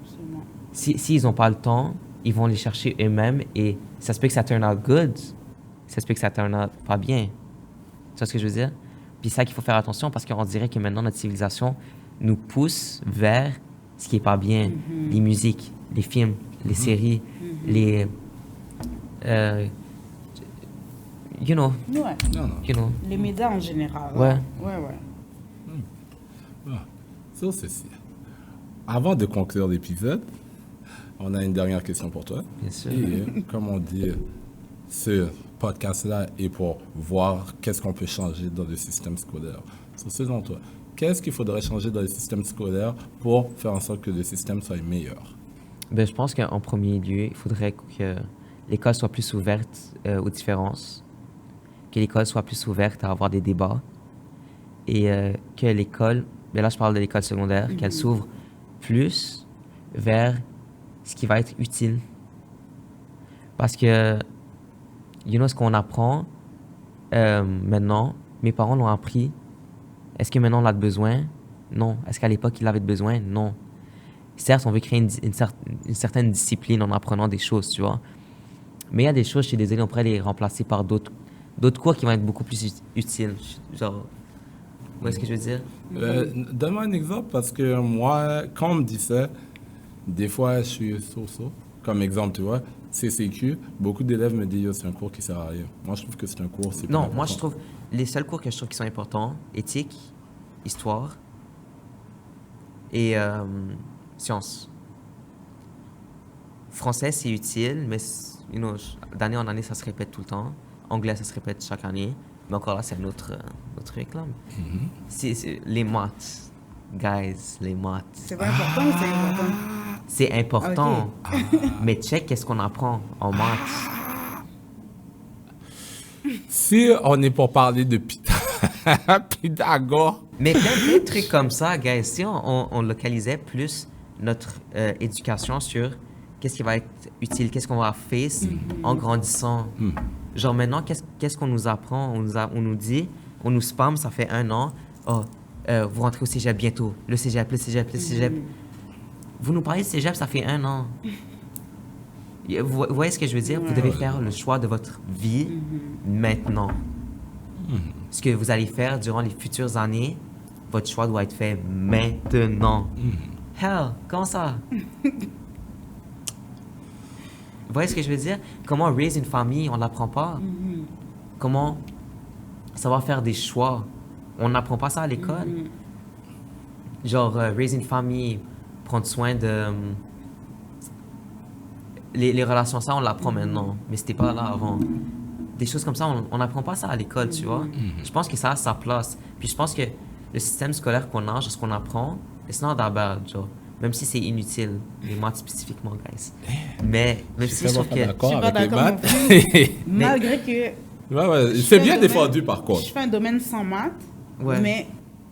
Speaker 2: Absolument.
Speaker 3: S'ils n'ont pas le temps, ils vont les chercher eux-mêmes et ça se peut que ça turn out good, ça se peut que ça turn out pas bien. Tu vois ce que je veux dire? Puis c'est ça qu'il faut faire attention parce qu'on dirait que maintenant notre civilisation nous pousse vers ce qui est pas bien. Les musiques, les films, les séries, les... you know,
Speaker 2: Ouais.
Speaker 1: Non.
Speaker 3: you know.
Speaker 2: Les médias en général.
Speaker 3: Ouais.
Speaker 1: Ah, sur ceci. Avant de conclure l'épisode, on a une dernière question pour toi.
Speaker 3: Bien sûr.
Speaker 1: Et comme on dit, ce podcast-là est pour voir qu'est-ce qu'on peut changer dans le système scolaire. Selon toi, qu'est-ce qu'il faudrait changer dans le système scolaire pour faire en sorte que le système soit meilleur?
Speaker 3: Ben, je pense qu'en premier lieu, il faudrait que l'école soit plus ouverte aux différences, que l'école soit plus ouverte à avoir des débats et que l'école, ben là je parle de l'école secondaire, qu'elle s'ouvre plus vers ce qui va être utile. Parce que, you know, ce qu'on apprend maintenant, mes parents l'ont appris. Est-ce que maintenant on a besoin? Non. Est-ce qu'à l'époque il avait besoin? Non. Certes, on veut créer une certaine discipline en apprenant des choses, tu vois. Mais il y a des choses, je suis désolé, on pourrait les remplacer par d'autres cours qui vont être beaucoup plus utiles. Genre, vous voyez ce que je veux dire?
Speaker 1: Donne-moi un exemple parce que moi, quand on me dit ça, des fois je suis so-so. Comme exemple, tu vois, CCQ, beaucoup d'élèves me disent c'est un cours qui sert à rien. Moi, je trouve que c'est un cours, c'est
Speaker 3: Non,
Speaker 1: plus
Speaker 3: moi je
Speaker 1: important.
Speaker 3: trouve, les seuls cours que je trouve qui sont importants, éthique, histoire et sciences. Français, c'est utile, mais you know, d'année en année, ça se répète tout le temps. Anglais, ça se répète chaque année. Mais encore là, c'est un autre truc, là. C'est les maths. Guys, les maths.
Speaker 2: C'est pas important ou c'est important?
Speaker 3: C'est important. Mais check qu'est-ce qu'on apprend en maths.
Speaker 1: Si on est pour parler de Pythagore,
Speaker 3: Mais plein de trucs comme ça, guys. Si on localisait plus notre éducation sur qu'est-ce qui va être utile, qu'est-ce qu'on va face en grandissant. Genre maintenant, qu'est-ce qu'on nous apprend? On nous dit, on nous spamme, ça fait 1 an. Oh, vous rentrez au cégep bientôt. Le cégep. Vous nous parlez de cégep, ça fait 1 an. Vous voyez ce que je veux dire? Vous devez faire le choix de votre vie maintenant. Ce que vous allez faire durant les futures années, votre choix doit être fait maintenant. Hell, comment ça? Vous voyez ce que je veux dire? Comment raise une famille, on n'apprend pas. Comment savoir faire des choix, on n'apprend pas ça à l'école. Genre, raise une famille, prendre soin de... les relations, ça, on l'apprend maintenant, mais c'était pas là avant. Des choses comme ça, on n'apprend pas ça à l'école, tu vois. Je pense que ça a sa place. Puis je pense que le système scolaire qu'on a, ce qu'on apprend, it's not that bad, genre. Même si c'est inutile, les maths spécifiquement, guys. Mais même si je trouve que...
Speaker 2: Je suis
Speaker 1: d'accord
Speaker 2: pas
Speaker 1: avec les
Speaker 2: d'accord non
Speaker 1: maths.
Speaker 2: plus. Malgré que
Speaker 1: Ouais,
Speaker 2: je
Speaker 1: c'est
Speaker 2: fais
Speaker 1: bien
Speaker 2: un
Speaker 1: défendu
Speaker 2: domaine-
Speaker 1: par contre.
Speaker 2: je fais un domaine sans maths,
Speaker 3: Ouais.
Speaker 2: mais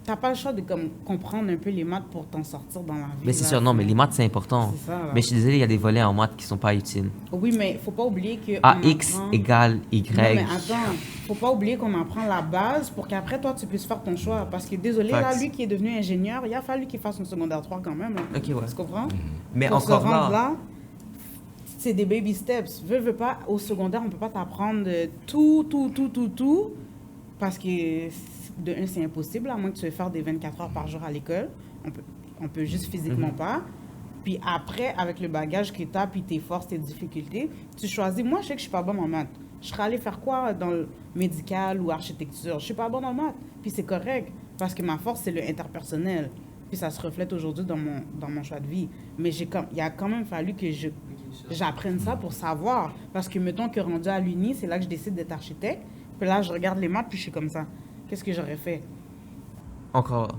Speaker 2: t'as pas le choix de comme, comprendre un peu les maths pour t'en sortir dans la vie.
Speaker 3: Mais c'est
Speaker 2: là,
Speaker 3: sûr, non, mais
Speaker 2: sinon-
Speaker 3: les maths, c'est important.
Speaker 2: C'est ça, là.
Speaker 3: Mais je suis désolé, il y a des volets en maths qui sont pas utiles.
Speaker 2: Oui, mais faut pas oublier que...
Speaker 3: AX égale Y.
Speaker 2: Non, mais attends, faut pas oublier qu'on apprend la base pour qu'après, toi, tu puisses faire ton choix. Parce que, désolé, là,
Speaker 3: Facts.
Speaker 2: lui qui est devenu ingénieur, il a fallu qu'il fasse son secondaire 3 quand même. Hein.
Speaker 3: Ok, ouais.
Speaker 2: Tu comprends?
Speaker 3: Mais
Speaker 2: Pour
Speaker 3: encore
Speaker 2: se rendre
Speaker 3: là,
Speaker 2: c'est des baby steps. Veux pas, au secondaire, on peut pas t'apprendre tout, parce que, de un, c'est impossible, à moins que tu veuilles faire des 24 heures par jour à l'école. On peut juste physiquement pas. Puis après, avec le bagage que tu as, puis tes forces, tes difficultés, tu choisis. Moi, je sais que je suis pas bonne en maths. Je serais allée faire quoi dans le médical ou architecture? Je suis pas bonne en maths. Puis c'est correct, parce que ma force, c'est le interpersonnel. Puis ça se reflète aujourd'hui dans mon choix de vie. Mais il a quand même fallu que j'apprenne ça pour savoir. Parce que, mettons que rendu à l'Uni, c'est là que je décide d'être architecte. Puis là, je regarde les maths, puis je suis comme ça. Qu'est-ce que j'aurais fait?
Speaker 3: encore,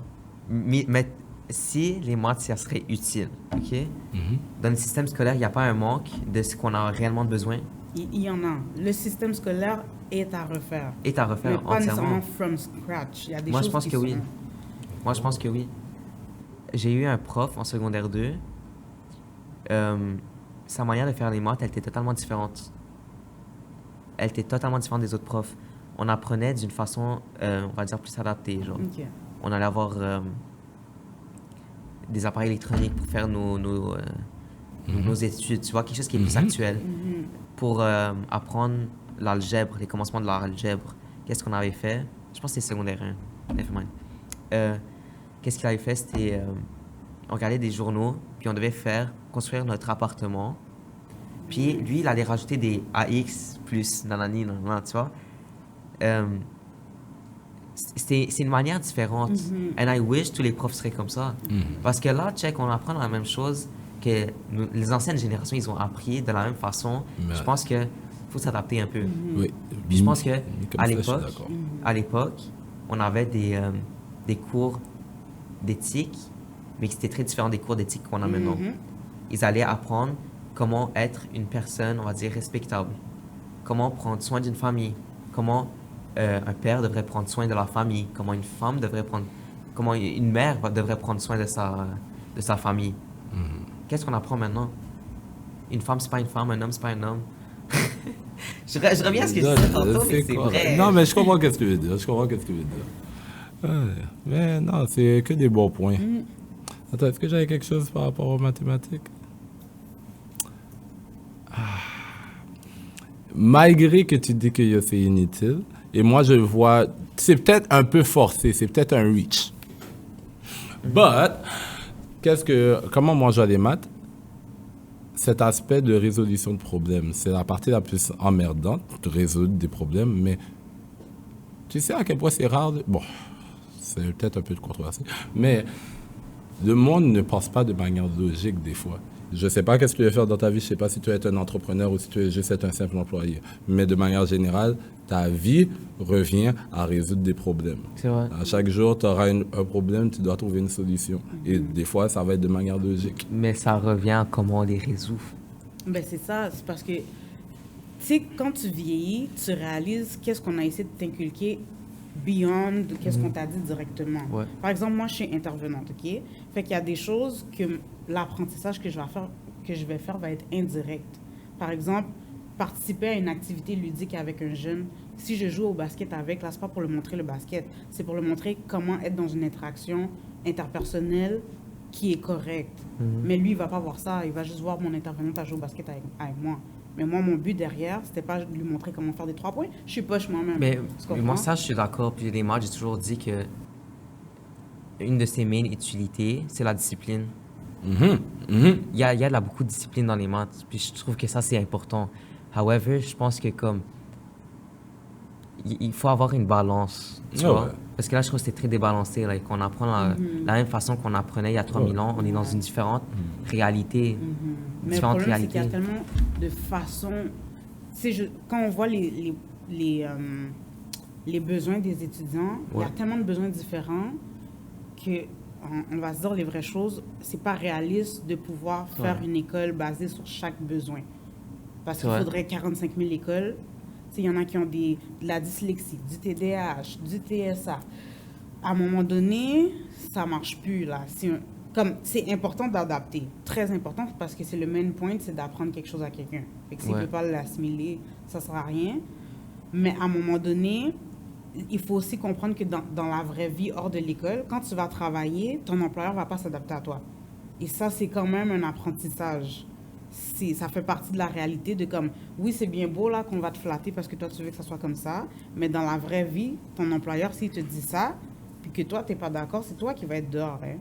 Speaker 3: mais si les maths, ça serait utile, OK? Dans le système scolaire, il n'y a pas un manque de ce qu'on a réellement besoin
Speaker 2: Il y en a. Le système scolaire est à refaire.
Speaker 3: et à
Speaker 2: Mais
Speaker 3: refaire
Speaker 2: pas nécessairement
Speaker 3: entièrement.
Speaker 2: from scratch. Il y a des
Speaker 3: Moi, je
Speaker 2: choses
Speaker 3: pense
Speaker 2: qui
Speaker 3: que oui.
Speaker 2: sont-
Speaker 3: Moi, je pense que oui. J'ai eu un prof en secondaire 2. Sa manière de faire les maths, elle était totalement différente. Elle était totalement différente des autres profs. On apprenait d'une façon, on va dire, plus adaptée. Genre.
Speaker 2: OK.
Speaker 3: On allait avoir des appareils électroniques pour faire nos études, tu vois, quelque chose qui est plus actuel. Pour apprendre l'algèbre, les commencements de l'algèbre, qu'est-ce qu'on avait fait? Je pense que c'était secondaire 1. Nevermind. Qu'est-ce qu'il avait fait? C'était, on regardait des journaux, puis on devait construire notre appartement. Puis lui, il allait rajouter des AX plus nanani, nanana, tu vois. C'est une manière différente. And I wish tous les profs seraient comme ça. Parce que là, check, on apprend la même chose que les anciennes générations, ils ont appris de la même façon.
Speaker 1: Mais-
Speaker 3: Je pense qu'il faut s'adapter un peu.
Speaker 1: Oui.
Speaker 3: Puis je pense que
Speaker 1: Comme
Speaker 3: à
Speaker 1: ça, je suis
Speaker 3: l'époque,
Speaker 1: d'accord.
Speaker 3: on avait des cours d'éthique, mais qui étaient très différents des cours d'éthique qu'on a maintenant. Ils allaient apprendre comment être une personne, on va dire, respectable. Comment prendre soin d'une famille. Comment un père devrait prendre soin de la famille. Comment une femme devrait prendre... Comment une mère devrait prendre soin de sa famille. Qu'est-ce qu'on apprend maintenant? Une femme, c'est pas une femme. Un homme, c'est pas un homme. je reviens à ce que je disais tantôt, mais c'est
Speaker 1: correct.
Speaker 3: vrai.
Speaker 1: Non, mais je comprends ce que tu veux dire. Ouais, mais non, c'est que des bons points. Attends, est-ce que j'avais quelque chose par rapport aux mathématiques? Malgré que tu dis que c'est inutile, et moi je vois, c'est peut-être un peu forcé, c'est peut-être un reach. But, comment moi je vois les maths? Cet aspect de résolution de problèmes, c'est la partie la plus emmerdante, de résoudre des problèmes, mais tu sais à quel point c'est rare bon, c'est peut-être un peu controversé, mais le monde ne pense pas de manière logique des fois. Je ne sais pas qu'est-ce que tu veux faire dans ta vie, je ne sais pas si tu veux être un entrepreneur ou si tu veux juste être un simple employé, mais de manière générale, ta vie revient à résoudre des problèmes.
Speaker 3: C'est vrai.
Speaker 1: À chaque jour, tu auras un problème, tu dois trouver une solution. Et des fois, ça va être de manière logique.
Speaker 3: Mais ça revient à comment on les résout.
Speaker 2: Ben c'est ça, c'est parce que, tu sais, quand tu vieillis, tu réalises qu'est-ce qu'on a essayé de t'inculquer beyond qu'est-ce qu'on t'a dit directement.
Speaker 3: Ouais.
Speaker 2: Par exemple, moi, je suis intervenante, OK? Fait qu'il y a des choses que l'apprentissage que je vais faire va être indirect. Par exemple, participer à une activité ludique avec un jeune. Si je joue au basket avec, là, c'est pas pour le montrer le basket, c'est pour le montrer comment être dans une interaction interpersonnelle qui est correcte. Mais lui, il va pas voir ça, il va juste voir mon intervenante à jouer au basket avec moi. Mais moi, mon but derrière, c'était pas de lui montrer comment faire des 3 points. Je suis poche moi-même.
Speaker 3: Mais
Speaker 2: Tu comprends?
Speaker 3: moi, ça, je suis d'accord. Puis les maths, j'ai toujours dit que une de ses main utilités, c'est la discipline. Il y a beaucoup de discipline dans les maths. Puis je trouve que ça, c'est important. However, je pense que comme... Il faut avoir une balance, tu
Speaker 1: Ah
Speaker 3: vois?
Speaker 1: ouais.
Speaker 3: Parce que là, je trouve que c'est très débalancé. Là, qu'on apprend la même façon qu'on apprenait il y a 3000 ans. On est dans une différente réalité.
Speaker 2: Mais le
Speaker 3: Différentes
Speaker 2: problème, c'est qu'il y a
Speaker 3: réalités.
Speaker 2: tellement de façons... Tu sais, quand on voit les besoins des étudiants, il y a
Speaker 3: Ouais.
Speaker 2: tellement de besoins différents que on va se dire les vraies choses, c'est pas réaliste de pouvoir faire une école basée sur chaque besoin. Parce
Speaker 3: C'est
Speaker 2: qu'il
Speaker 3: vrai.
Speaker 2: faudrait 45 000 écoles. Tu sais, il y en a qui ont de la dyslexie, du TDAH, du TSA. à un moment donné, ça marche plus, là. C'est important d'adapter, très important, parce que c'est le main point, c'est d'apprendre quelque chose à quelqu'un. Fait que s'il ne peut pas l'assimiler, ça ne sert à rien. Mais à un moment donné, il faut aussi comprendre que dans la vraie vie, hors de l'école, quand tu vas travailler, ton employeur ne va pas s'adapter à toi. Et ça, c'est quand même un apprentissage. Ça fait partie de la réalité de comme, oui, c'est bien beau là qu'on va te flatter parce que toi, tu veux que ça soit comme ça, mais dans la vraie vie, ton employeur, s'il te dit ça, puis que toi, tu n'es pas d'accord, c'est toi qui vas être dehors. Hein.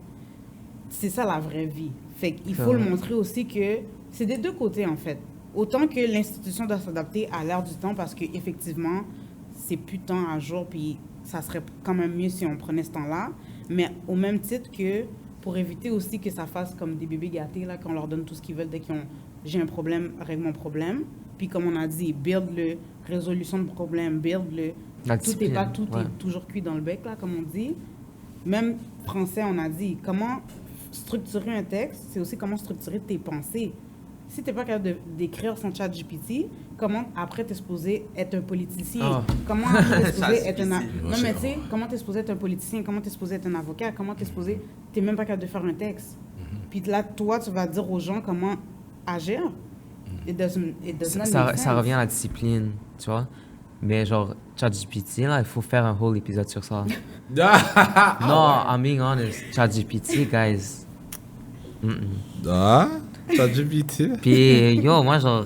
Speaker 2: C'est ça la vraie vie. Fait qu'il faut le montrer aussi que c'est des deux côtés, en fait. Autant que l'institution doit s'adapter à l'ère du temps parce qu'effectivement, c'est plus tant à jour, puis ça serait quand même mieux si on prenait ce temps-là. Mais au même titre que pour éviter aussi que ça fasse comme des bébés gâtés, là, qu'on leur donne tout ce qu'ils veulent dès qu'ils ont « j'ai un problème, règle mon problème ». Puis comme on a dit, build-le, résolution de problème, build-le. Tout est toujours cuit dans le bec, là, comme on dit. Même français, on a dit comment structurer un texte, c'est aussi comment structurer tes pensées. Si tu n'es pas capable d'écrire son chat GPT, comment après t'es supposé être un politicien? Comment t'es supposé être un... Non, mais tu sais, comment t'es supposé être un politicien? Comment t'es supposé être un avocat? Comment t'es supposé... T'es même pas capable de faire un texte. Puis là, toi, tu vas dire aux gens comment agir.
Speaker 3: Ça revient à la discipline, tu vois? Mais genre, ChatGPT, là, il faut faire un whole épisode sur ça. Non, I'm being honest. ChatGPT, guys.
Speaker 1: ChatGPT?
Speaker 3: Puis, yo, moi, genre,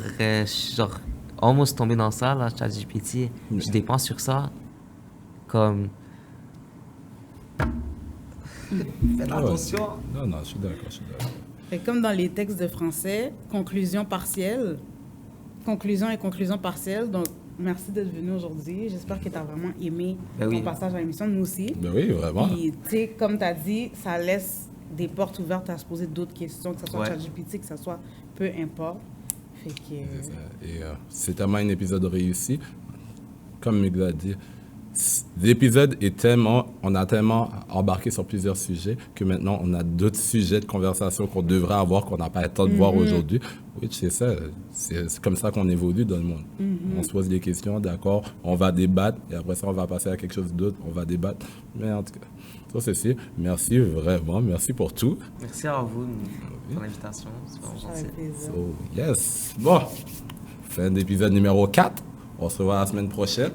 Speaker 3: almost tombé dans ça, là, ChatGPT. Je dépense sur ça. Comme... Faites attention.
Speaker 1: Non, je suis d'accord.
Speaker 2: Fait comme dans les textes de français, conclusion partielle. Conclusion et conclusion partielle. Donc, merci d'être venu aujourd'hui. J'espère que tu as vraiment aimé ton passage à l'émission, nous aussi.
Speaker 1: Ben oui, vraiment.
Speaker 2: Puis, tu sais, comme tu as dit, ça laisse des portes ouvertes à se poser d'autres questions, que ce soit ChatGPT, que ce soit peu importe. Fait que...
Speaker 1: c'est tellement un épisode réussi. Comme Miguel a dit, l'épisode est tellement... On a tellement embarqué sur plusieurs sujets que maintenant, on a d'autres sujets de conversation qu'on devrait avoir, qu'on n'a pas le temps de voir aujourd'hui. Oui, c'est ça. C'est comme ça qu'on évolue dans le monde. On se pose des questions, d'accord, on va débattre, et après ça, on va passer à quelque chose d'autre, on va débattre. Mais en tout cas... Sur ceci, merci vraiment, merci pour tout.
Speaker 3: Merci à vous pour l'invitation, c'est vraiment gentil.
Speaker 1: Yes. Bon, fin d'épisode numéro 4. On se revoit la semaine prochaine.